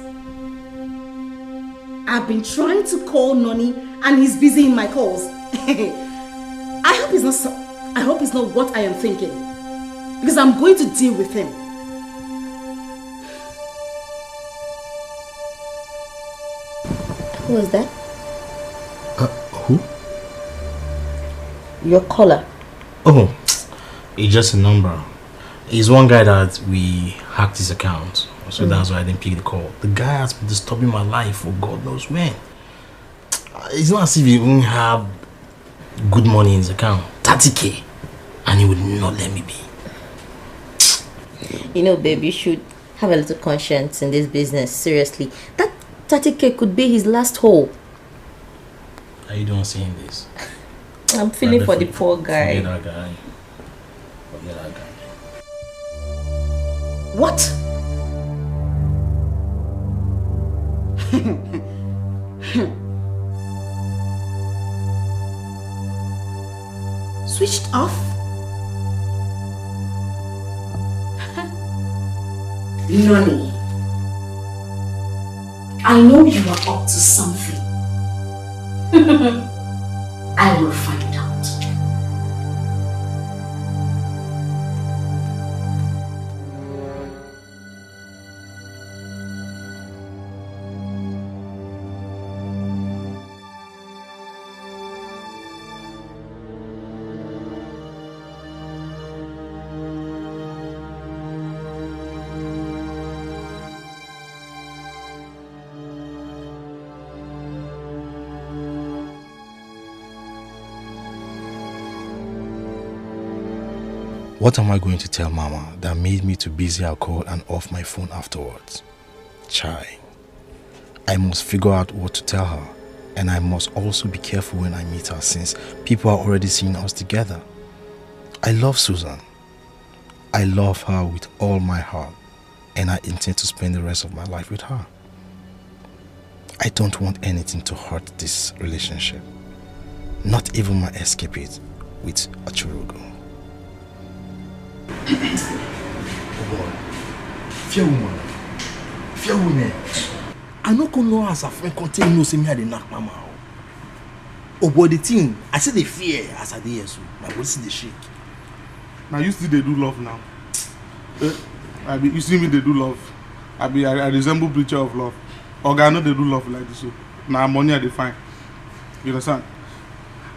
I've been trying to call Noni and he's busy in my calls. I hope it's not what I am thinking. Because I'm going to deal with him. Who was that? Who? Your caller. Oh, it's just a number. He's one guy that we hacked his account. So that's why I didn't pick the call. The guy has been disturbing my life for God knows when. It's not as if he even have good money in his account. 30K. And he would not let me be. You know, babe, you should have a little conscience in this business. Seriously. That 30K could be his last hope. Are you don't seeing this? I'm feeling for the poor guy. Forget that guy. Forget that guy. What? Switched off? Nonny, I know you are up to something. I will find out. What am I going to tell Mama that made me too busy I'll call and off my phone afterwards? Chai. I must figure out what to tell her, and I must also be careful when I meet her since people are already seeing us together. I love Susan. I love her with all my heart, and I intend to spend the rest of my life with her. I don't want anything to hurt this relationship. Not even my escapade with Achurugo. Oh boy, fear woman, fear woman. I no come know as a friend contain no say me I dey knock Mama. Oh boy, the thing I say they fear as I dey here so my body see dey shake. Now you still they do love now. You see me they do love. I resemble preacher of love. Oga I know they do love like this so. Now money I dey find. You understand?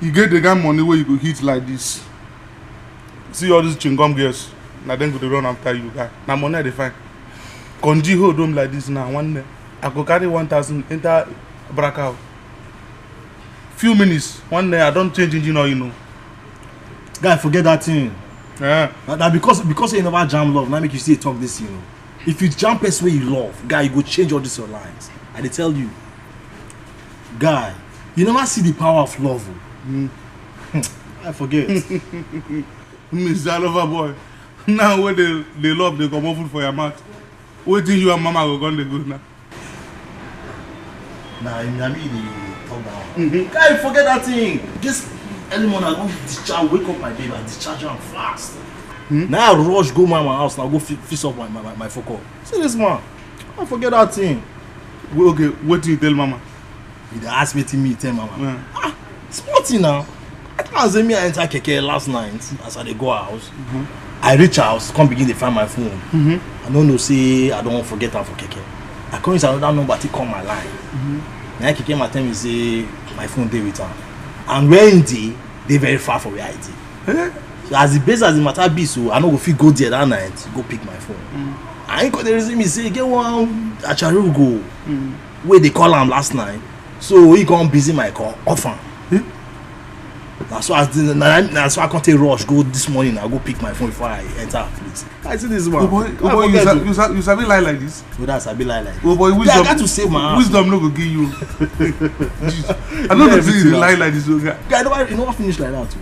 You get the guy money where you go hit like this. See all these chingom girls. Now then go to run after you guy. Now money I dey find. Konji hold them like this now. One day I go carry 1,000 enter Bracao. Few minutes. One day I don't change engine or you know. Guy, forget that thing. Yeah. Now because you never jam love, now make you see talk this, you know. If you jam person where you love, guy, you go change all these your lines. I dey tell you. Guy, you never see the power of love. I forget. Mr. Lover boy. Now when they love, they come over for your mouth. Waiting you and Mama go gone the good now. Nah, I mean the talk down. Guy, forget that thing. Just early morning I go discharge, wake up my baby and discharge her fast. Now I rush go Mama house now go fix up my focus. See this man. I forget that thing. Okay, what do you tell Mama? You ask me to tell Mama. Sporty now. I can't say me I enter keke last night as I dey go house. I reach house, come begin to find my phone. I don't know, say I don't forget her for keke. I come use another number to call my line. Now keke my tell me say my phone dey with her. And where in they very far from where I dey. So as the base as the matter be, so I no go fit go there that night go pick my phone. I ain't got the reason me say get one Acharugo where they call him last night. So he come busy my call often. That's why I can't take rush go this morning. I go pick my phone before I enter place. I see this man. Oh boy, you sabi lie like this? Oh, that's I be lie like this. Oh boy, wisdom. I got to save my ass. Wisdom no go give you. I don't know if you lie like this. Okay. Guy, you know what finish like that too.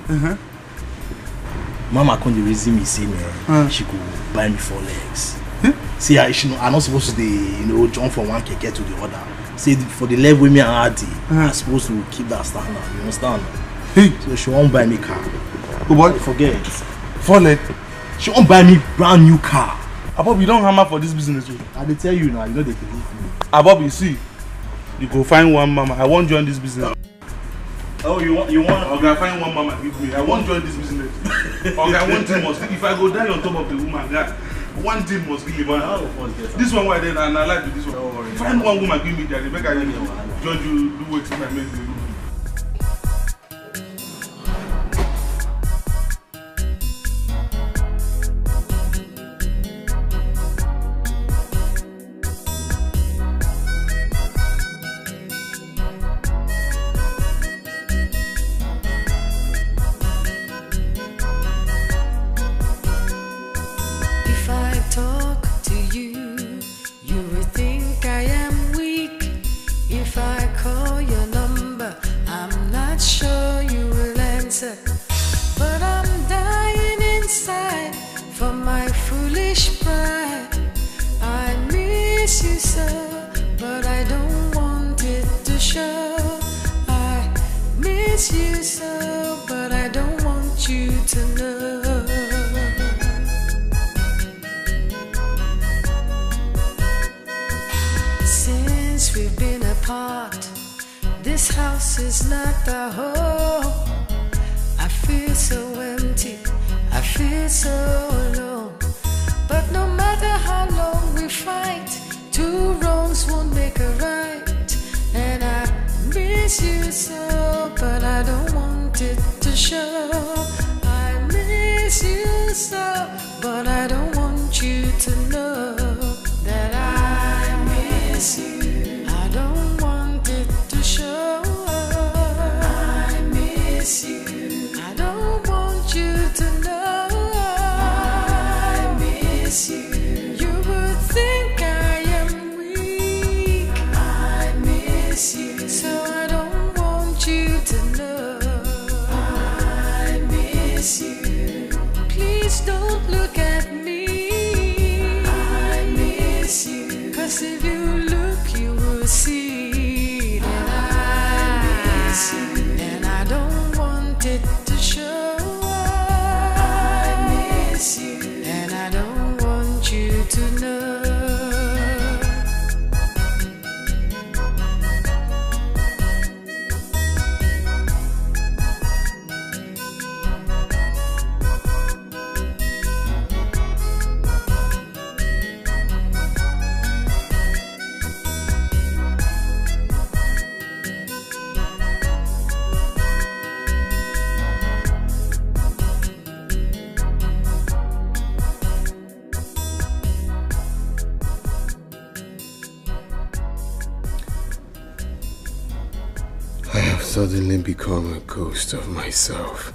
Mama come the reason me say me she could buy me 4 legs. See, I'm not supposed to jump from one keke to the other. See, for the leg with me and Adi, I'm supposed to keep that standard. You understand? So she won't buy me car. Oh boy, forget it. 4 leg. She won't buy me brand new car. Abob, you don't hammer for this business. I dey tell you now, you know they believe me. Abob, you see, you go find one mama. I won't join this business. Oh, you want? Okay, find one mama. Give me. I won't join this business. Okay, one thing must. If I go die on top of the woman, God, one thing must give me money. This one why then and I like this one. Find one woman, give me that. Make I join you. Do what I make you. If I talk This house is not a home. I feel so empty, I feel so alone. But no matter how long we fight, two wrongs won't make a right. And I miss you so, but I don't want it to show. I miss you so, but I don't want you to know that I miss you. I don't want it to show. I miss you. I don't want you to know. I miss you. You would think I am weak. I miss you. So I don't want you to know. I miss you. Please don't look at me. I miss you. 'Cause if you look, you will see that I miss you. And I don't want it to show. I miss you. And I don't want you to know. I have suddenly become a ghost of myself.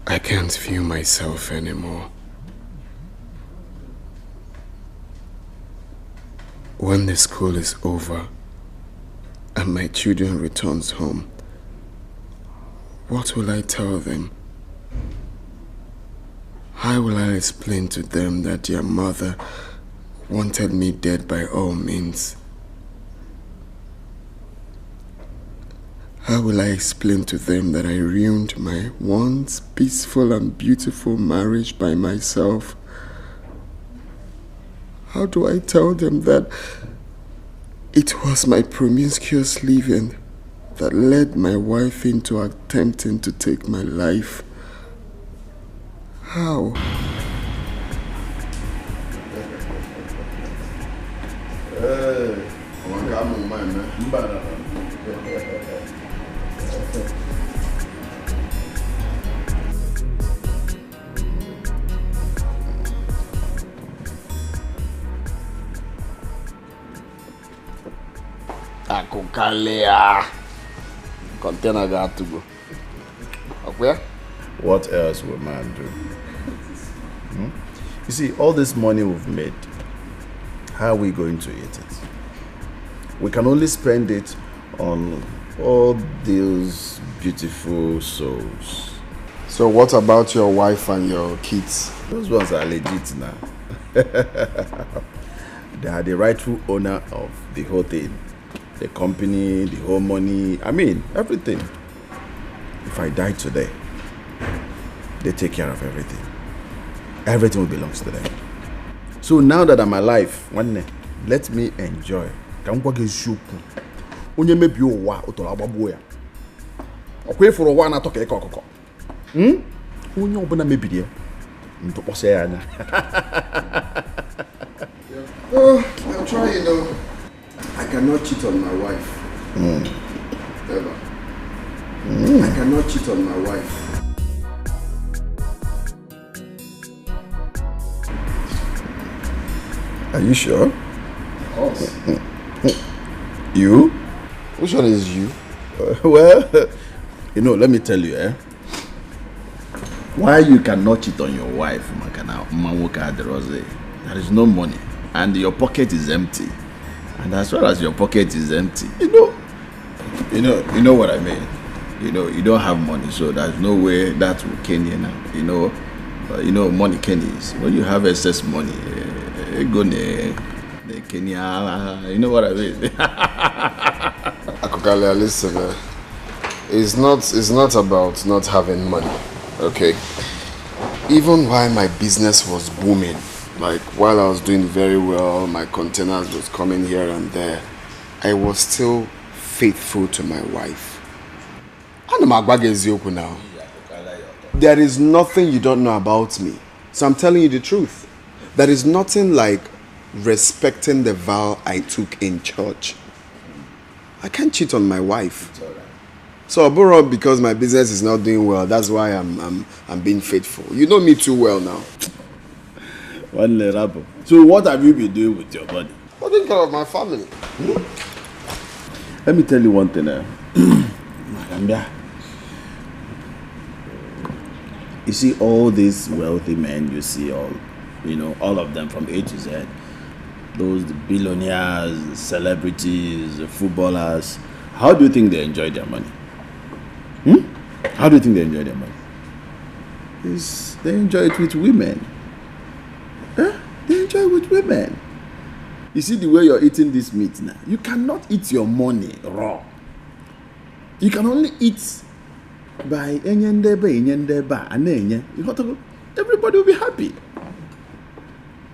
I can't feel myself anymore. When the school is over and my children returns home, what will I tell them? How will I explain to them that their mother wanted me dead by all means? How will I explain to them that I ruined my once peaceful and beautiful marriage by myself? How do I tell them that it was my promiscuous living that led my wife into attempting to take my life? How? Akukalea. Container got to go. Okay? What else will man do? You see, all this money we've made, how are we going to eat it? We can only spend it on all those beautiful souls. So what about your wife and your kids? Those ones are legit now. They are the rightful owner of the whole thing. The company, the whole money, I mean, everything. If I die today, they take care of everything. Everything will belongs to them. So now that I'm alive, one day, let me enjoy. Onye mebi ụwa ụtọrọ agbagbuo ya. Ọkwa ịfụrụ ụwa na-atọ ka ịkọ ọkụkọ. Onye ọbụla mebiri ya, ndụkpọsa ya anya. Oh, I'm trying, I cannot cheat on my wife. Ever. I cannot cheat on my wife. Are you sure? Of course. You? Which one is you? Well, let me tell you, why you cannot cheat on your wife, there is no money, and your pocket is empty. And as well as your pocket is empty, you know what I mean. You don't have money, so there's no way that will cane you now. Money can is when you have excess money. Go Kenya, you know what I mean. Akukalia, listen, it's not about not having money, okay? Even while my business was booming, like while I was doing very well, my containers was coming here and there, I was still faithful to my wife. Now. There is nothing you don't know about me. So I'm telling you the truth. There is nothing like respecting the vow I took in church. I can't cheat on my wife. So Oboro, because my business is not doing well, that's why I'm being faithful. You know me too well now. So what have you been doing with your body? Taking care of my family. Let me tell you one thing. You see all these wealthy men, you see all of them from A to Z. Those billionaires, celebrities, footballers. How do you think they enjoy their money? How do you think they enjoy their money? They enjoy it with women. They enjoy it with women. You see the way you're eating this meat now. You cannot eat your money raw. You can only eat by enyendeba and everybody will be happy.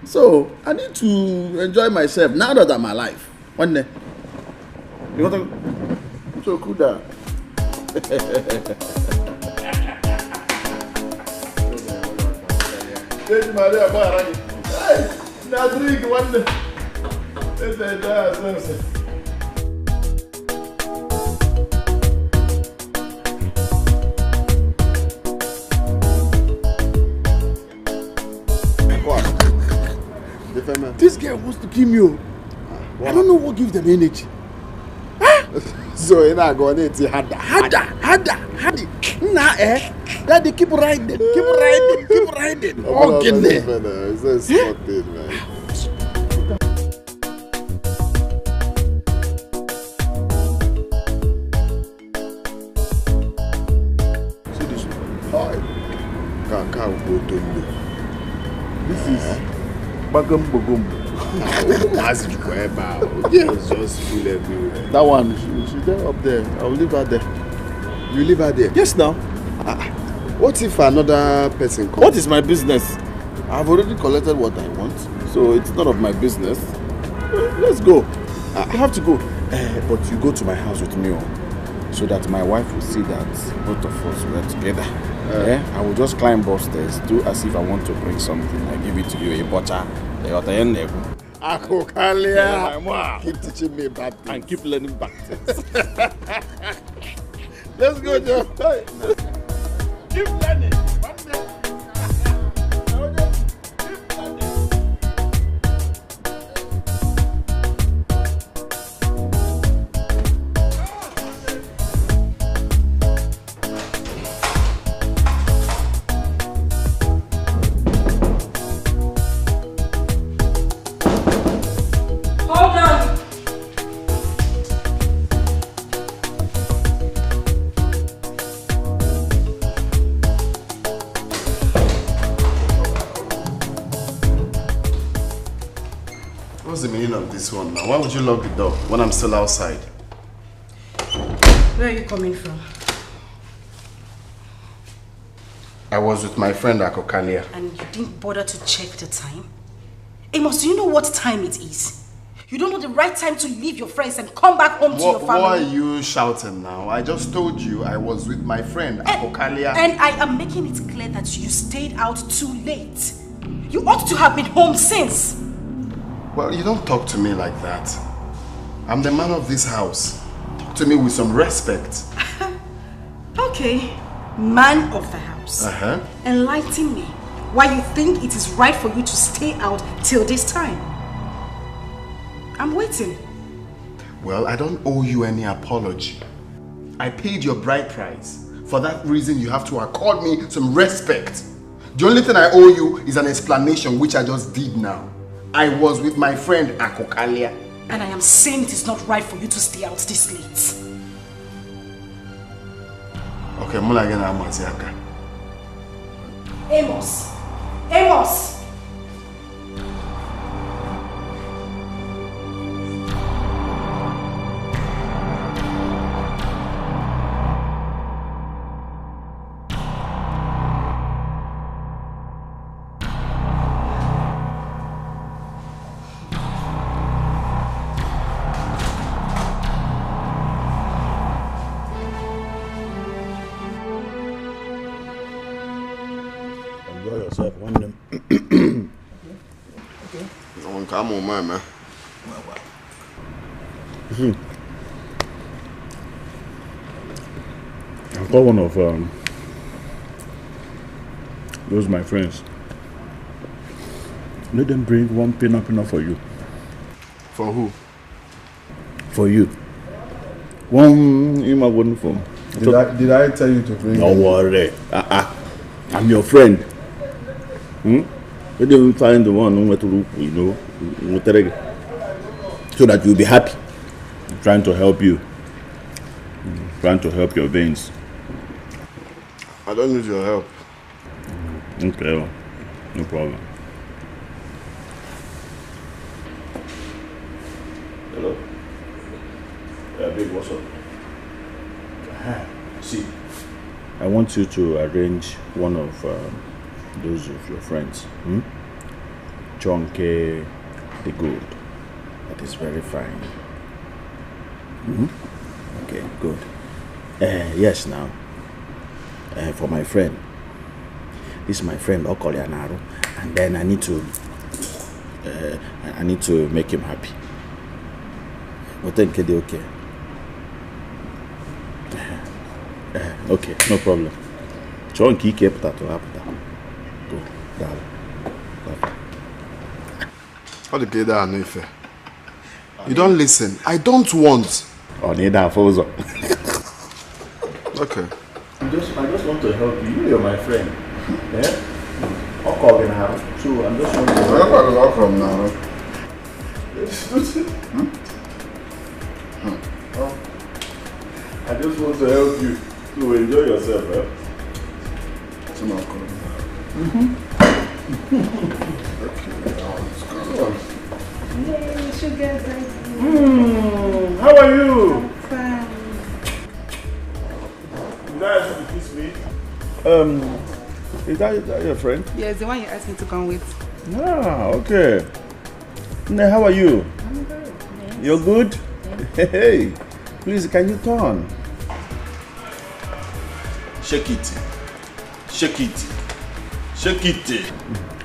So I need to enjoy myself now that I'm alive. One day. You want to so cool down. Now drink one day. This girl wants to kill me. I don't know what gives them energy. So you're not going to harder. Nah, Daddy, keep riding. Oh, goodness. It's a smart thing, man. See this one. This is Bagum. It's just full everywhere. That one, she's there up there. I'll leave her there. You leave her there? Yes, now. What if another person comes? What is my business? I've already collected what I want, so it's none of my business. Let's go. You have to go. But you go to my house with me, so that my wife will see that both of us were together. I will just climb upstairs, do as if I want to bring something. I give it to you, a butter. Keep teaching me bad things. And keep learning bad things. Let's go, Joe. Keep learning. What's the meaning of this one now? Why would you lock the door when I'm still outside? Where are you coming from? I was with my friend Akokalia. And you didn't bother to check the time? Amos, do you know what time it is? You don't know the right time to leave your friends and come back home to your family. Why are you shouting now? I just told you I was with my friend Akokalia. And I am making it clear that you stayed out too late. You ought to have been home since. Well, you don't talk to me like that. I'm the man of this house. Talk to me with some respect. Okay, man of the house. Enlighten me why you think it is right for you to stay out till this time. I'm waiting. Well, I don't owe you any apology. I paid your bride price. For that reason, you have to accord me some respect. The only thing I owe you is an explanation, which I just did now. I was with my friend Akokalia. And I am saying it is not right for you to stay out this late. Okay, Mulagena Amaziaka. Amos! Amos! Come on, man. I'll call one of those my friends. Let them bring one peanut for you. For who? For you. One in my wooden phone. Did I tell you to bring? Don't worry. I'm your friend. Let them find the one who to look, so that you'll be happy. I'm trying to help you. Trying to help your veins. I don't need your help. Okay, well, no problem. Hello? Yeah, babe, what's up? See, I want you to arrange one of those of your friends. Chonke the Good. That is very fine. Okay, good. Yes, now. For my friend. This is my friend Okolianaru, and then I need to make him happy. But then okay. Okay, no problem. Chonki kept that to happen. Go, down. How the kid are no fair? You don't listen. I don't want. Oh, need that Fozo. Okay. I just want to help you. You're my friend. Yeah? I'll call you now. So I'm just want to help you. I'm welcome now. I just want to help you to enjoy yourself. It's not cool. Hey, sugar baby. How are you? I'm fine. Did I ask you to kiss me? Is that your friend? Yes, the one you asked me to come with. Ah, okay. Now, how are you? I'm good. Yes. You're good? Yes. Hey, please, can you turn? Shake it. Shake it. Shake it.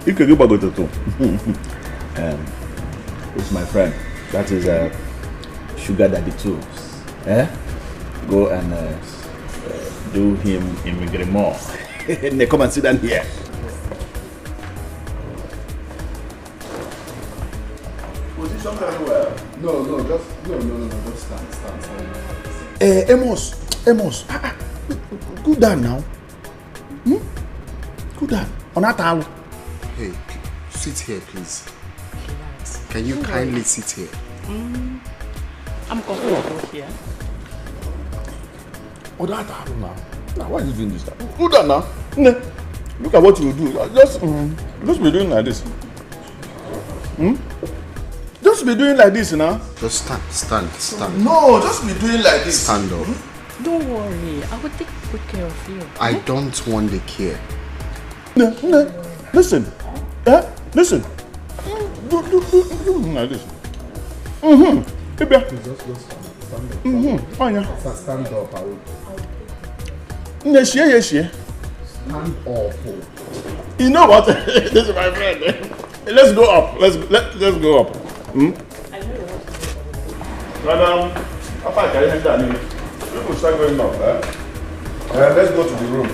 You can go back to the it's my friend. That is Sugar Daddy too. Go and do him in remorse. Come and sit down here. Position very well. No, just stand. Amos. Go down now. Go down. On that towel. Hey, sit here, please. Can you kindly sit here? I'm comfortable here. Oh, that towel now. Now, why are you doing this? Go down now. Look at what you do. Just be doing like this. Just be doing like this now. Just stand. No, just be doing like this. Stand up. Don't worry, I will take good care of you. I don't want the care. No. Listen. Listen. Do like this. Stand up. Yes. Stand up. You know what? This is my friend. Let's go up. Let's go up. Madam, after I carry him down, people start going up. Let's go to the room.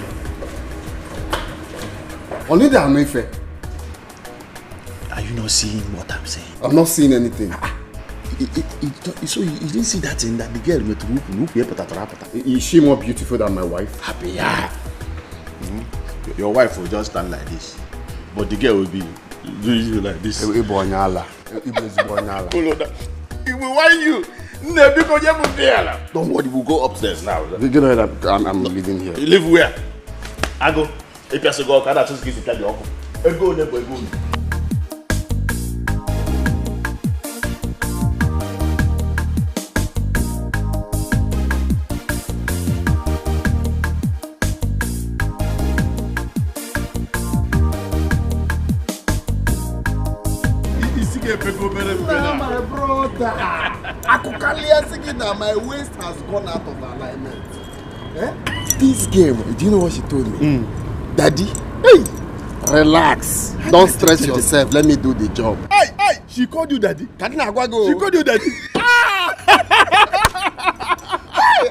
Only that I'm fair. Are you not seeing what I'm saying? I'm not seeing anything. So you didn't see that thing that the girl with whoop. Is she more beautiful than my wife? Happy, yeah. Your wife will just stand like this, but the girl will be doing you like this. It will whine you. Don't worry, we'll go upstairs now. You know that I'm living here. You live where? I go. If you have to go, I just give it to you. Go. My brother, my waist has gone out of alignment. This game, do you know what she told me? Daddy, hey, relax. Don't stress yourself. Let me do the job. Hey, She called you daddy. Kadina Agwago. She called you daddy.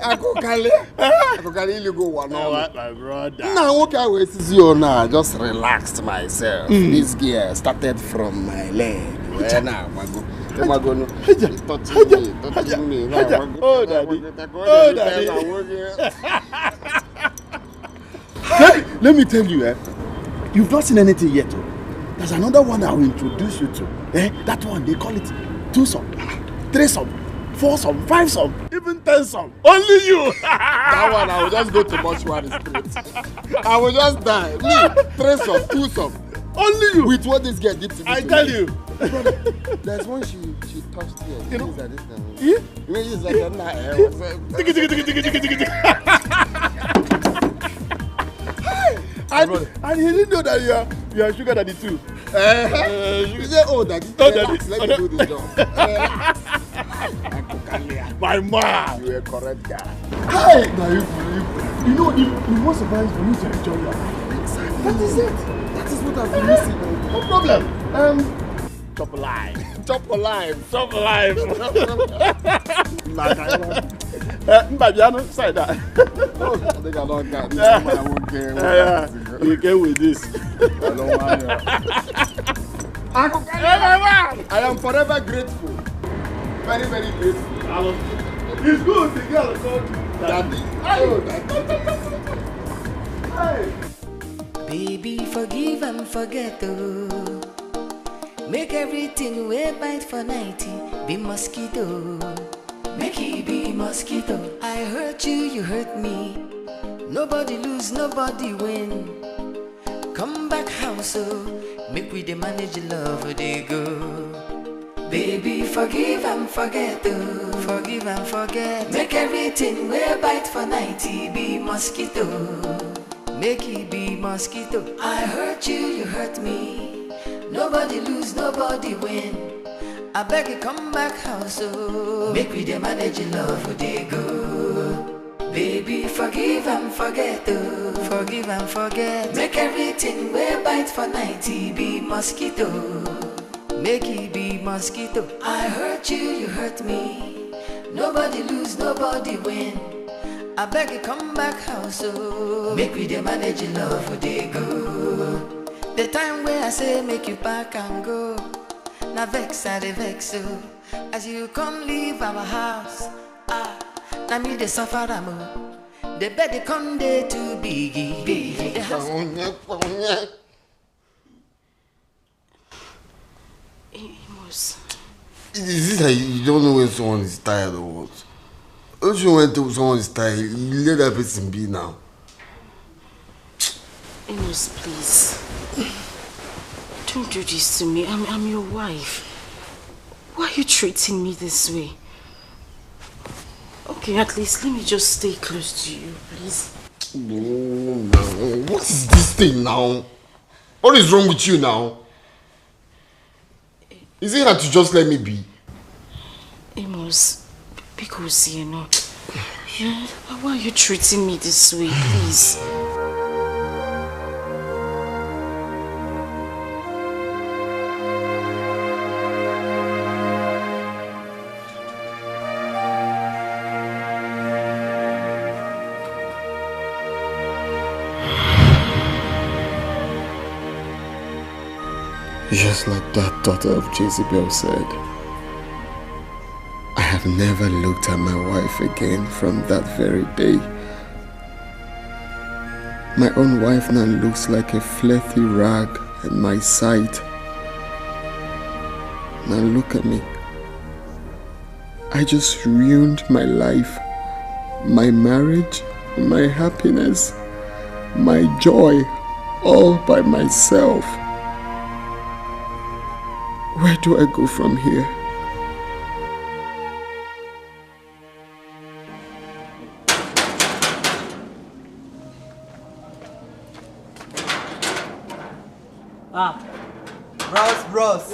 Akokale, you go one on. My brother. Now, okay, I will see you now. Just relaxed myself. This gear started from my leg. Where now, Mago? Touching me. Oh, daddy. Let me tell you, you've not seen anything yet. There's another one I will introduce you to. That one, they call it 2-some, 3-some, 4-some, 5-some, even 10-some. Only you. That one, I will just go to mortuary straight. I will just die. Me, 3-some, 2-some. Only you. With what this girl did to me. I tell you. There's one she touched here. You know? That this time. Yeah? It's like and he didn't know that you are sugar daddy too. You say, oh, daddy. Oh, daddy. Let me do this job. My man. You are a correct guy. Hey, now you know, it was surprised for you to enjoy your life. That is it. That is what I've been missing. No problem. Chop alive. Chop alive. Chop alive. Mbabiano, say that. Oh, they got all that. You get with this. I don't want you. I am forever grateful. Very, very grateful. It's good. The girl called you daddy. Oh, daddy. Baby, forgive and forget, oh. Make everything way bite for 90. Be mosquito. Make it be mosquito. I hurt you, you hurt me. Nobody lose, nobody win. Come back house, oh. Make we the manage love, they go. Baby, forgive and forget, oh. Forgive and forget. Make everything way bite for 90. Be mosquito. Make it be mosquito. I hurt you, you hurt me. Nobody lose, nobody win. I beg you come back house, oh. Make we the manage love, they go. Baby, forgive and forget, oh. Forgive and forget. Make everything way bite for 90. Be mosquito. Make it be mosquito. I hurt you, you hurt me. Nobody lose, nobody win. I beg you come back house, oh. Make we the manage love, they go. The time where I say make you back and go. Now vex, I vex, oh. As you come leave our house, now me the suffer, the bed they come there to biggie. Is it that you don't know when someone is tired or what? Don't you when someone is tired, you let that person be now? Amos, please. Don't do this to me. I'm your wife. Why are you treating me this way? Okay, at least let me just stay close to you, please. No. What is this thing now? What is wrong with you now? Is it hard to just let me be? Amos, because you know, why are you treating me this way, please? Just like that daughter of Jezebel said, I have never looked at my wife again from that very day. My own wife now looks like a filthy rag in my sight. Now look at me. I just ruined my life, my marriage, my happiness, my joy, all by myself. Where do I go from here? Bros.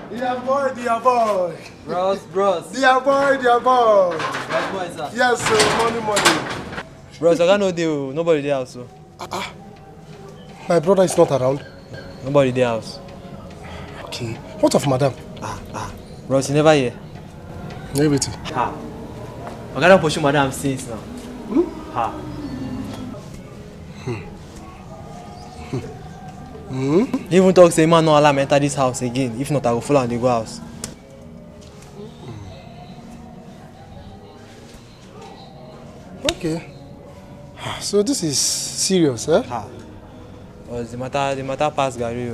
Dear boy. Bros. Dear boy. Bros boy, sir. Yes, sir. Money. Bros, I got no deal. Nobody there also. My brother is not around. Nobody there house. Okay. What of madam? Bros, you never hear. Never. Ha. I gotta pursue madam since now. Ha. He even talk say man no allow me enter this house again. If not, I will follow and they go house. Okay. So this is serious, eh? Well, the matter pass Gary.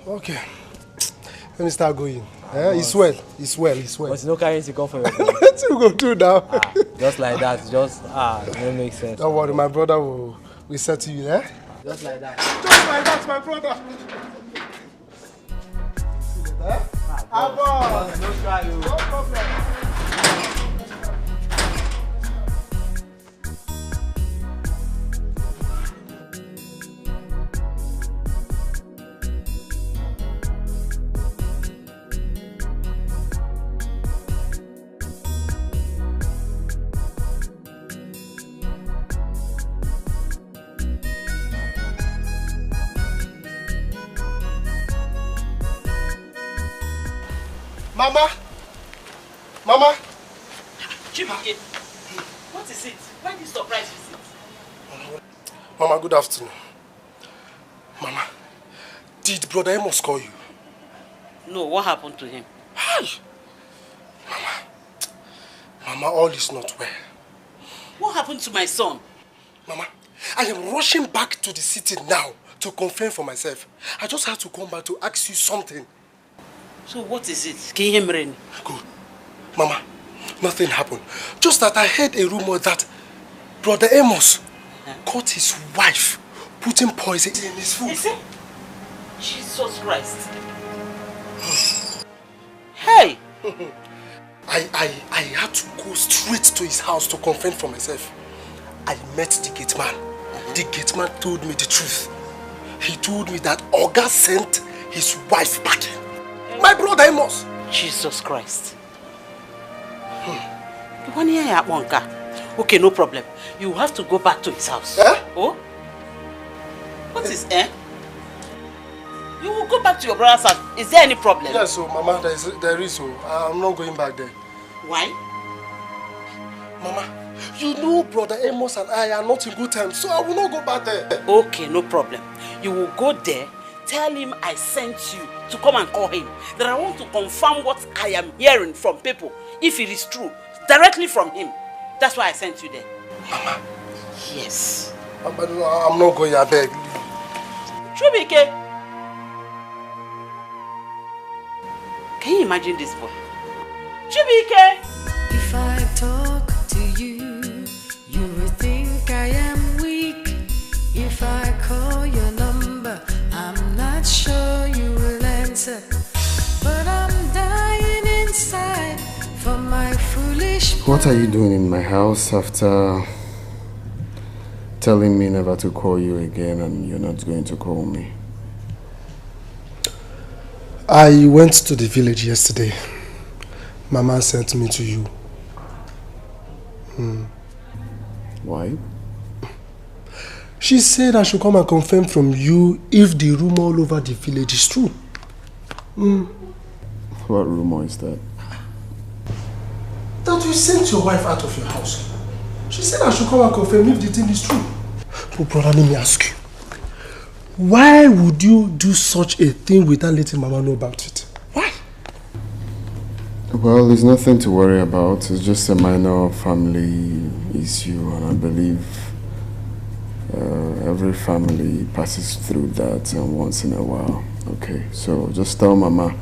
Okay. Let me start going. It's well. But no carrying to come for your What you go do now? Just like that. It don't make sense. Don't worry, my brother will settle you, eh? Just like that. Just like that, my brother. No try you. No problem. Mama! Chibike, what is it? Why this surprise visit? Mama, good afternoon. Mama, did Brother Amos call you? No, what happened to him? Hi! Mama, all is not well. What happened to my son? Mama, I am rushing back to the city now to confirm for myself. I just had to come back to ask you something. So what is it? Good. Mama, nothing happened. Just that I heard a rumor that Brother Amos caught his wife putting poison in his food. Is it? Jesus Christ. Hey! I had to go straight to his house to confirm for myself. I met the gate man. The gate man told me the truth. He told me that Oga sent his wife packing. My brother Amos. Jesus Christ. Okay, no problem. You have to go back to his house. Eh? Oh? What is You will go back to your brother's house. Is there any problem? Yes, so Mama, there is. I'm not going back there. Why? Mama, you know Brother Amos and I are not in good terms, so I will not go back there. Okay, no problem. You will go there, tell him I sent you to come and call him. That I want to confirm what I am hearing from people, if it is true, directly from him. That's why I sent you there. Mama. Yes. I'm not going, I beg. Chubike. Can you imagine this boy? Chubike. If I talk to you, you will think I am weak. If I call your number, I'm not sure you will answer. But I'm dying inside for my foolish. What are you doing in my house after telling me never to call you again and you're not going to call me? I went to the village yesterday. Mama sent me to you. Why? She said I should come and confirm from you if the rumor all over the village is true. What rumor is that? That you sent your wife out of your house. She said I should come and confirm if the thing is true. But brother, let me ask you. Why would you do such a thing without letting Mama know about it? Why? Well, there's nothing to worry about. It's just a minor family issue, and I believe every family passes through that once in a while. Okay, so just tell Mama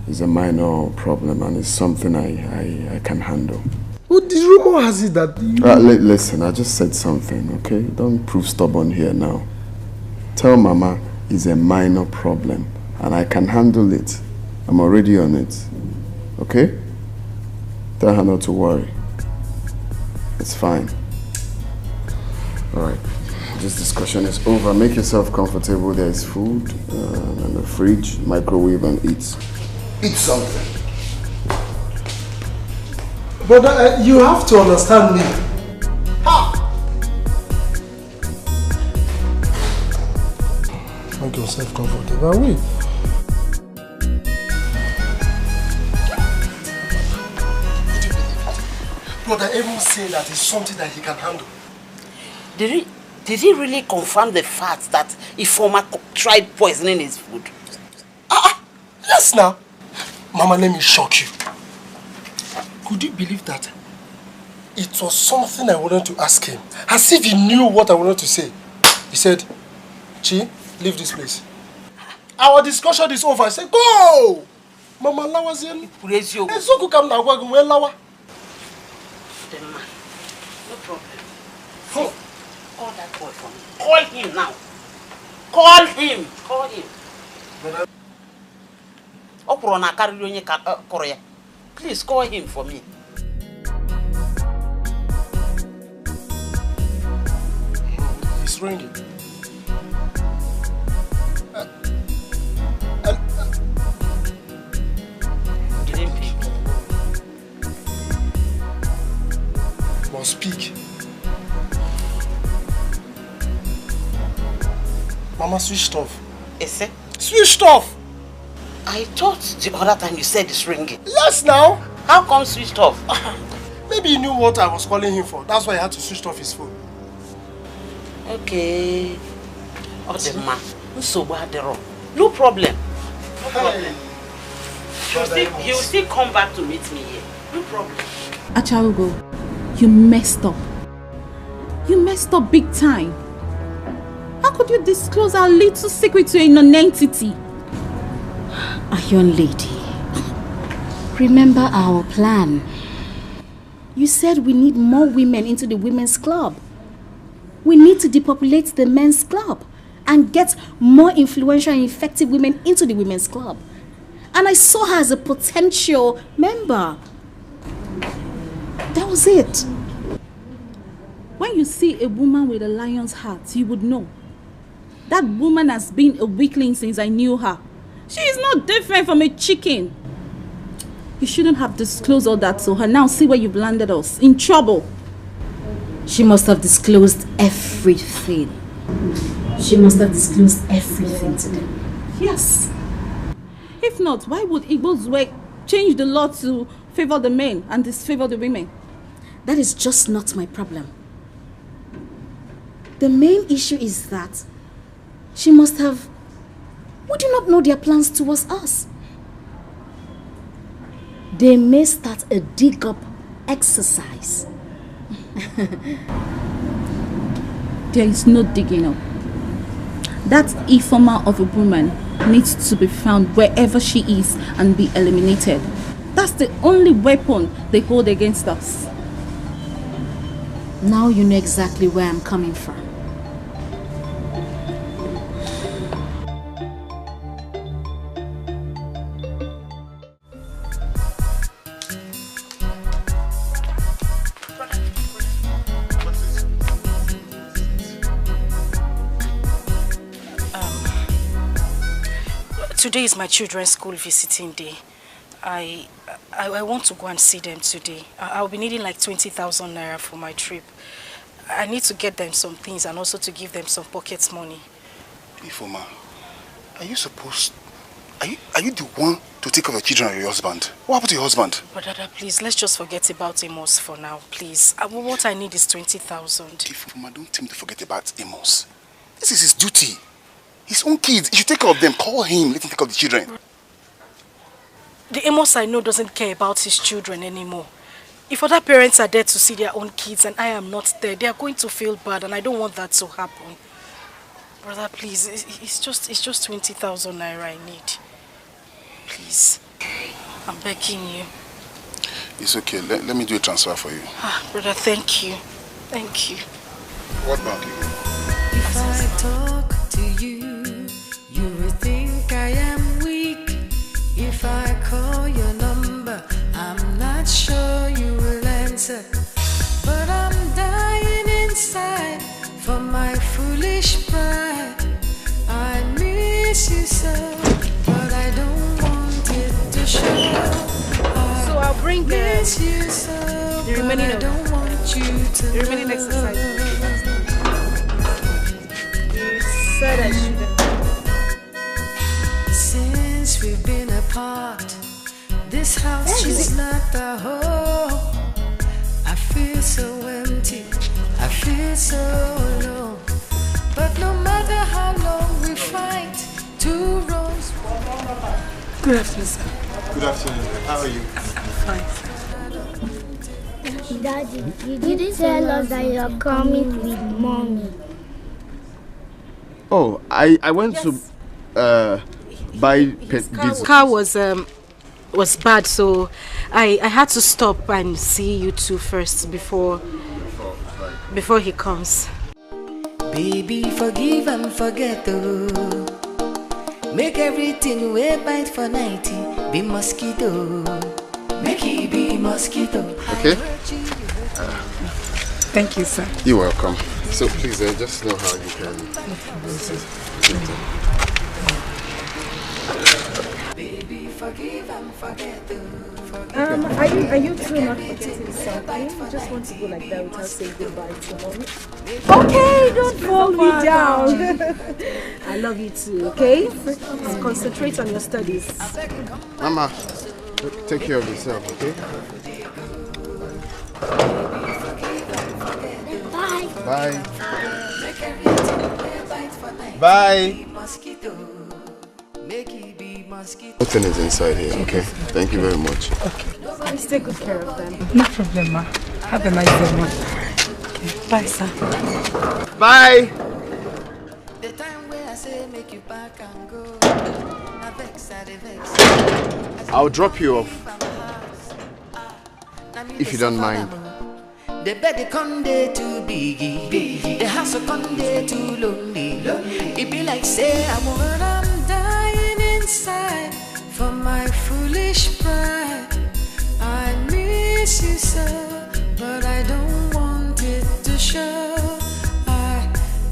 it's a minor problem and it's something I can handle. Well, the rumor has it that you... Listen, I just said something, okay? Don't prove stubborn here now. Tell Mama it's a minor problem and I can handle it. I'm already on it. Okay? Tell her not to worry. It's fine. Alright. This discussion is over. Make yourself comfortable. There is food in the fridge, microwave, and eat. Eat something. But you have to understand me. Ha! make yourself comfortable. Wait. Brother Aaron said that it's something that he can handle. Did he really confirm the fact that Ifoma tried poisoning his food? Yes, now. Mama, let me shock you. Could you believe that? It was something I wanted to ask him. As if he knew what I wanted to say. He said, Chi, leave this place. Our discussion is over. I said, go! Mama, Lawa Zen. Ezoku kam na agwa gwe Lawa. No problem. Call that boy for me. Call him now. Call him. Call him. Please call him for me. It's ringing. Didn't pick. Must speak. Mama switched off. Is it? Switched off! I thought the other time you said it's ringing. Yes, now. How come switched off? Maybe he knew what I was calling him for. That's why he had to switch off his phone. Okay. Odimgbe, no problem. No problem. He'll still come back to meet me here. No problem. Achalugo, you messed up. You messed up big time. How could you disclose our little secret to a non-entity? A young lady, remember our plan. You said we need more women into the women's club. We need to depopulate the men's club and get more influential and effective women into the women's club. And I saw her as a potential member. That was it. When you see a woman with a lion's heart, you would know. That woman has been a weakling since I knew her. She is not different from a chicken. You shouldn't have disclosed all that to her. Now see where you've landed us. In trouble. She must have disclosed everything. She must have disclosed everything to them. Yes. If not, why would Igbo's way change the law to favor the men and disfavor the women? That is just not my problem. The main issue is that she must have... We do not know their plans towards us. They may start a dig-up exercise. There is no digging up. That Ifoma of a woman needs to be found wherever she is and be eliminated. That's the only weapon they hold against us. Now you know exactly where I'm coming from. Today is my children's school visiting day. I want to go and see them today. I'll be needing like 20,000 naira for my trip. I need to get them some things and also to give them some pocket money. Ifoma, are you the one to take care of the children of your husband? What happened to your husband? But Dada, please, let's just forget about Amos for now, please. What I need is 20,000. Ifoma, don't tell me to forget about Amos. This is his duty. His own kids. You should take care of them. Call him. Let him take care of the children. The Amos I know doesn't care about his children anymore. If other parents are there to see their own kids and I am not there, they are going to feel bad, and I don't want that to happen. Brother, please, it's just 20,000 naira I need. Please, I'm begging you. It's okay. Let me do a transfer for you. Brother, thank you. Thank you. What bank? If I talk to you, you will think I am weak. If I call your number, I'm not sure you will answer. But I'm dying inside for my foolish pride. I miss you so, but I don't want it to show. So I'll bring the remaining I don't want you to the remaining exercise. You said I shouldn't. This house is not a home. I feel so empty, I feel so alone. But no matter how long we fight, two wrongs. Good afternoon, sir. Good afternoon. How are you? I'm fine, Daddy, you didn't tell us that you're coming with mommy. Oh, I went to buy His car was bad, so I had to stop and see you two first before he comes. Baby, forgive and forget, oh. Make everything we bite for 90 be mosquito. Make it be mosquito. Okay. Thank you, sir. You're welcome. So please, just know how you can. Baby, forgive and forget, Are you two not forgetting something? You just want to go like that without saying goodbye to mommy? Okay, don't fall me down. I love you too, okay? Concentrate on your studies. Mama, take care of yourself, okay? Bye. Bye. Bye. Nothing is inside here, okay? Thank you very much. Okay. Please take good care of them. No problem, ma. Have a nice day, ma. Okay. Bye, sir. Bye. The time where I say make you back and go. I'll drop you off. If you don't mind. The bed come there too biggie. The house come there too lonely. It be like say I'm dying inside for my foolish pride. I miss you so, but I don't want it to show. I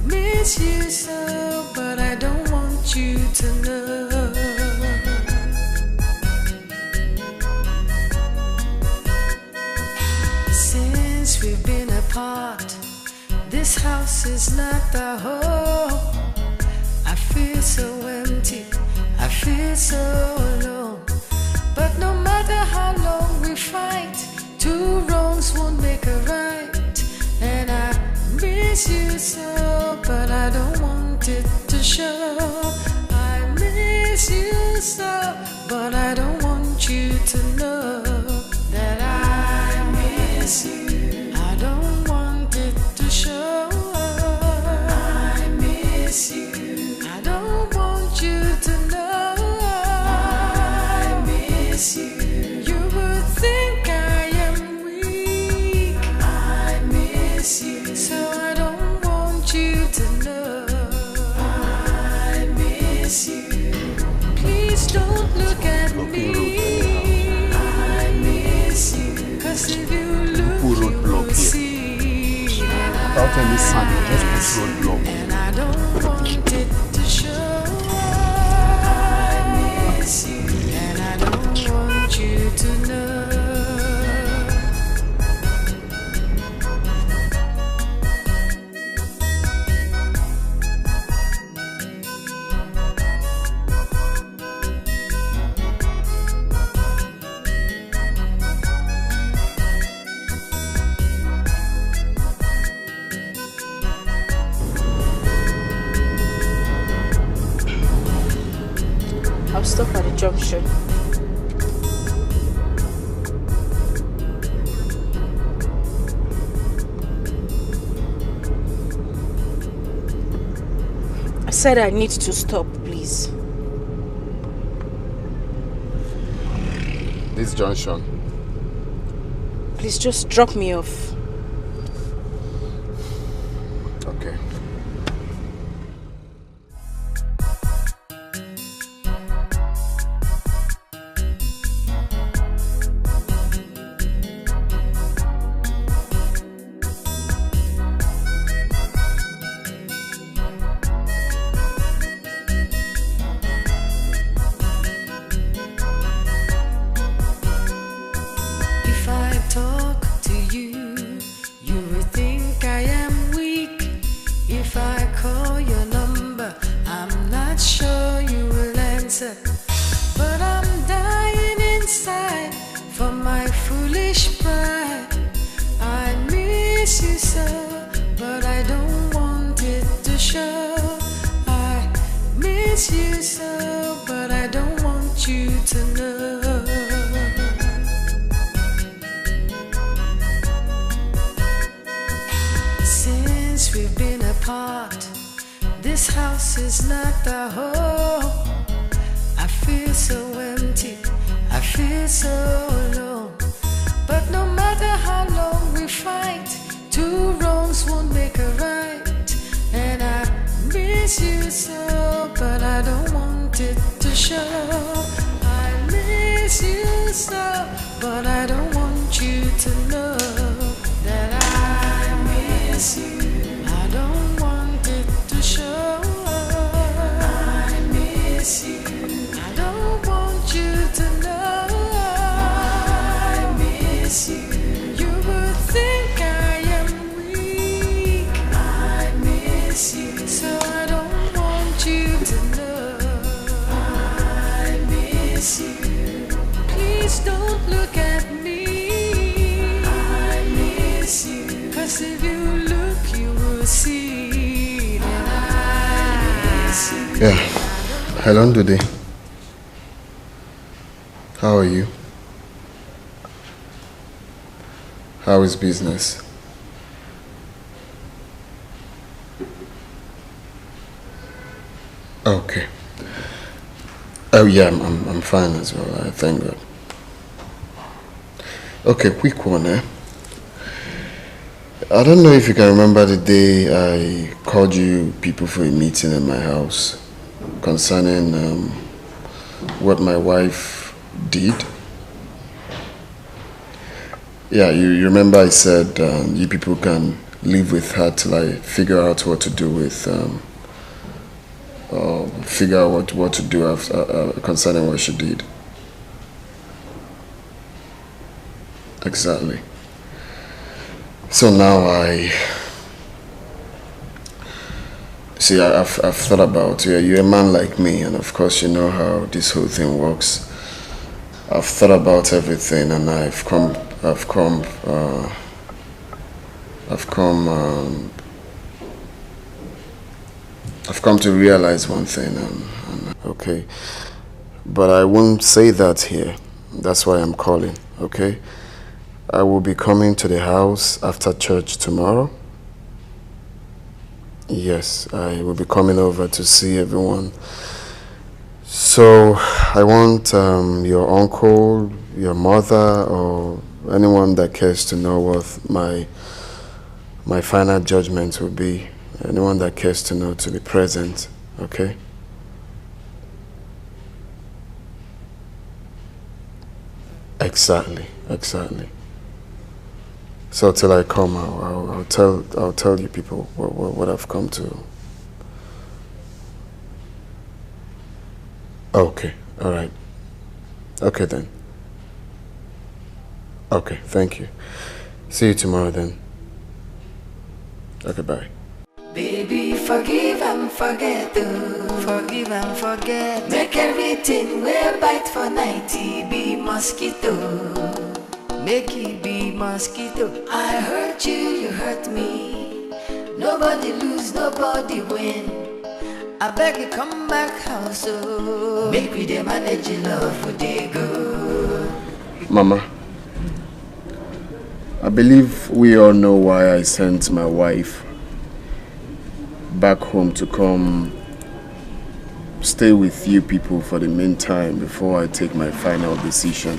miss you so, but I don't want you to know. Since we've been apart, this house is not a home. I feel so empty, I feel so alone. But no matter how long we fight, two wrongs won't make a right. And I miss you so, but I don't want it to show. I miss you so, but I don't want you to know that I miss you. I don't want it to show. I miss you. I don't want you to know. I miss you. You would think I am weak. I miss you. So I don't want you to know. I miss you. Please don't look at me. I miss you. 'Cause if you without any sign, just put roadblock. and I don't want it to show. I miss you, and I don't want you to know. I'll stop at the junction. I said I need to stop, please. This junction. Please just drop me off. Okay. If I talk to you miss you so, but I don't want you to know. Since we've been apart, this house is not a home. I feel so empty, I feel so alone. But no matter how long we fight, two wrongs won't make a right. And I miss you so, but I don't want it to show. I miss you so, but I don't want you to know that I miss you. I don't want it to show. I miss you. I don't want you to know. I miss you. You would think I am weak. I miss you. So I don't want you to know. I miss you. Please don't look at me. I miss you. 'Cause if you look, you will see that I miss you. Yeah. Hello, Ndudi. How are you? How is business? Okay. Oh yeah, I'm fine as well. I thank God. Okay, quick one, eh? I don't know if you can remember the day I called you people for a meeting in my house concerning what my wife did. Yeah, you remember I said you people can live with her till I figure out what to do with, figure out what to do after, concerning what she did. Exactly. So now I've thought about, you're a man like me, and of course you know how this whole thing works. I've thought about everything, and I've come to realize one thing. Okay, but I won't say that here. That's why I'm calling. Okay, I will be coming to the house after church tomorrow. Yes, I will be coming over to see everyone. So I want your uncle, your mother, or anyone that cares to know what my final judgment will be. Anyone that cares to know to be present, okay? Exactly. So till I come, I'll tell you people what I've come to. Okay, all right. Okay then. Okay, thank you. See you tomorrow then. Okay, bye. Baby, forgive and forget, oh. Forgive and forget. Make everything we bite for 90 be mosquito. Make it be mosquito. I hurt you, you hurt me. Nobody lose, nobody win. I beg you come back house, oh. Make we dey manage love for day good. Mama, I believe we all know why I sent my wife back home to come stay with you people for the meantime before I take my final decision.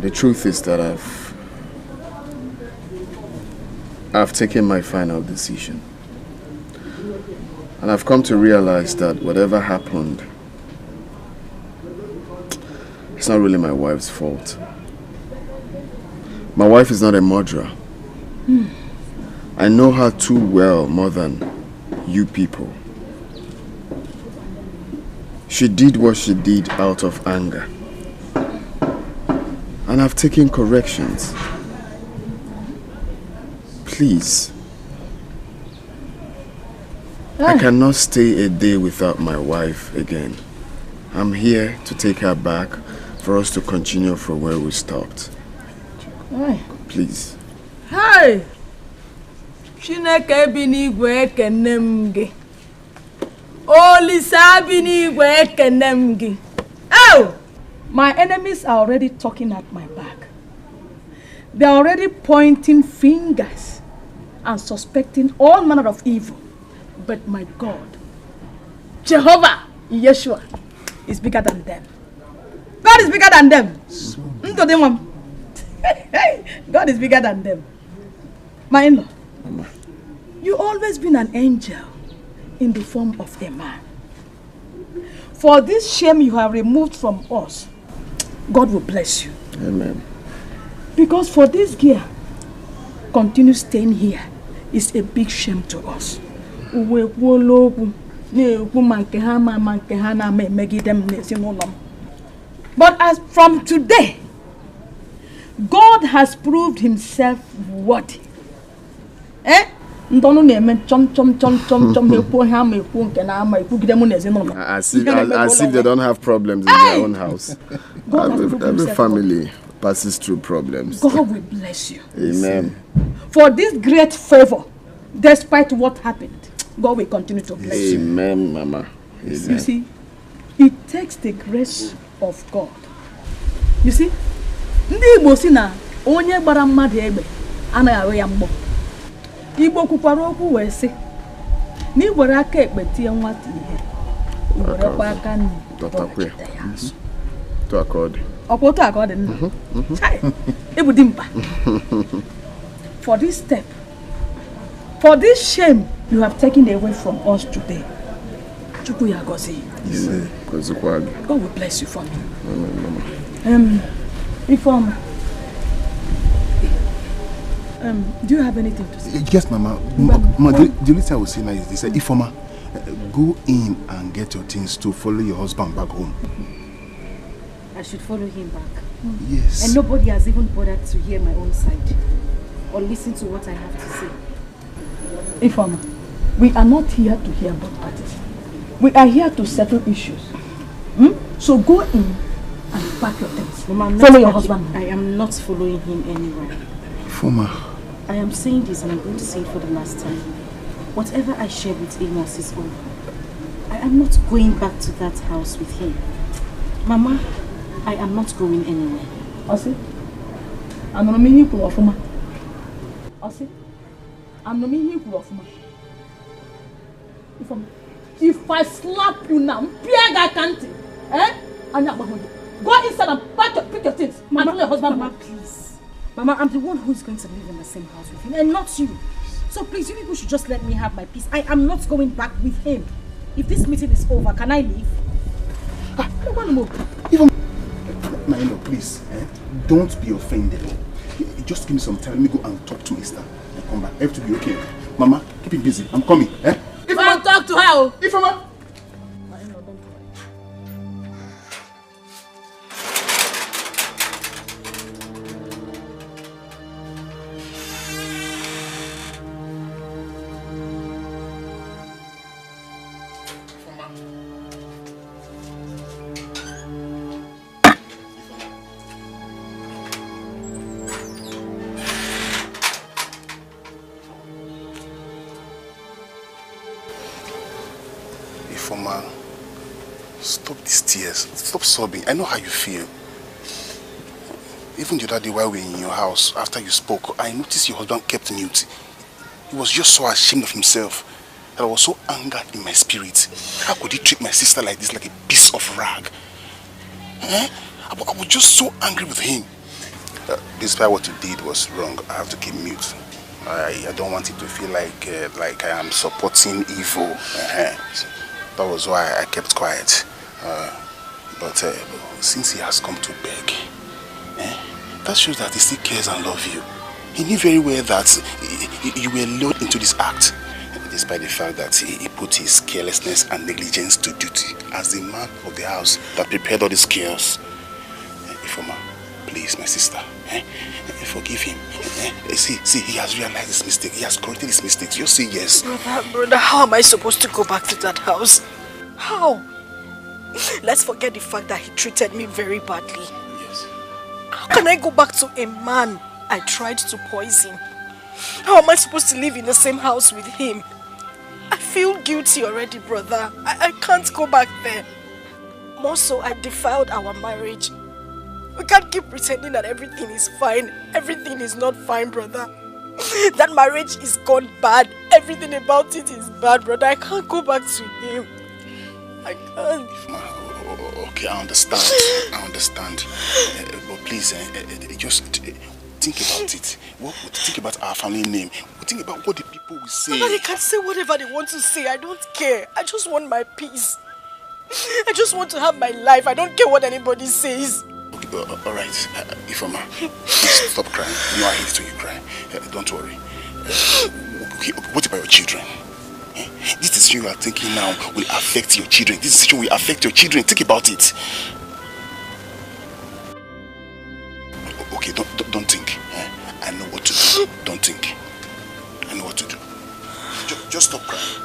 The truth is that I've taken my final decision. And I've come to realize that whatever happened, it's not really my wife's fault. My wife is not a murderer. I know her too well, more than you people. She did what she did out of anger. And I've taken corrections. Please. I cannot stay a day without my wife again. I'm here to take her back for us to continue from where we stopped. Please. Hi! Chineke bi n'igwe ekene m gị. Only Sabini Wekenemgi. Oh! My enemies are already talking at my back. They are already pointing fingers and suspecting all manner of evil. But my God, Jehovah, Yeshua, is bigger than them. God is bigger than them. God is bigger than them. My in-law, you always been an angel in the form of a man. For this shame you have removed from us, God will bless you. Amen. Because for this girl, continue staying here is a big shame to us. But as from today, God has proved himself worthy. Eh? As if they don't have problems in their own house. Every family passes through problems. God will bless you. Amen. For this great favor, despite what happened, God will continue to bless you. Amen, Mama. Amen. You see, it takes the grace of God. You see, ndị Igbo si na onye gbara mmadụ egbe anaghị arụ ya mgbọ. Igbo kwukwara okwu wee sị na iwere aka ekpe tie nwata ihe, iwerekwa aka nri dọtakwa ya azụ. Ọkwa aka ọ dị nna. Ịbụ dimkpa. For this step, for this shame you have taken away from us today, God will bless you for me. Do you have anything to say? Yes, Mama. The only thing I will say now is they say, Ifoma, go in and get your things to follow your husband back home. I should follow him back. Yes. And nobody has even bothered to hear my own side or listen to what I have to say. Ifoma, we are not here to hear both parties. We are here to settle issues. So go in and pack your things. Mama, follow your husband. I am not following him anywhere. Ifoma. I am saying this and I'm going to say it for the last time. Whatever I shared with Amos is over. I am not going back to that house with him. Mama, I am not going anywhere. Ose, I'm not meaning to offer ma. Ose, I'm not meaning to offer ma. If I slap you now, go inside and pick your things. Mama, your husband, Mama, please. Mama, I'm the one who is going to live in the same house with him, and not you. So please, you people should just let me have my peace. I am not going back with him. If this meeting is over, can I leave? Even my in-law, please, don't be offended. Just give me some time. Let me go and talk to Mister and come back. Everything will be okay. Mama, keep him busy. I'm coming. If I talk to her, if Mama. Stop these tears. Stop sobbing. I know how you feel. Even the other day while we were in your house, after you spoke, I noticed your husband kept mute. He was just so ashamed of himself that I was so angered in my spirit. How could he treat my sister like this, like a piece of rag? I was just so angry with him. Despite what you did was wrong, I have to keep mute. I don't want it to feel like I am supporting evil. That was why I kept quiet. But since he has come to beg, that shows that he still cares and loves you. He knew very well that you were lured into this act, despite the fact that he put his carelessness and negligence to duty as the man of the house that prepared all this chaos. Ifoma, please, my sister, forgive him. See, he has realized his mistake. He has corrected his mistakes. Just say yes. Brother, how am I supposed to go back to that house? How? Let's forget the fact that he treated me very badly. Yes. How can I go back to a man I tried to poison? How am I supposed to live in the same house with him? I feel guilty already, brother. I can't go back there. More so, I defiled our marriage. We can't keep pretending that everything is fine. Everything is not fine, brother. That marriage is gone bad. Everything about it is bad, brother. I can't go back to him. I can't. Okay, I understand. I understand. But please, just think about it. Think about our family name. Think about what the people will say. Mama, they can say whatever they want to say. I don't care. I just want my peace. I just want to have my life. I don't care what anybody says. Okay, alright, Ifeoma, please stop crying. You know I hate it when you cry. Don't worry. Okay, what about your children? This decision you are taking now will affect your children. This decision will affect your children. Think about it. Okay, don't think. I know what to do. Don't think. I know what to do. Just stop crying.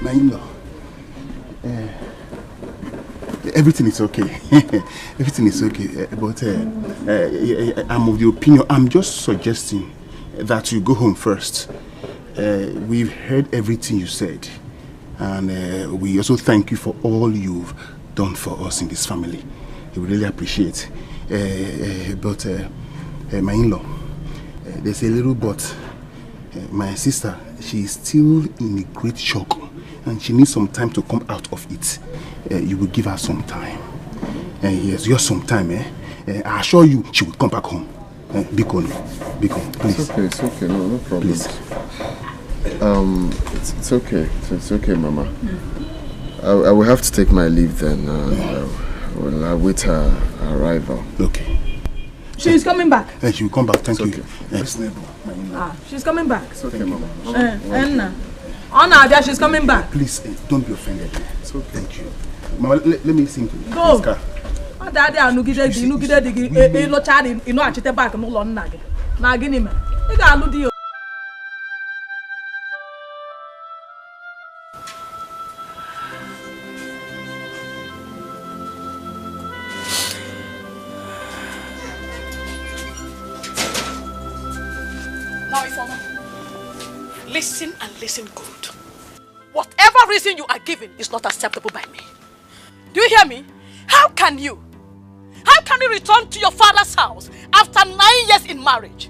My in-law, everything is okay. Everything is okay. But I'm of the opinion, I'm just suggesting that you go home first. We've heard everything you said. And we also thank you for all you've done for us in this family. We really appreciate. But my in-law, there's a little but. My sister, she is still in a great shock. And she needs some time to come out of it. You will give her some time. Yes, just some time. I assure you, she will come back home. Beacon, please. It's okay, no problem. Please. It's okay. It's okay, Mama. I will have to take my leave then. I'll wait her arrival. Okay. She's coming back. She will come back. Thank you. She's coming back. It's okay, Mama. Anna, she's coming back. Please, don't be offended. It's okay. Thank you. Mama, let me sing to you. Go. Daddy, I know you know, I cheated back no long nag. Nagini man. You got to do. Listen and listen good. Whatever reason you are giving is not acceptable by me. Do you hear me? How can you return to your father's house after 9 years in marriage?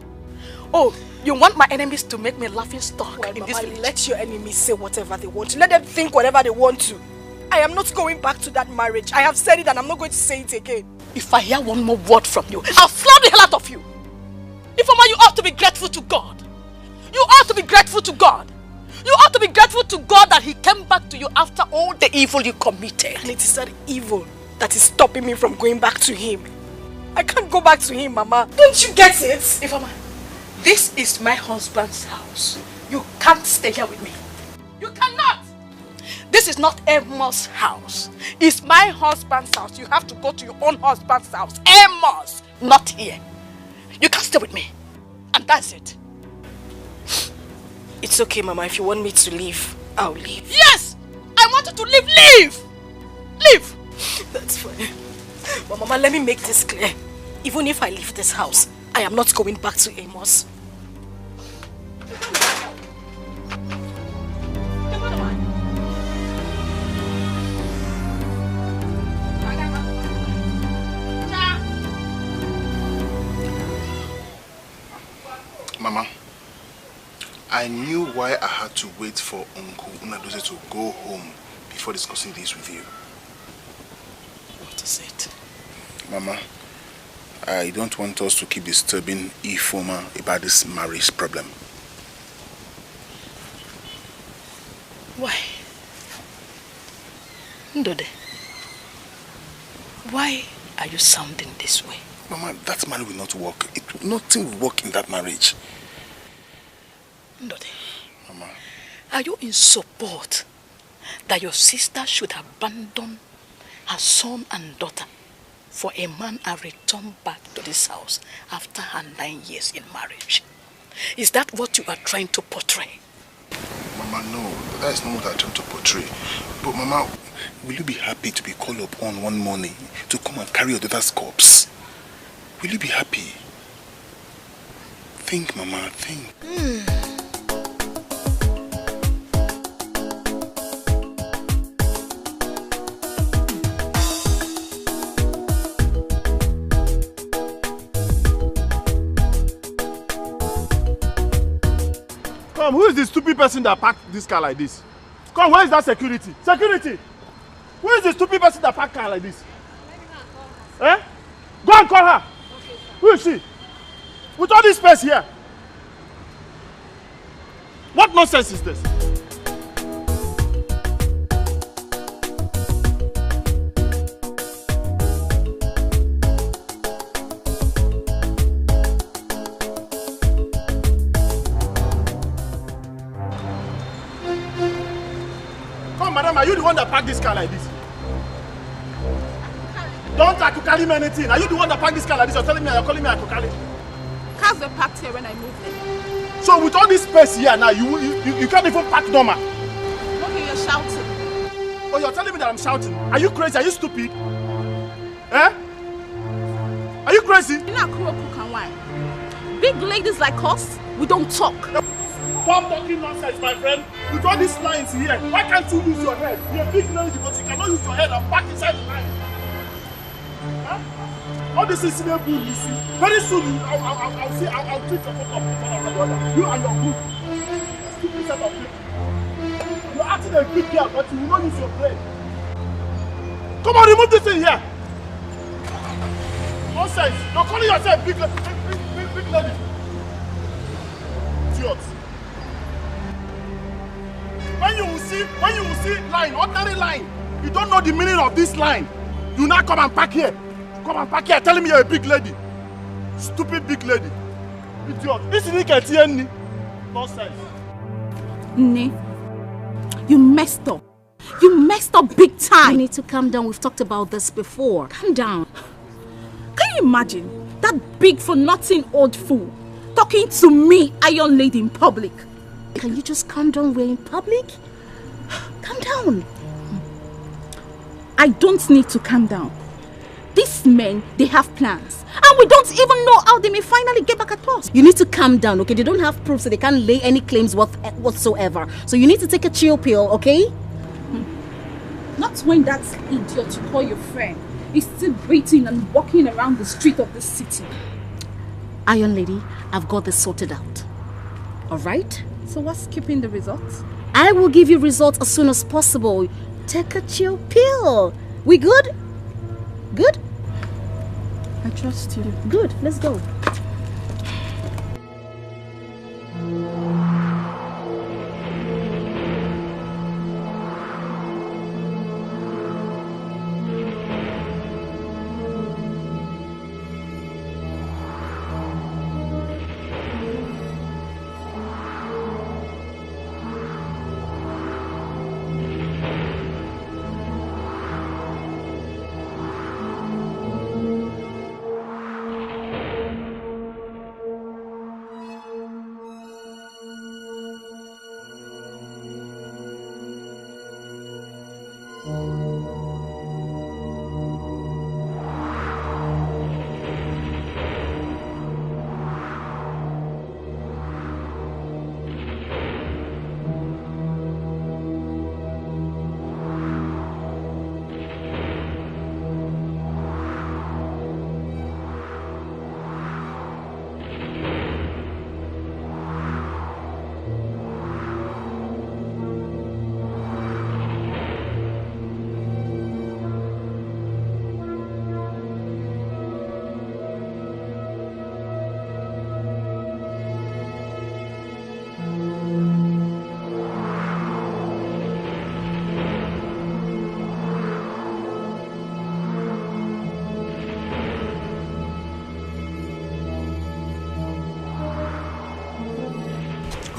Oh, you want my enemies to make me laughing stock in this village? Let your enemies say whatever they want to. Let them think whatever they want to. I am not going back to that marriage. I have said it and I'm not going to say it again. If I hear one more word from you, I'll floor the hell out of you. Ifeoma, you ought to be grateful to God. You ought to be grateful to God. You ought to be grateful to God that He came back to you after all the evil you committed. And it is that evil that is stopping me from going back to Him. I can't go back to Him, Mama. Don't you get it? Ifeoma, this is my husband's house. You can't stay here with me. You cannot. This is not Amos' house. It's my husband's house. You have to go to your own husband's house. Amos, not here. You can't stay with me. And that's it. It's okay, Mama. If you want me to leave, I'll leave. Yes! I want you to leave. Leave! Leave! That's fine. But Mama, let me make this clear. Even if I leave this house, I am not going back to Amos. Mama, I knew why I had to wait for Uncle Unadoze to go home before discussing this with you. What is it? Mama, I don't want us to keep disturbing Ifeoma about this marriage problem. Why? Ndode, why are you sounding this way? Mama, that marriage will not work. Nothing will work in that marriage. Ndode, Mama, are you in support that your sister should abandon her son and daughter for a man I returned back to this house after her 9 years in marriage. Is that what you are trying to portray? Mama, no. That is not what I'm trying to portray. But Mama, will you be happy to be called upon one morning to come and carry your daughter's corpse? Will you be happy? Think, Mama, think. Come, who is the stupid person that parked this car like this? Come, where is that security? Security! Who is the stupid person that parked car like this? Eh? Go and call her! Okay, who is she? With all this space here? What nonsense is this? Madam, are you the one that parked this car like this? Don't Akukali me anything. Are you the one that parked this car like this? You're telling me you're calling me Akukali? Cars were parked here when I moved in. So with all this space here now, you can't even park normal. Okay, you're shouting. Oh, you're telling me that I'm shouting? Are you crazy? Are you stupid? Eh? Are you crazy? You're not cruel, cook and wine. Big ladies like us, we don't talk. Stop talking nonsense, my friend. With all these lines here, why can't you use your head? You're a big lady, but you cannot use your head and back inside the line. Huh? All this is in a blue, you see. Very soon, I'll treat your photo of my brother. You and your group. Stupid set of people. You're acting a big girl, but you will not use your brain. Come on, remove this thing here. Nonsense. You're calling yourself big lady. Idiots. When you will see line, ordinary line, you don't know the meaning of this line. You now come and park here. Come and park here telling me you're a big lady. Stupid big lady. Idiot. This is Niketieni. Nonsense. Ne, you messed up. You messed up big time. You need to calm down. We've talked about this before. Calm down. Can you imagine that big for nothing old fool talking to me, Iron Lady, in public? Can you just calm down? We're in public. Calm down. I don't need to calm down. These men, they have plans. And we don't even know how they may finally get back at us. You need to calm down, okay? They don't have proof, so they can't lay any claims whatsoever. So you need to take a chill pill, okay? Not when that idiot you call your friend is still breathing and walking around the street of the city. Iron Lady, I've got this sorted out. Alright? So what's keeping the results? I will give you results as soon as possible. Take a chill pill. We good? Good? I trust you. Good. Let's go.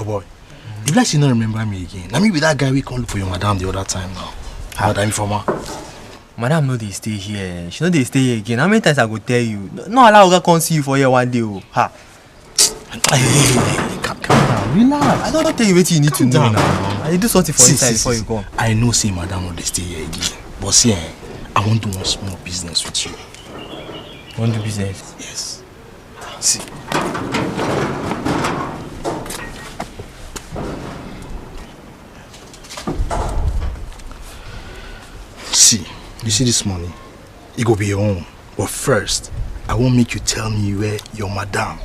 Boy, if like she not remember me again, let me be that guy we come look for your madam the other time now. How that informer? Madam no dey stay here. She no dey stay here again. How many times I go tell you? No allow her come see you for here one day. Oh. Ha. Calm down, relax. I don't tell you what you need to know now. I do something for inside before you come. I know say madam no dey stay here again. But see, I want to do one small business with you. Want to do business? Yes. See. See, you see this money? It go be your own. But first, I won't make you tell me where your madam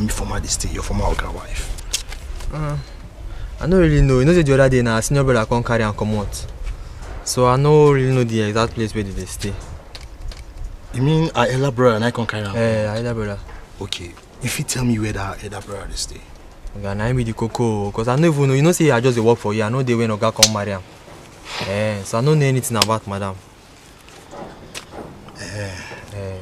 former stay, your former Oga wife. I don't really know. You know the other day now, senior brother come carry and come out. So I don't really know the exact place where they stay. You mean our elder brother and I can carry on? Our elder brother. Okay. If you tell me where that elder brother they stay. Okay, now I be the cocoa. Because I don't even know. You know, say I just work for you. I know they when Oga come marry him. So I don't know anything about madam.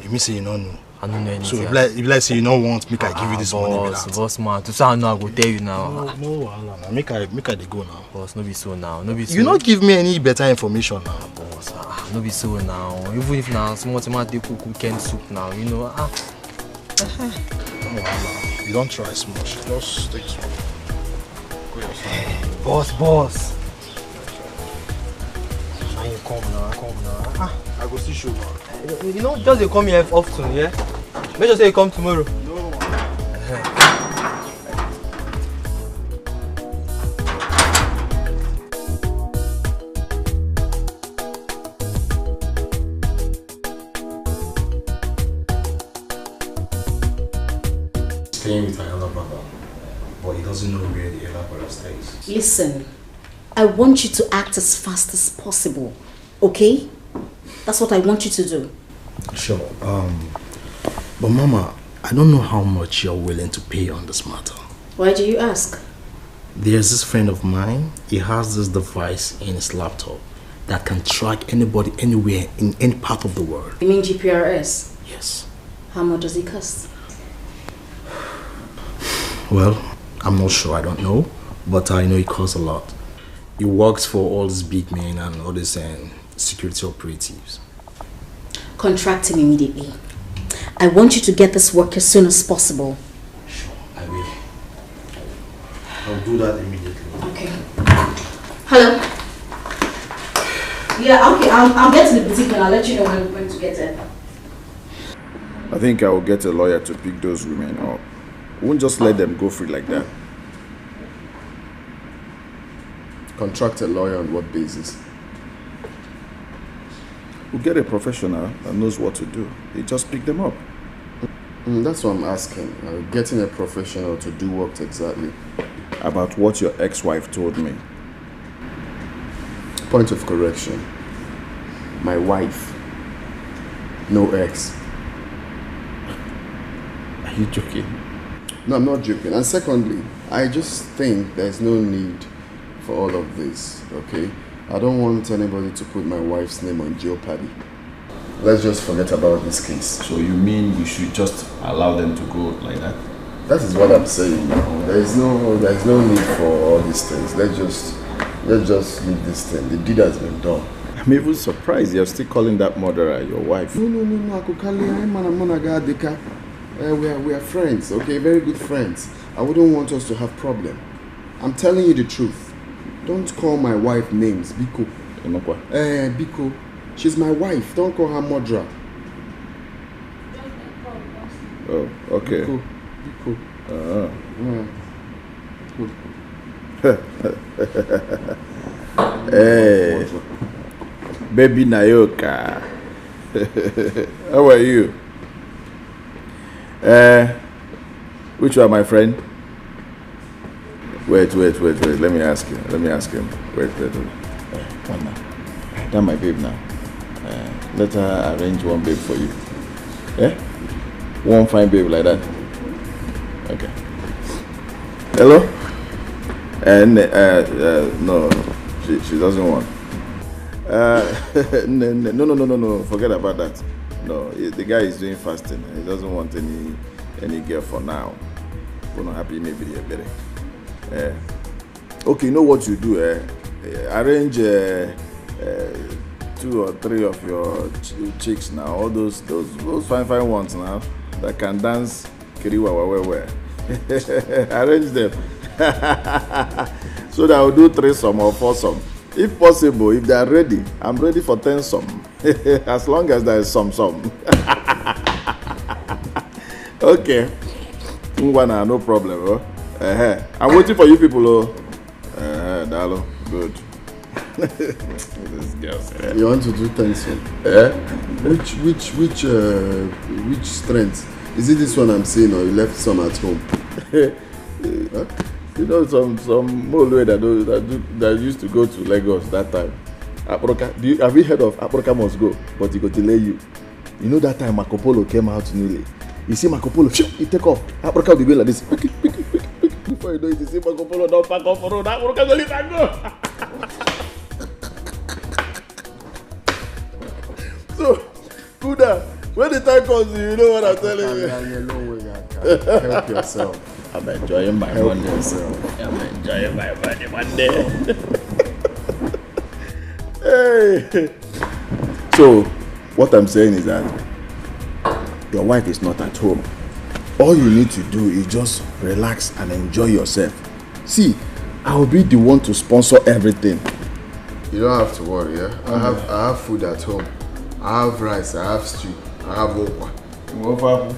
You mean say you don't know? I don't know anything. So if like say you don't want, make I give you this money. Boss man, to say I know I go tell you now. No, make I dey go now. Boss, no be so now. No be so. You not give me any better information now. Boss, no be so now. Even if now small time take cook weekend soup now, you know. You don't try small. Just take small. Go yourself. Boss. Now you come now. I go see you now. You know, just they come here often, yeah? Make sure say you come tomorrow. No. Staying with my elder brother, but he doesn't know where the elder brother stays. Listen, I want you to act as fast as possible, okay? That's what I want you to do. Sure. But Mama, I don't know how much you're willing to pay on this matter. Why do you ask? There's this friend of mine. He has this device in his laptop that can track anybody anywhere in any part of the world. You mean GPRS? Yes. How much does it cost? Well, I'm not sure. I don't know. But I know it costs a lot. He works for all these big men and all these security operatives. Contract him immediately. I want you to get this work as soon as possible. Sure, I will. I'll do that immediately. Okay. Hello? Yeah, okay, I'll get to the boutique and I'll let you know when to get there. I think I will get a lawyer to pick those women up. We won't just let them go free like that. Contract a lawyer on what basis? We'll get a professional that knows what to do. He just pick them up. That's what I'm asking. Getting a professional to do what exactly? About what your ex-wife told me. Point of correction. My wife. No ex. Are you joking? No, I'm not joking. And secondly, I just think there's no need for all of this, okay? I don't want anybody to put my wife's name on jeopardy. Let's just forget about this case. So you mean we should just allow them to go like that? That is what I'm saying now. There's no need for all these things. Let's just leave this thing. The deed has been done. I'm even surprised you're still calling that murderer your wife. No. We are friends, okay? Very good friends. I wouldn't want us to have problem. I'm telling you the truth. Don't call my wife names, Biko. Biko. She's my wife. Don't call her murderer. Oh, okay. Biko. Hey, baby Nayoka. How are you? Which one, my friend? Wait. Let me ask him. Wait. Come now. That my babe now. Let her arrange one babe for you. Yeah? One fine babe like that. Okay. Hello? And no, she doesn't want. No. Forget about that. No, the guy is doing fasting. He doesn't want any girl for now. We're not happy. Maybe they're better. Okay, you know what you do? Arrange 2 or 3 of your chicks now, all those fine ones now that can dance kiriwawawewe. Arrange them so that I'll do 3-some or 4-some. If possible, if they are ready, I'm ready for 10-some. As long as there is some. Okay. No problem. Oh. I'm waiting for you people. Oh. Dalo. Good. This girl said. You want to do 10-some? Which strength? Is it this one I'm seeing, or you left some at home? Huh? You know, some Mole that used to go to Lagos that time. Have you heard of Aproka must go, but he go delay you? You know that time Marco Polo came out newly. You see Marco Polo, he take off. Aproka will be going like this. Before you know it, you see Marco Polo don't pack off for road. Aproka will leave and go. So, Kuda, when the time comes, you know what I'm telling you. Help yourself. I'm enjoying my money. I'm enjoying my money one day. Hey. So, what I'm saying is that your wife is not at home. All you need to do is just relax and enjoy yourself. See, I'll be the one to sponsor everything. You don't have to worry, yeah? I have food at home. I have rice, I have stew, I have okwa. Ofaku?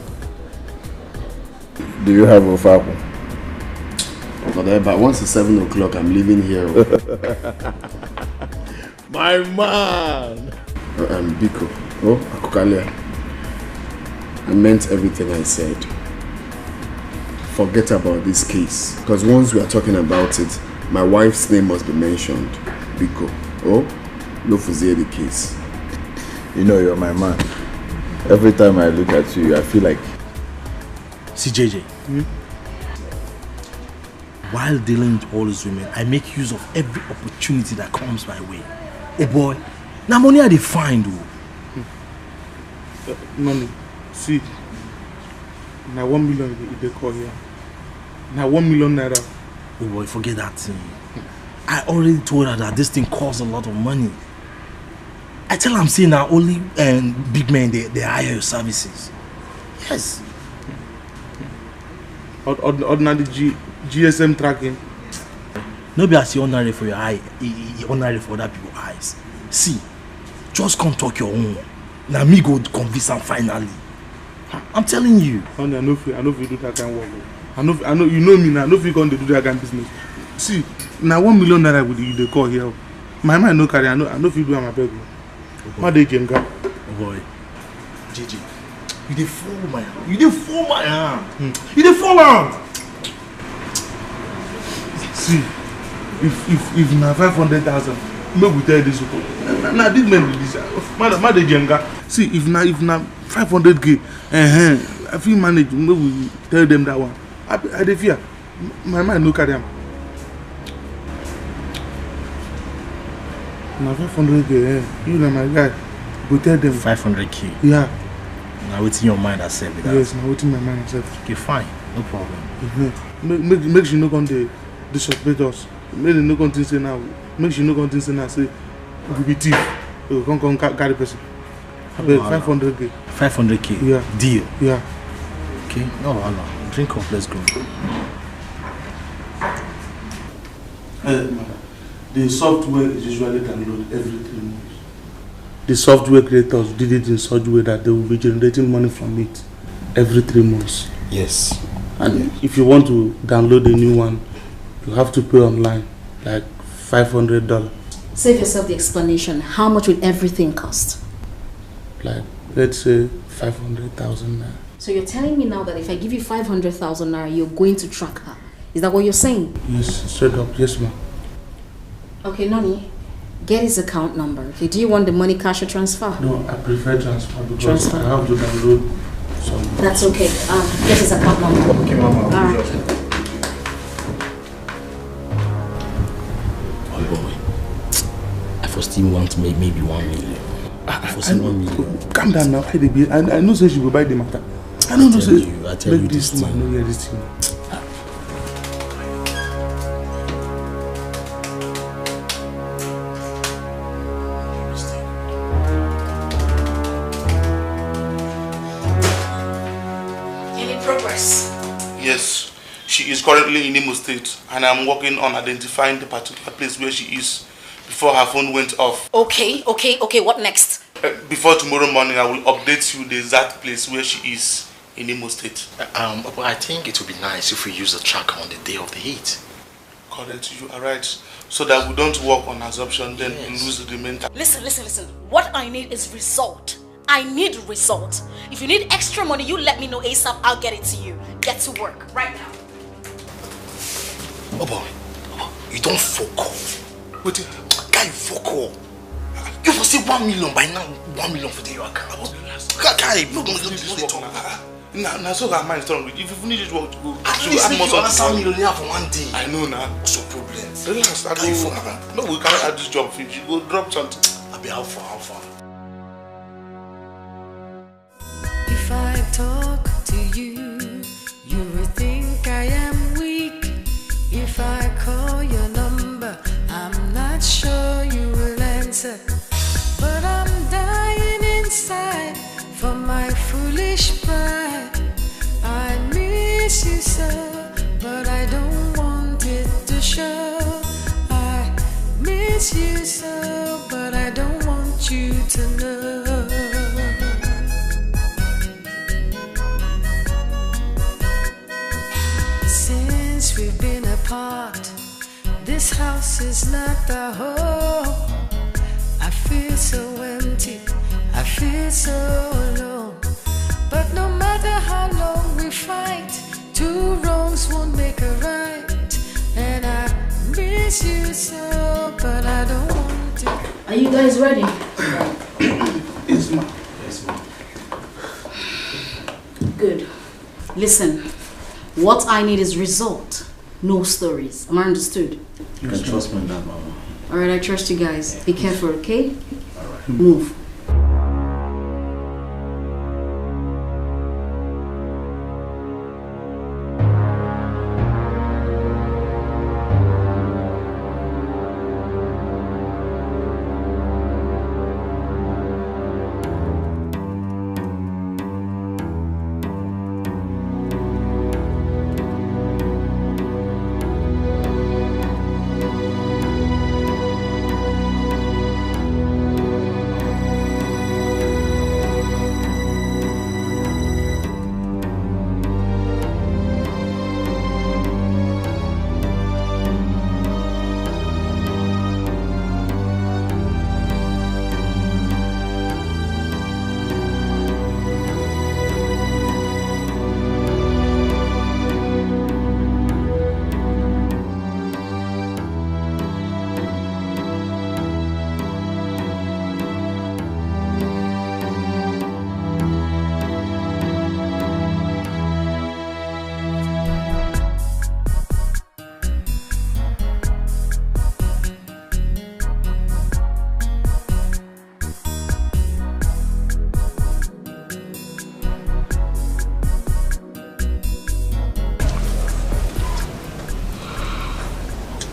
Do you have ofaku? But once it's 7 o'clock, I'm leaving here. My man! Biko. Oh, Akukalia. I meant everything I said. Forget about this case. Because once we are talking about it, my wife's name must be mentioned. Biko. Oh, no fuzie the case. You know you're my man. Every time I look at you, I feel like... See, JJ. While dealing with all these women, I make use of every opportunity that comes my way. Oh boy, now money I find. Money. See, now 1 million they call here. Now 1 million naira. Oh boy, forget that thing. I already told her that this thing costs a lot of money. I tell her I'm saying now only big men they hire your services. Yes. Ordinary GSM tracking. No be as ordinary for your eye, ordinary for other people's eyes. See, just come talk your own. Now me go convince am finally. I'm telling you. Honey, I know if you do that kind of work. I know you know me now. I know if you going to do that kind of business. See, now 1 million naira with they call here. My mind no carry. I know if you do my beg. My day jenga. Oh boy, JJ, you dey fool my hand. You dey fool my hand. You dey fool hand. See, if na 500,000, maybe we tell this people. Now this man do this. My day jenga. See, if na 500k, I feel manage. Maybe we tell them that one. I dey fear. My mind no carry am. Now 500k, you know my guy. Go tell them 500k. Yeah. Now what's in your mind accept that? Yes, now what's in my mind accept. Okay, fine, no problem. Make sure you no going to disrespect us. Make you no going to say now. Make sure you no going to say now. Say we be thief. You come carry person. I beg 500k. 500k. Yeah. Deal. Yeah. Okay. No, Allah. Drink up. Let's go. The software is usually downloaded every 3 months. The software creators did it in such a way that they will be generating money from it every 3 months. Yes. And if you want to download a new one, you have to pay online, like $500. Save yourself the explanation. How much will everything cost? Like, let's say 500,000 naira. So you're telling me now that if I give you 500,000 naira, you're going to track her? Is that what you're saying? Yes, straight up. Yes, ma'am. Okay, Nani, get his account number. Okay, do you want the money cash or transfer? No, I prefer transfer because Transfer. I have to download some. That's okay. Get his account number. Okay, Mama. All right. Oh boy, I first still want to make maybe 1 million. I first 1 million. Calm down now, KDB. I know say she will buy the matter. I don't know say. I tell you this man no hear this thing. progress? Yes, she is currently in Imo State, and I'm working on identifying the particular place where she is before her phone went off. Okay, what next? Before tomorrow morning, I will update you the exact place where she is in Imo State. But I think it would be nice if we use the tracker on the day of the hit. Correct, you are right. So that we don't work on assumption, then we lose the mental. Listen. What I need is result. I need result. If you need extra money, you let me know ASAP. I'll get it to you. Get to work right now. Oh boy, you don't fuck up. Wait, guy, fuck up. You for say 1 million by now. 1 million for your account. Guy, no, don't talk. Now, so that mind strong. If you need it, what to go? At least you understand millionaire for one day. I know now. What's your problem? Relax, I go. No, we can't add this job finish. You go drop something. I'll be how far? If I talk to you, you will think I am weak. If I call your number, I'm not sure you will answer. But I'm dying inside for my foolish pride. I miss you so, but I don't want it to show. I miss you so, but I don't want you to know. Since we've been apart, this house is not the home. I feel so empty, I feel so alone. But no matter how long we fight, two wrongs won't make a right. And I miss you so, but I don't want to. Are you guys ready? Yes, ma'am. Good. Listen, what I need is result, no stories. Am I understood? You can trust me in that, Mama. Alright, I trust you guys. Be careful, okay? Alright. Move.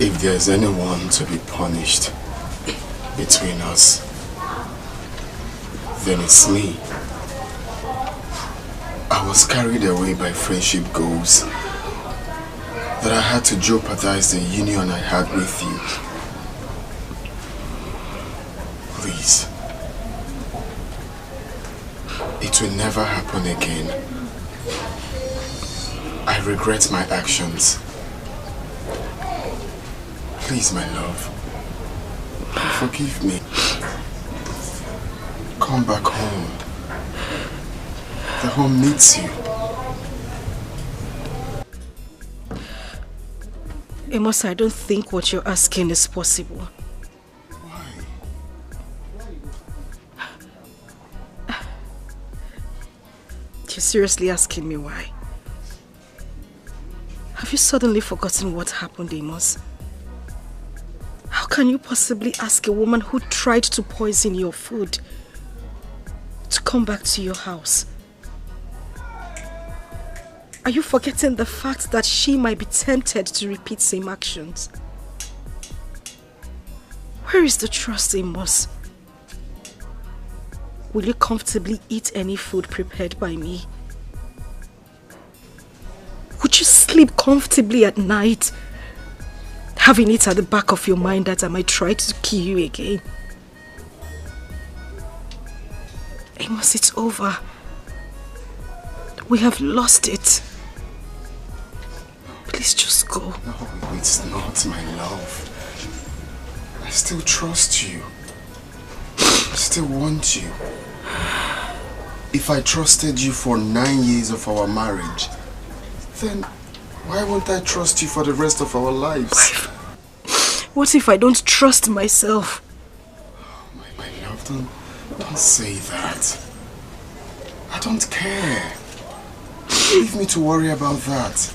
If there's anyone to be punished between us, then it's me. I was carried away by friendship goals that I had to jeopardize the union I had with you. Please. It will never happen again. I regret my actions. Please, my love, forgive me. Come back home. The home needs you. Amos, I don't think what you're asking is possible. Why? You're seriously asking me why? Have you suddenly forgotten what happened, Amos? How can you possibly ask a woman who tried to poison your food to come back to your house? Are you forgetting the fact that she might be tempted to repeat same actions? Where is the trust, Amos? Will you comfortably eat any food prepared by me? Could you sleep comfortably at night? Having it at the back of your mind that I might try to kill you again. Amos, it's over. We have lost it. Please just go. No, it's not, my love. I still trust you. I still want you. If I trusted you for 9 years of our marriage, then why won't I trust you for the rest of our lives? What if I don't trust myself? My love, don't say that. I don't care. Leave me to worry about that.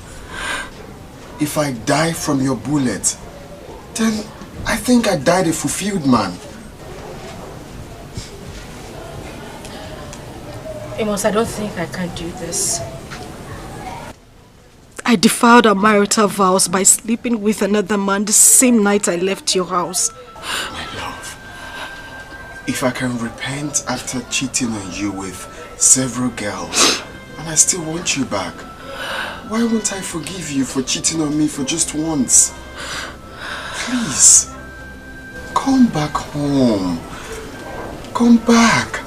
If I die from your bullet, then I think I died a fulfilled man. Amos, I don't think I can do this. I defiled our marital vows by sleeping with another man the same night I left your house. My love, if I can repent after cheating on you with several girls, and I still want you back, why won't I forgive you for cheating on me for just once? Please, come back home. Come back.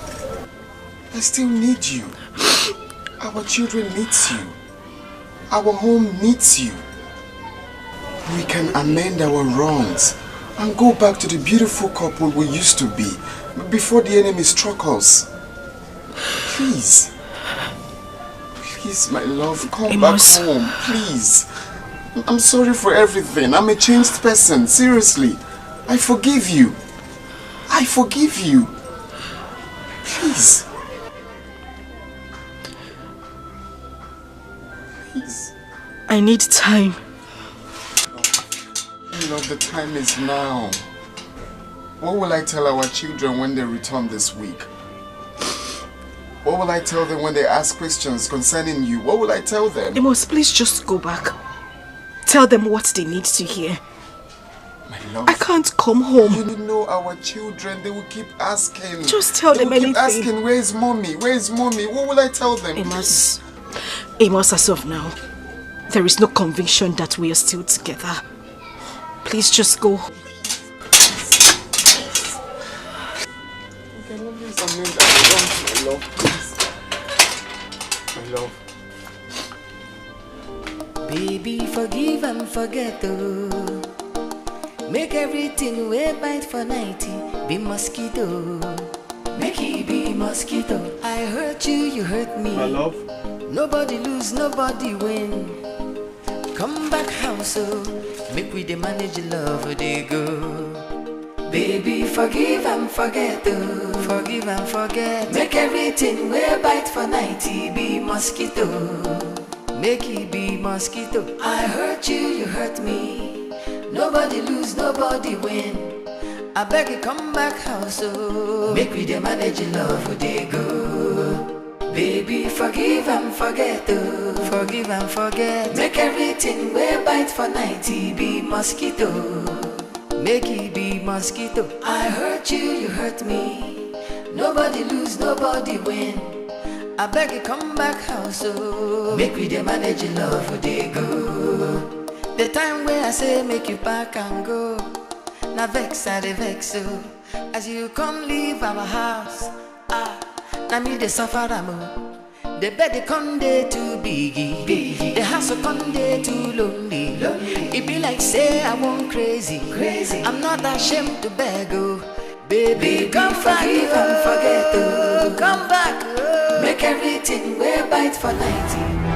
I still need you. Our children need you. Our home needs you. We can amend our wrongs and go back to the beautiful couple we used to be before the enemy struck us. Please. Please, my love, come Amos. back home. Please. I'm sorry for everything. I'm a changed person. Seriously. I forgive you. I forgive you. Please. Please. I need time. Love, the time is now. What will I tell our children when they return this week? What will I tell them when they ask questions concerning you? What will I tell them? Amos, please just go back. Tell them what they need to hear. My love, I can't come home. You know our children, they will keep asking. Just tell them anything. They will keep asking, where is mommy? Where is mommy? What will I tell them? Amos, as of now, there is no conviction that we are still together. Please just go. My love, please. My love. Baby, forgive and forget, oh. Make everything way bite for 90 be mosquito. Make it be mosquito. I hurt you, you hurt me. My love. Nobody lose, nobody win. Come back house, oh. Make we the manage love, they go. Baby, forgive and forget, oh. Forgive and forget. Make everything way bite for 90 be mosquito. Make it be mosquito. I hurt you, you hurt me. Nobody lose, nobody win. I beg you, come back house, oh. Make we the manage love, they go. Baby, forgive and forget, oh. Forgive and forget. Make everything way bite for 90 be mosquito. Make it be mosquito. I hurt you, you hurt me. Nobody lose, nobody win. I beg you, come back house, oh. Make we the manage love, they go. The time where I say make you back and go. Now vex, I dey vex, oh. As you come leave our house, now me the suffer, the bed they come there too biggie. The house come there too lonely. It be like say I want crazy. I'm not ashamed to beg, oh. Baby, come forgive and forget, oh. Come back, oh. Make everything way bite for 90.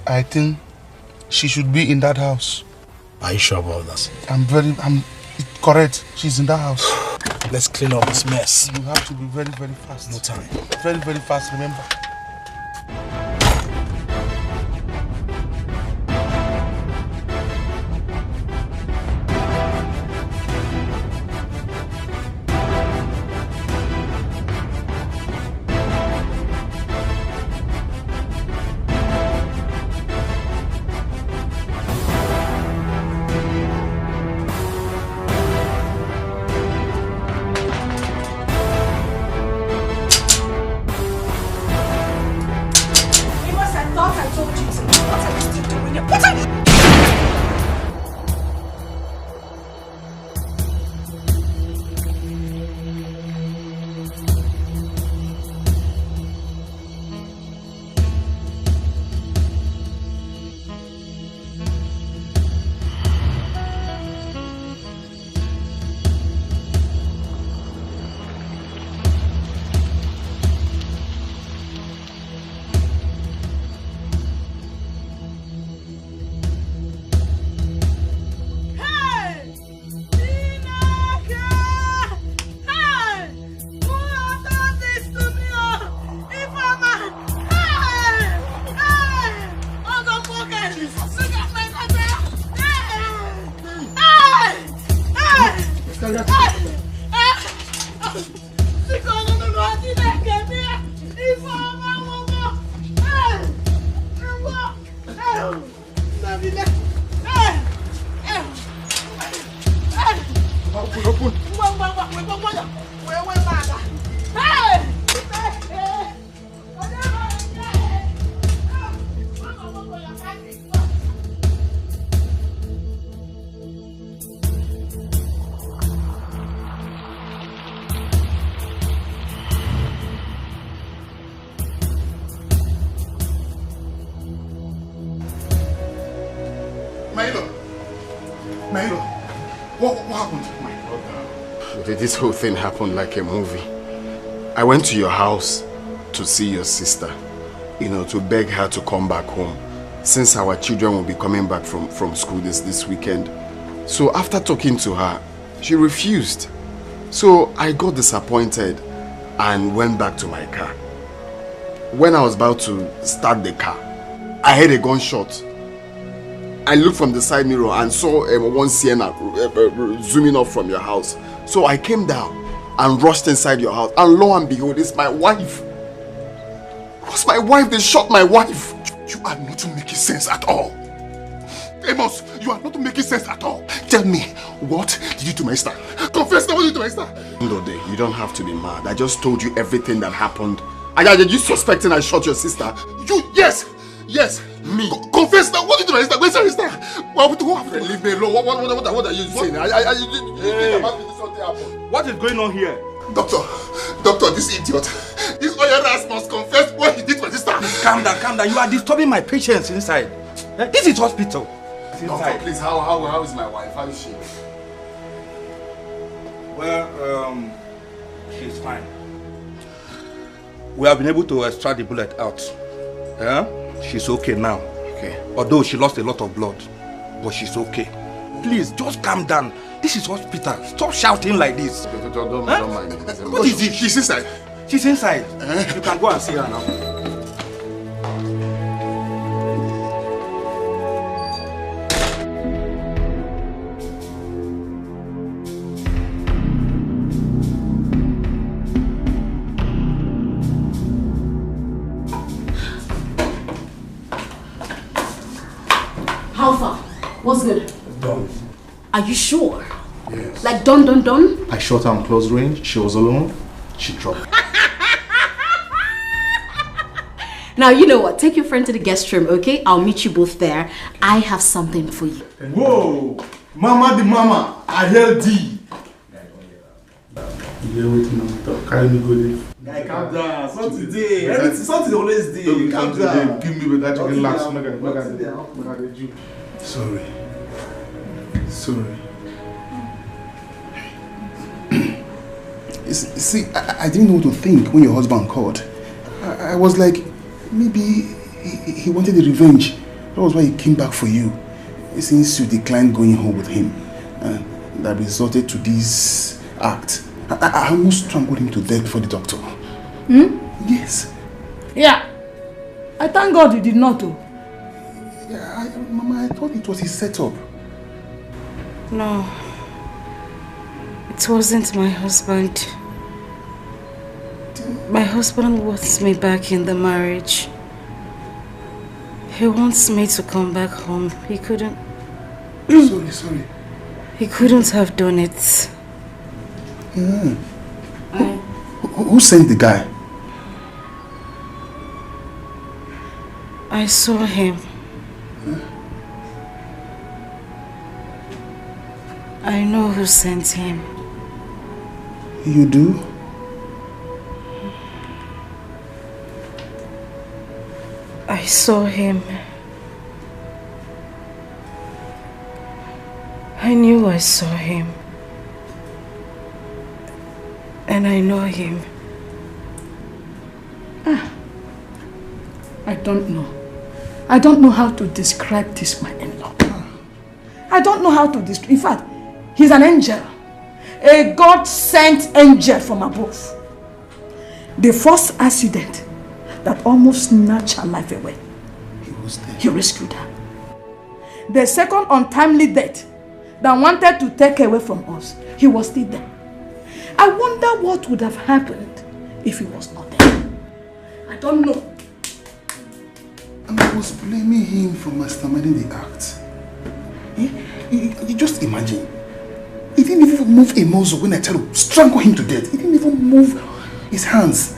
I think she should be in that house. Are you sure about that? I'm correct. She's in that house. Let's clean up this mess. You have to be very, very fast. No time. Very, very fast, remember. Nailo, what happened? My brother. This whole thing happened like a movie. I went to your house to see your sister, to beg her to come back home, since our children will be coming back from school this weekend. So after talking to her, she refused. So I got disappointed and went back to my car. When I was about to start the car, I heard a gunshot. I looked from the side mirror and saw one Sienna zooming off from your house. So I came down and rushed inside your house, and lo and behold, it's my wife. It was my wife. They shot my wife. You are not making sense at all. Amos, you are not making sense at all. Tell me, what did you do to my sister? Confess now, what did you do to my sister? Ndode, you don't have to be mad. I just told you everything that happened. Are you suspecting I shot your sister? Yes. Me? Confess now, what did you do to my sister? Where's your sister? What happened? Leave me alone. What are you saying? What is going on here? Doctor, this idiot. This oil ass must confess what he did to my sister. Calm down. You are disturbing my patients inside. This is hospital. Doctor, please, how is my wife? How is she? Well, she's fine. We have been able to extract the bullet out. She's okay now. Okay. Although she lost a lot of blood, but she's okay. Please, just calm down. This is hospital. Stop shouting like this. Don't mind. What is it? She's inside. She's inside. You can go and see her now. How far? What's good? Done. Are you sure? Yes. Like done? I shot her on close range. She was alone. She dropped. Now, you know what? Take your friend to the guest room, okay? I'll meet you both there. I have something for you. Whoa! Mama the mama, I held thee. Yeah, wait now. Carry me go there. Guy, calm down. Something today. Something always day. Calm down. Give me better chicken last. Look at the Jew. Sorry. You see, I didn't know what to think when your husband called. I was like, maybe he wanted the revenge. That was why he came back for you. Since you declined going home with him, that resulted to this act. I almost strangled him to death before the doctor. Yes. Yeah. I thank God you did not do. Yeah, Mama, I thought it was his setup. No. It wasn't my husband. My husband wants me back in the marriage. He wants me to come back home. He couldn't... Sorry. He couldn't have done it. Who sent the guy? I saw him. I know who sent him. You do? I saw him. I knew I saw him. And I know him. I don't know. I don't know how to describe this, my in-law. I don't know how to describe. In fact, he's an angel. A God-sent angel from above. The first accident that almost snatched her life away, he rescued her. The second untimely death that wanted to take away from us, he was still there. I wonder what would have happened if he was not there. I don't know. And I was blaming him for masterminding the act. You just imagine. He didn't even move a muscle when I tell him, strangle him to death. He didn't even move his hands.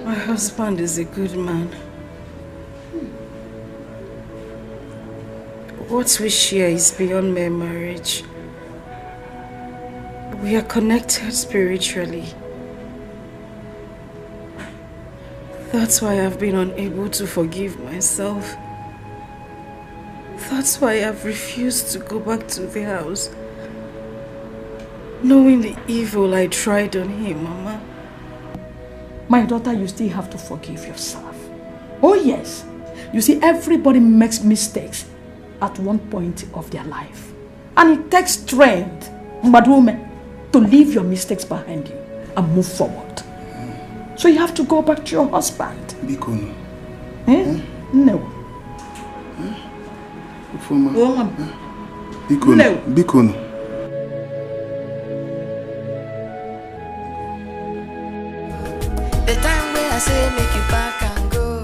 My husband is a good man. What we share is beyond mere marriage. We are connected spiritually. That's why I've been unable to forgive myself. That's why I've refused to go back to the house. Knowing the evil I tried on him, Mama. My daughter, you still have to forgive yourself. Oh yes. You see, everybody makes mistakes at one point of their life. And it takes strength, Madume, to leave your mistakes behind you and move forward. So you have to go back to your husband. Bikono. Eh? No. Ufoma. Bikono. No. Bikono. The time where I say make you back and go,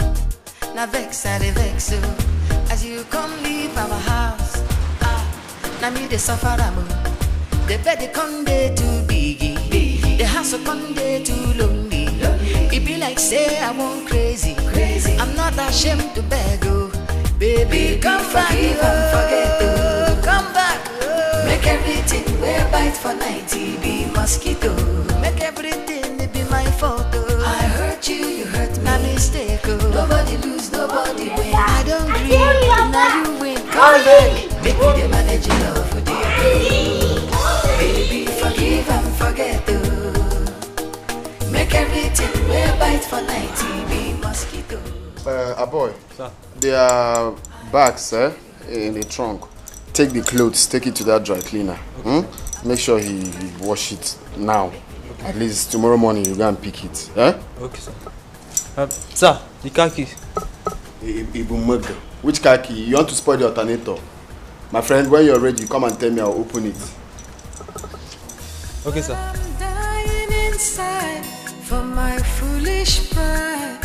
now vex I dey vex so. As you come leave our house, now me dey suffer am. The bed dey come dey too biggie, the house will come dey too lonely. It be like say I want crazy. I'm not ashamed to beg oh, baby come back and forget oh, come back. Make everything wear bite for 90 be mosquito. Make everything be my fault oh. I hurt you, you hurt me. My mistake oh. Nobody lose, nobody win. I don't agree, now you win. Come back, make me the manager love for dear. Baby forgive and forget oh. Make everything wear bite for 90 be mosquito. Boy, sir. There are bags in the trunk. Take the clothes, take it to that dry cleaner. Okay. Make sure he wash it now. Okay. At least tomorrow morning you go and pick it. Eh? Okay, sir. Sir, the car key. Which car key? You want to spoil the alternator? My friend, when you're ready, you come and tell me, I'll open it. Okay, sir. I'm dying inside for my foolish pride.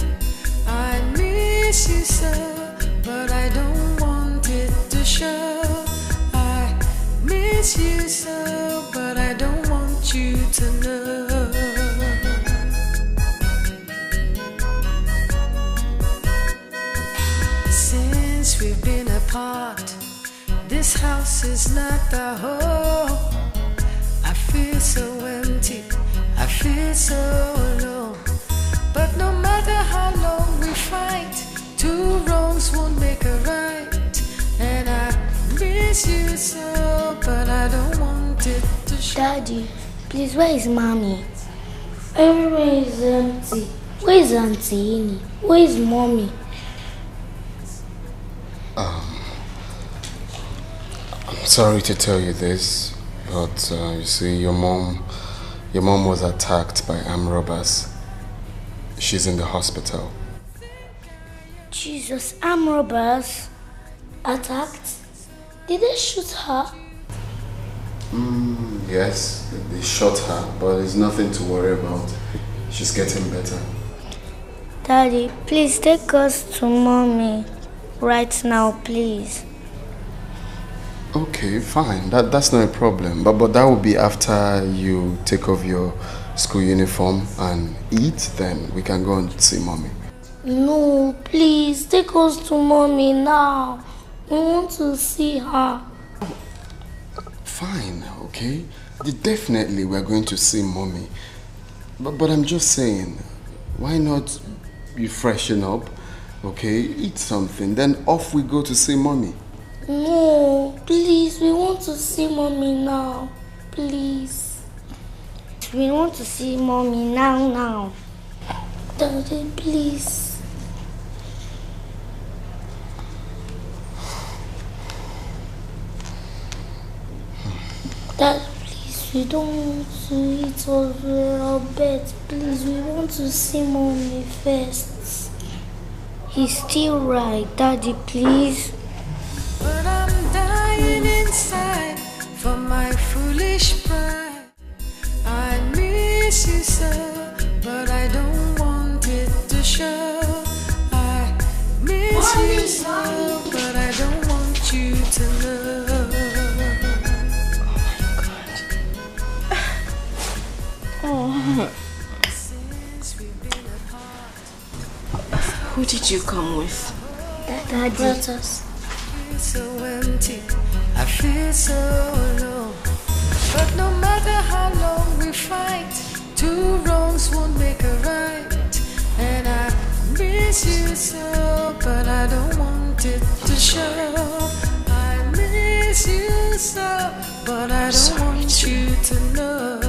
I miss you so, but I don't want it to show. I miss you so, but I don't want you to know. Since we've been apart, this house is not the home. I feel so empty, I feel so alone. But no matter how long we fight, two wrongs won't make a right. And I miss you so, but I don't want it to show. Daddy, please, where is Mommy? Everywhere is empty. Where is Auntie Ini? Where is Mommy? I'm sorry to tell you this, but you see, your mom was attacked by armed robbers. She's in the hospital. Jesus, armed robbers attacked? Did they shoot her? Yes, they shot her, but there's nothing to worry about. She's getting better. Daddy, please take us to Mommy right now, please. Okay, fine. That's not a problem. But that will be after you take off your school uniform and eat. Then we can go and see Mommy. No, please take us to Mommy now. We want to see her. Fine, okay. Definitely we're going to see Mommy. But I'm just saying, why not you freshen up, okay? Eat something, then off we go to see Mommy. No, please, we want to see Mommy now. Please. We want to see Mommy now. Daddy, please. Dad, please, we don't want to eat over our bed. Please, we want to see Mommy first. He's still right, Daddy, please. But I'm dying inside for my foolish pride. I miss you so, but I don't want it to show. I miss you so, but I don't want you to know. Oh. Who did you come with? Daddy brought us. So empty, I feel so alone. But no matter how long we fight, two wrongs won't make a right. And I miss you so, but I don't want it to show. miss you so, but I don't want you to know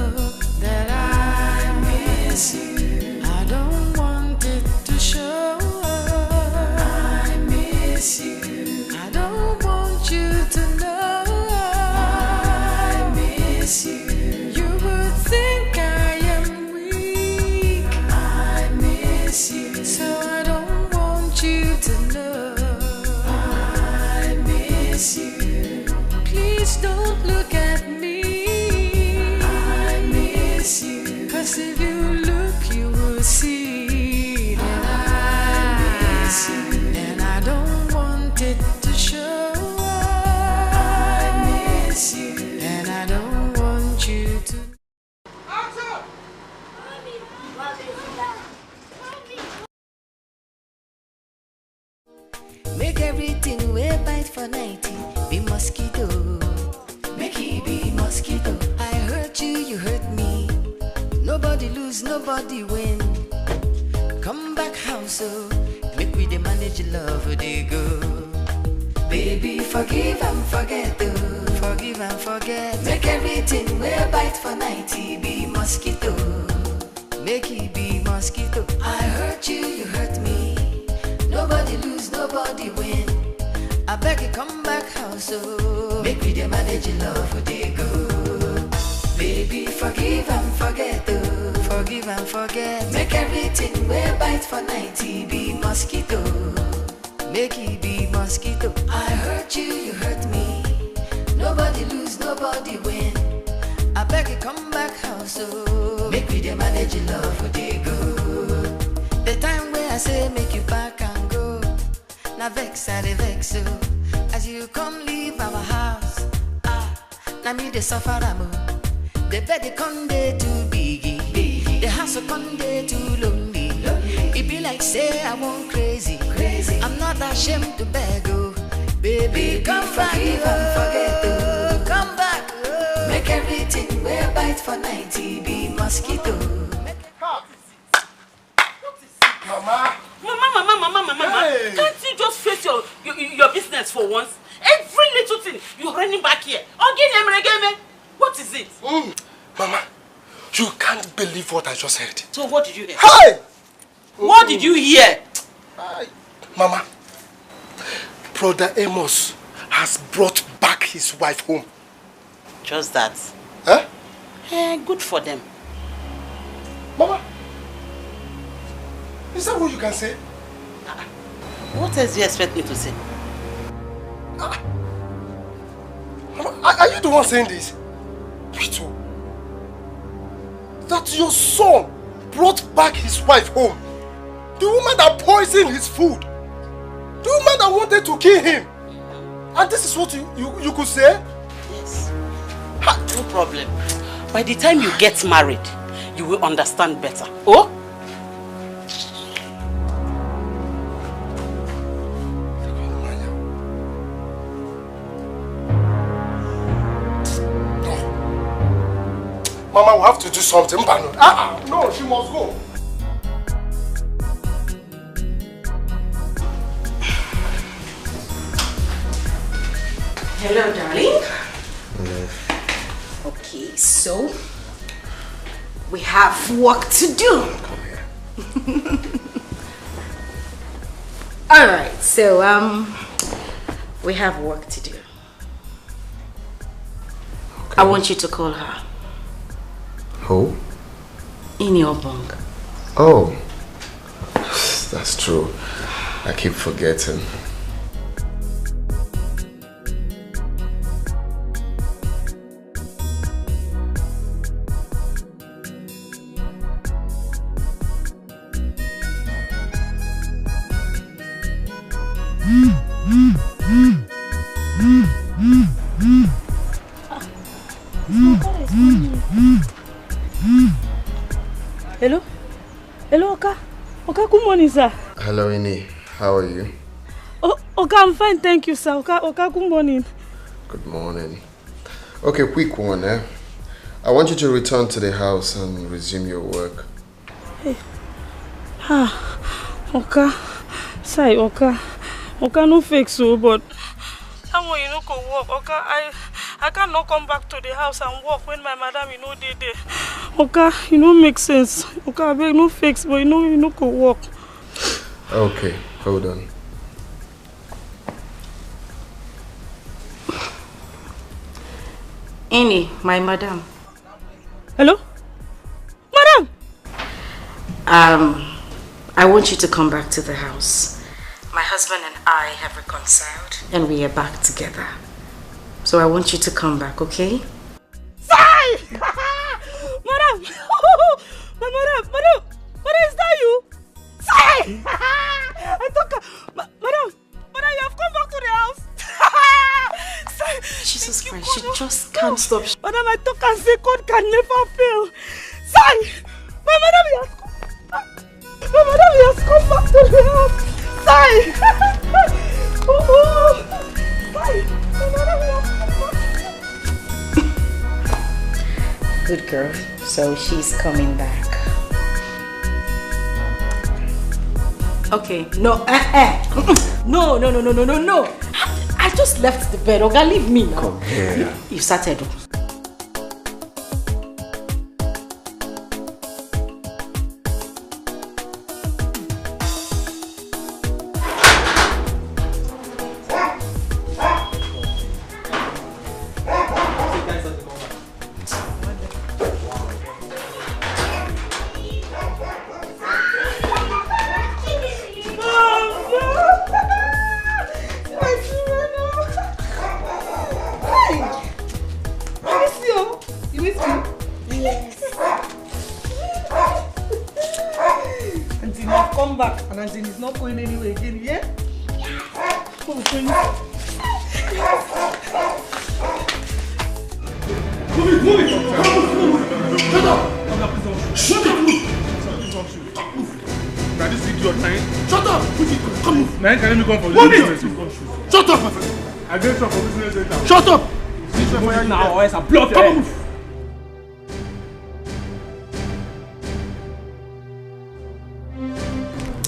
that I miss you. I don't want it to show. I miss you. I don't want you to know. I miss you. You would think I am weak. I miss you. So I don't want you to know. I miss you. Please don't look at me. I miss you. 'Cause if you look, you will see that I miss you. And I don't want it to show. I miss you. And I don't want you to. Make everything we bite for 90 be mosquito. Make it be mosquito. I hurt you, you hurt me. Nobody lose, nobody win. Come back house, so make we the manage love they go. Baby, forgive and forget, oh. Forgive and forget. Make everything we bite for 90 be mosquito. Make it be mosquito. I hurt you, you hurt me. Nobody lose, nobody win. I beg you, come back house, so make me the manage love they go. Baby, forgive and forget, oh. Forgive and forget. Make everything we bite for 90 be mosquito. Make it be mosquito. I hurt you, you hurt me. Nobody lose, nobody win. I beg you, come back house, so make me the manage love they go. The time where I say make you back and go, na vex I dey vex so. As you come leave our house, na me dey suffer am. The bed dey come dey too biggie, the house come dey too lonely. It be like say I want crazy. I'm not ashamed to beg, oh. Baby, come forgive and forget, oh. Come back, oh. Make everything we bite for 90 be mosquito. Mama. Hey. Can't you just face your business for once? Every little thing, you're running back here. What is it? Mama, you can't believe what I just heard. So what did you hear? Hey! What did you hear? Mama, Brother Amos has brought back his wife home. Just that. Huh? Good for them. Mama, is that what you can say? What else do you expect me to say? Mama, are you the one saying this? Me too. That your son brought back his wife home. The woman that poisoned his food. The woman that wanted to kill him. And this is what you could say? Yes. No problem. By the time you get married, you will understand better. Oh? Mama will have to do something. No, she must go. Hello, darling. Hello. Okay, so we have work to do. All right, so we have work to do. Okay. I want you to call her. Who? In your bunk. Oh, that's true. I keep forgetting. Hello? Hello, Oka. Oka, good morning, sir. Hello, Ini. How are you? Oh, Oka, I'm fine, thank you, sir. Oka, good morning. Good morning. Okay, quick one, eh? I want you to return to the house and resume your work. Hey. Oka. Sorry, Oka. Oka, no fake so, but That one you no go work. Okay, I cannot come back to the house and work when my madam you know dey there. Okay, you know make sense. Okay, I beg no fix, but you no go work. Okay, hold on. Annie, my madam. Hello? Madam! I want you to come back to the house. My husband and I have reconciled and we are back together. So I want you to come back, okay? Sai! Madam! Madam, is that you? Sai! I thought, Madam, you have come back to the house. Jesus Christ, she just can't stop. Madam, I thought I say God can never fail. Sai! My madam has come back to the house. Sai! Sai! My madam has come back. Good girl. So she's coming back. Okay. No. No. I just left the bed. Okay, leave me now. Come here. You started.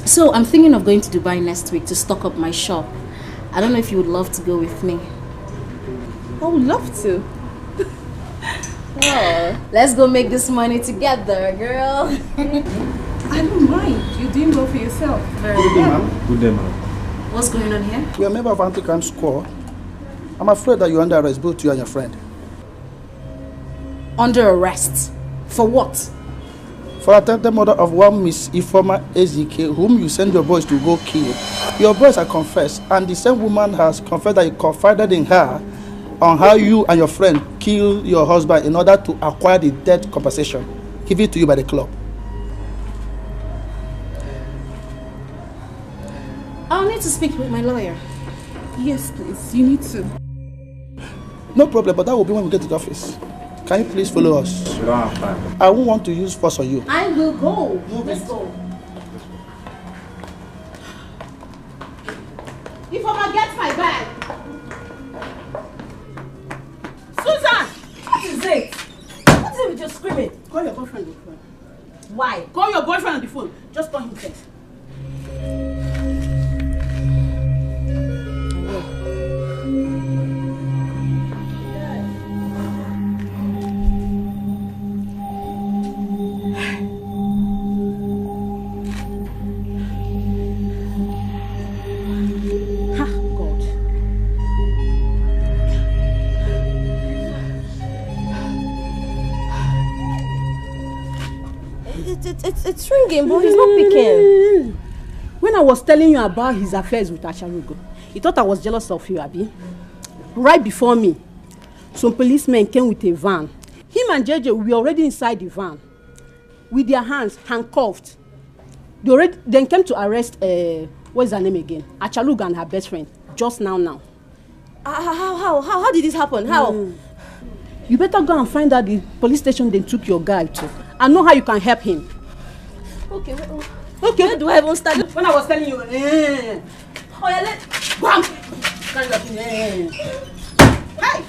So I'm thinking of going to Dubai next week to stock up my shop. I don't know if you would love to go with me. I would love to. Oh, let's go make this money together, girl. I don't mind. You're doing well for yourself. Good day, ma'am. Good day, ma'am. What's going on here? We are a member of anti-crime squad. I'm afraid that you're under arrest, both you and your friend. Under arrest? For what? For attempted murder of one Miss Ifoma Ezike, whom you sent your boys to go kill. Your boys have confessed, and the same woman has confessed that you confided in her on how you and your friend killed your husband in order to acquire the death compensation given to you by the club. I'll need to speak with my lawyer. Yes, please. You need to. No problem, but that will be when we get to the office. Can you please follow us? We don't have time. I won't want to use force on you. I will go. Let's go. If Mama gets my bag. Susan! What is it? What's it with your screaming? Call your boyfriend on the phone. Why? Call your boyfriend on the phone. Just call him first. It's ringing, but he's not picking. When I was telling you about his affairs with Acharugo, he thought I was jealous of you, Abi. Right before me, some policemen came with a van. Him and JJ were already inside the van, with their hands handcuffed. They then came to arrest, what's her name again? Acharugo and her best friend, just now. How did this happen? How? You better go and find out the police station they took your guy to. I know how you can help him. Okay. Where do I even start? When I was telling you, Oh yeah, bam! Hey!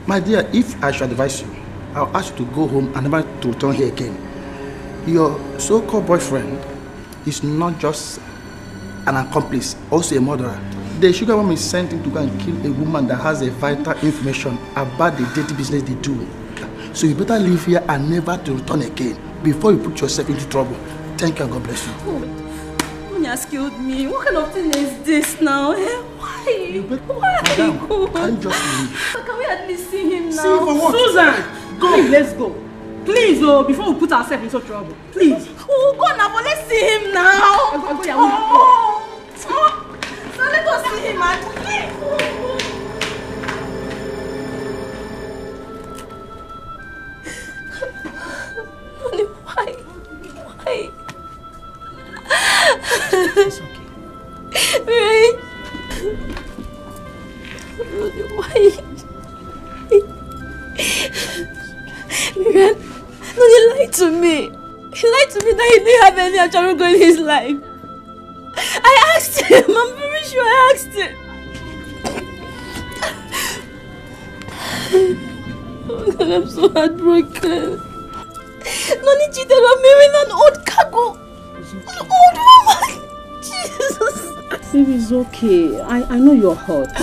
My dear, if I should advise you, I'll ask you to go home and never to return here again. Your so-called boyfriend is not just an accomplice, also a murderer. The sugar mom is sent him to go and kill a woman that has a vital information about the dirty business they do. So you better leave here and never to return again before you put yourself into trouble. Thank you and God bless you. He has killed me. What kind of thing is this now? Why? Why? Can't just leave. Can we at least see him now? See him for what? Susan! Go! Please, let's go. Please, before we put ourselves into trouble. Please. Oh, go now, but let's see him now. So let us see him and why? Why? It's okay. Right? Why? Miriam, no, he lied to me. He lied to me that he didn't have any actual goal in his life. I asked him, I'm very sure I asked him. Oh God, I'm so heartbroken. Noni cheated on me with an old cargo. An old woman. Jesus. Baby, it's okay. I know you're hurt. I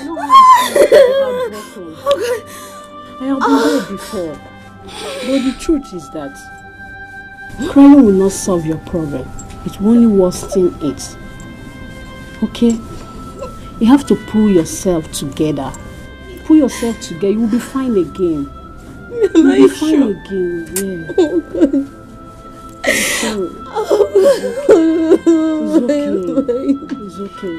know how you feel. I have been there before. But the truth is that crying will not solve your problem. It will only worsen it. Okay? You have to pull yourself together. Pull yourself together. You will be fine again. You will be fine again. Yeah. Oh God. It's okay. It's okay.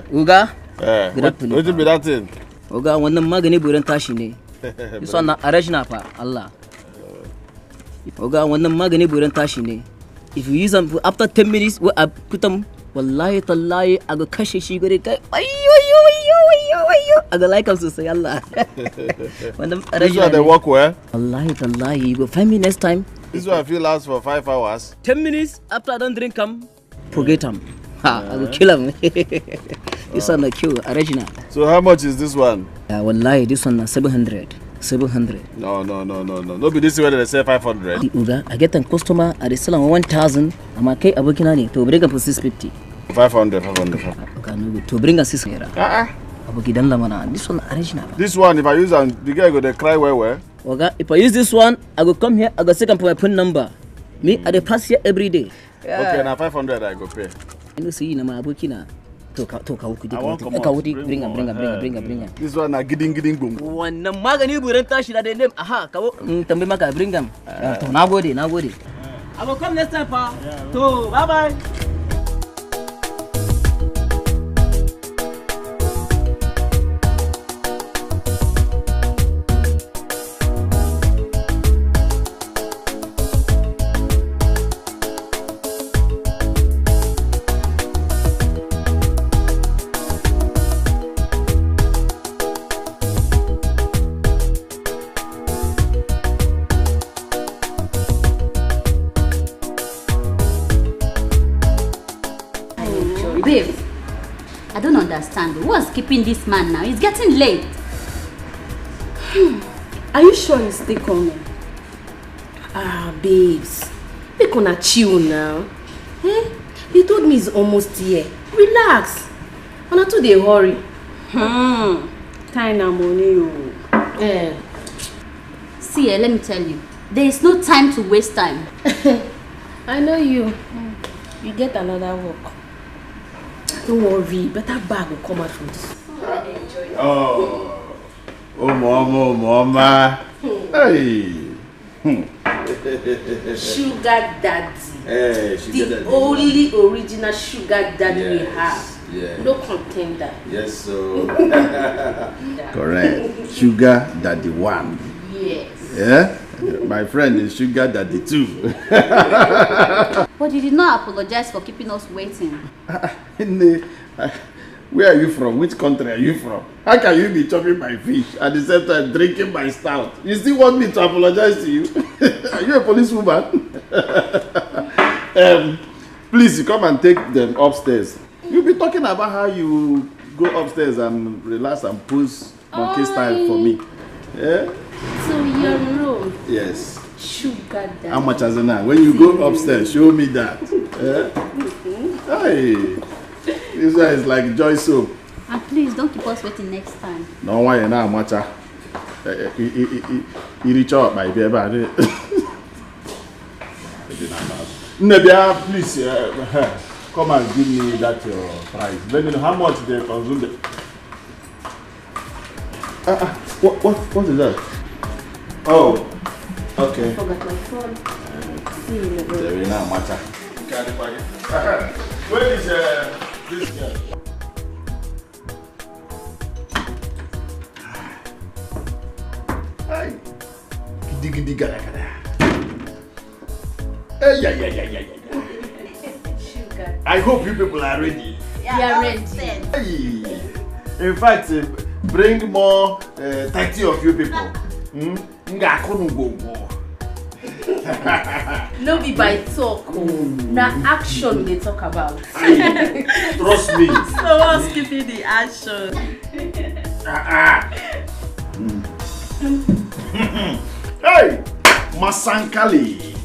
Uga? What be that thing? Uga, wannan magani buran tashi ne. This one na original fa, Allah. Uga, wannan magani buran tashi ne. If you use them after 10 minutes, I put them, wallahi tallahi, I go kashe shi gure kai. I go like them to say Allah. This one they work well? Wallahi tallahi, you go find me next time. This one I feel lasts for 5 hours. 10 minutes after I don't drink them, forget them. I will kill him. This one I kill original. So how much is this one? Wallahi, this one 700. 700. No. No be this way they say 500. Uga, I get a customer at the salon 1,000. I'm okay. Abokina to bring up for 650. 500. Okay, no good. To bring us 600. Abokidan lamana. This one original. This one, if I use them, the guy go they cry where? Okay, if I use this one, I go come here. I go second for my phone number. Me, I dey pass here every day. Okay, now 500 I go pay. I know see na my abokina. Toka bring him. This one na giding boom. Wannan magani buran tashi da name aha kawo tambaye maka bring him. To nagode. I will come next time pa. To bye. Babe, I don't understand. What's keeping this man now? It's getting late. Are you sure he's still coming? Babes. Make una chill now. He told me he's almost here. Relax. Una too dey hurry. Time and money. See, let me tell you. There is no time to waste time. I know you. You get another work. Don't worry, better bag will come out from this. Oh, mama. Hey. Sugar daddy. Hey, sugar the daddy. only original sugar daddy we have. Yeah. No contender. Yes, so. Correct. Sugar daddy 1. Yes. Yeah? My friend is sugar daddy 2. But you did not apologize for keeping us waiting. Where are you from? Which country are you from? How can you be chopping my fish at the same time drinking my stout? You still want me to apologize to you? Are you a policewoman? Please, you come and take them upstairs. You'll be talking about how you go upstairs and relax and pose monkey style for me. Yeah? So your room. Yes. Sugar daddy. How much as an hour? When you go upstairs, show me that. Yeah? Hey. This one is like joy soap. And please don't keep us waiting next time. No why you now much. You reach out my baby. Nebia, please come and give me that your price. Let me know how much they consume. What is that? Oh, okay. I forgot my phone. See you in the room. There is not much. Where is this girl? Hi. Giddy gara gara. Yeah. Sugar. I hope you people are ready. Yeah, we are ready. Hey. In fact, bring more 30 of you people. No be by talk. Now action they talk about. Trust me. So what's keeping the action? Hey, Masankali.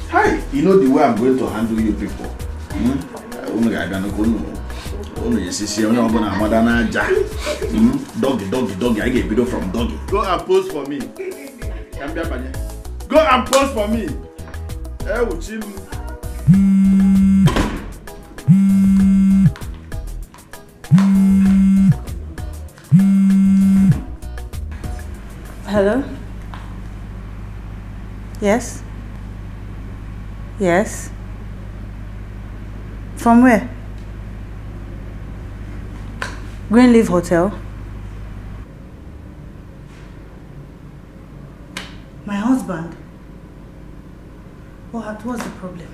Hi, you know the way I'm going to handle you people. Doggy. I get video from Doggy. Go and pose for me. Go and pose for me. Hello? Yes? Yes? From where? Greenleaf Hotel? My husband? What's the problem?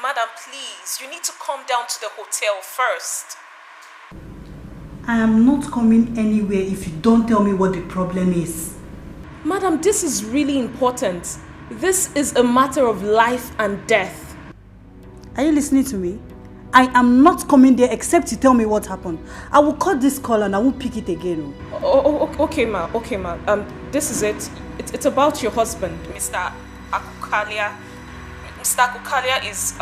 Madam, please, you need to come down to the hotel first. I am not coming anywhere if you don't tell me what the problem is. Madam, this is really important. This is a matter of life and death. Are you listening to me? I am not coming there except you tell me what happened. I will cut this call and I won't pick it again. Okay, ma. This is it. It's about your husband, Mr. Akukalia. Mr. Akukalia is,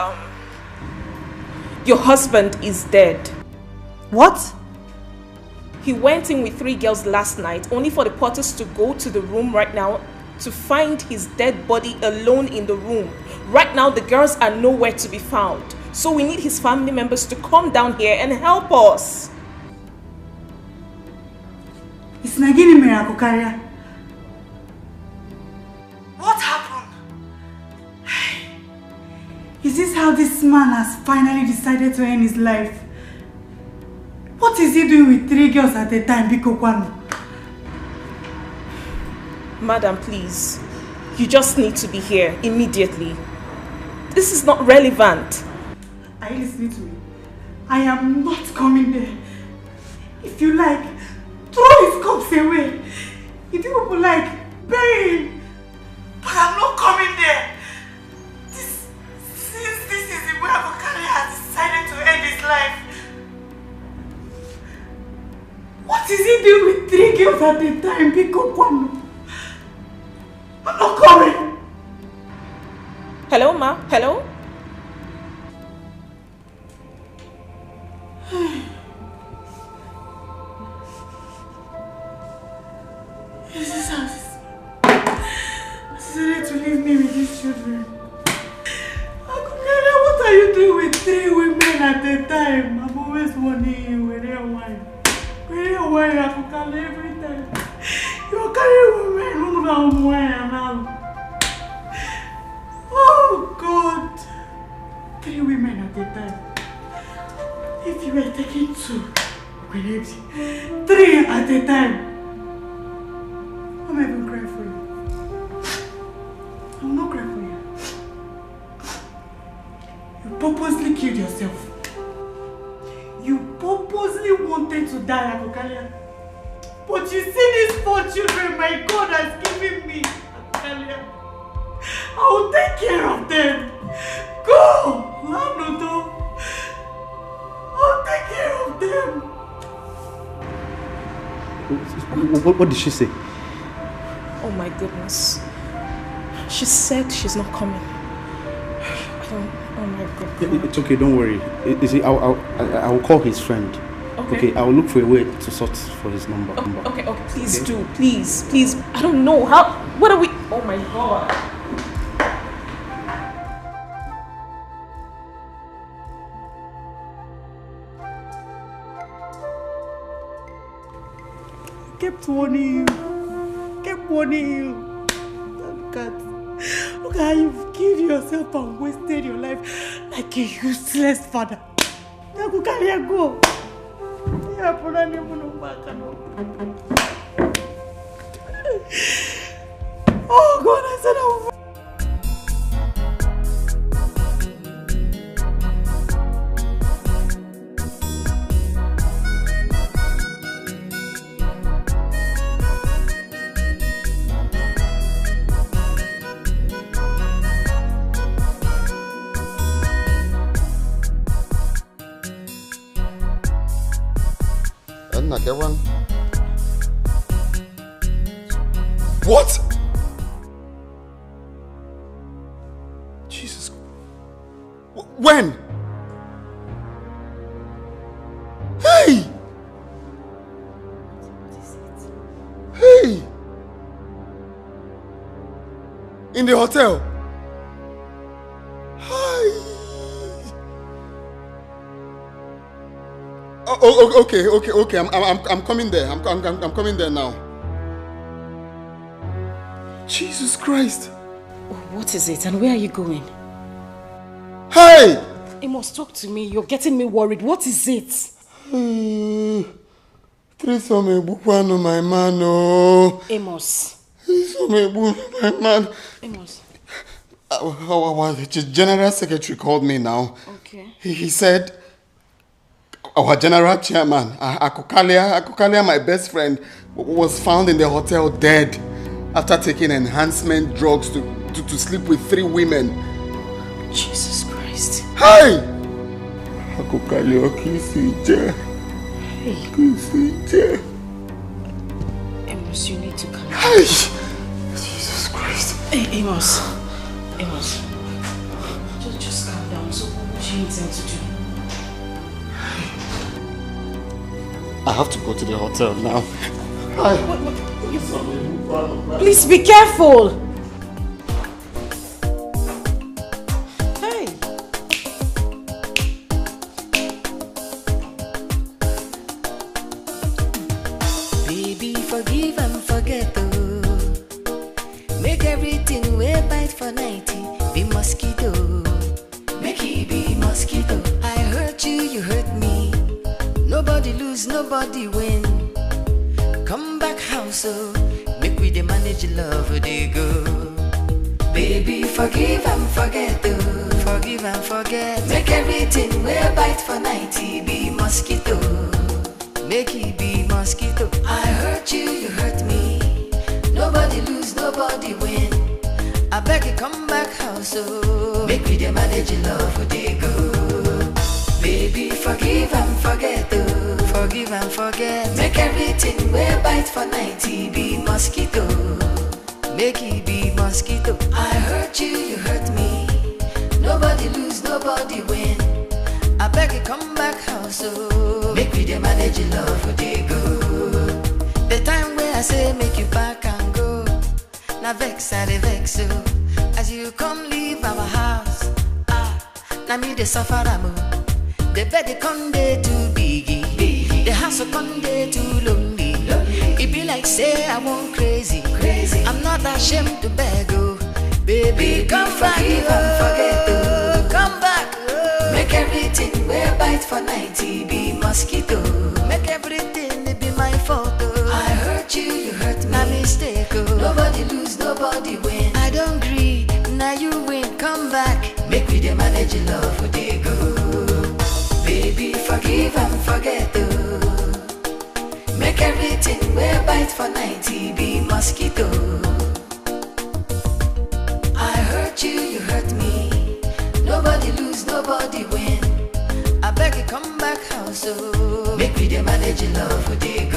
your husband is dead. What? He went in with 3 girls last night, only for the porters to go to the room right now to find his dead body alone in the room. Right now, the girls are nowhere to be found. So we need his family members to come down here and help us. It's Nagini Miraculous. What happened? Is this how this man has finally decided to end his life? What is he doing with 3 girls at a time, Biko Kwano? Madam, please. You just need to be here immediately. This is not relevant. Are you listening to me? I am not coming there. If you like, throw his corpse away. If you people like, bury him. But I'm not coming there. Since this is the way Akokale has decided to end his life. What is he doing with 3 girls at a time, Biko Kwano? I'm not coming. Hello, ma? Hello? Is this how this decided to leave me with these children? Akokale, what are you doing with 3 women at a time? I'm always warning you, where your wife? Where your wife, Akokale, every time? You're carrying women who don't wear now. Oh God! 3 women at a time. If you were taking 2 grenades, 3 at a time, I'm not even crying for you. I'm not crying for you. You purposely killed yourself. You purposely wanted to die, Akokalia. But you see these 4 children my God has given me, Akokalia. I will take care of them. Go! Lanodo. I'll take care of them. What did she say? Oh my goodness. She said she's not coming. Oh my goodness. It's okay, don't worry. You see, I will call his friend. Okay, I will look for a way to sort for his number. Okay, please do. Please. I don't know. What are we? Oh my God. Kept warning you. Look how you've killed yourself and wasted your life like a useless father. Go. Oh God, I said I will. Everyone. What? Jesus. When? Hey! Hey! In the hotel. Okay. I'm coming there. I'm coming there now. Jesus Christ. What is it and where are you going? Hey! You must talk to me. You're getting me worried. What is it? My man. Amos. My man. Amos. The general secretary called me now. Okay. He said our general chairman, Akokalia, my best friend, was found in the hotel dead after taking enhancement drugs to sleep with 3 women. Jesus Christ. Hey! Akokalia, Kisije. Hey. Kisije. Amos, you need to come. Hey! Jesus Christ. Hey, Amos. Just calm down. So what do you intend to do? I have to go to the hotel now. Please be careful. Hey. Baby, forgive and forget, oh. Make everything way bite for 90. Be mosquito. Make it be mosquito. I hurt you, you hurt me. Nobody lose, nobody win. Come back house, oh. Make we the manage love, they go. Baby, forgive and forget, oh. Forgive and forget. Make everything way bite for 90. Be mosquito. Make it be mosquito. I hurt you, you hurt me. Nobody lose, nobody win. I beg you, come back house, oh. Make we the manage love, they go. Baby, forgive and forget, oh. Forgive and forget. Make everything way bite for 90. Be mosquito. Make it be mosquito. I hurt you, you hurt me. Nobody lose, nobody win. I beg you, come back house, oh. Make we the manage love, they go. The time where I say make you back and go. Now vex, I vex, oh. As you come leave our house, now me the suffer, the bed they come there too biggie. The house come there too lonely. It be like say I want crazy. I'm not ashamed to beg, oh. Baby, come forgive and forget, oh. Come back, make Make everything we bite for 90 be mosquito. Make everything be my fault. I hurt you, you hurt me. A mistake. Nobody lose, nobody win. I don't agree, now you win. Come back, make me the manage your love for they go. Baby, forgive and forget. Make everything we bite for 90 be mosquito. I hurt you, you hurt me. Nobody lose, nobody win. I beg you come back house, oh. Make me the manage your love for they go.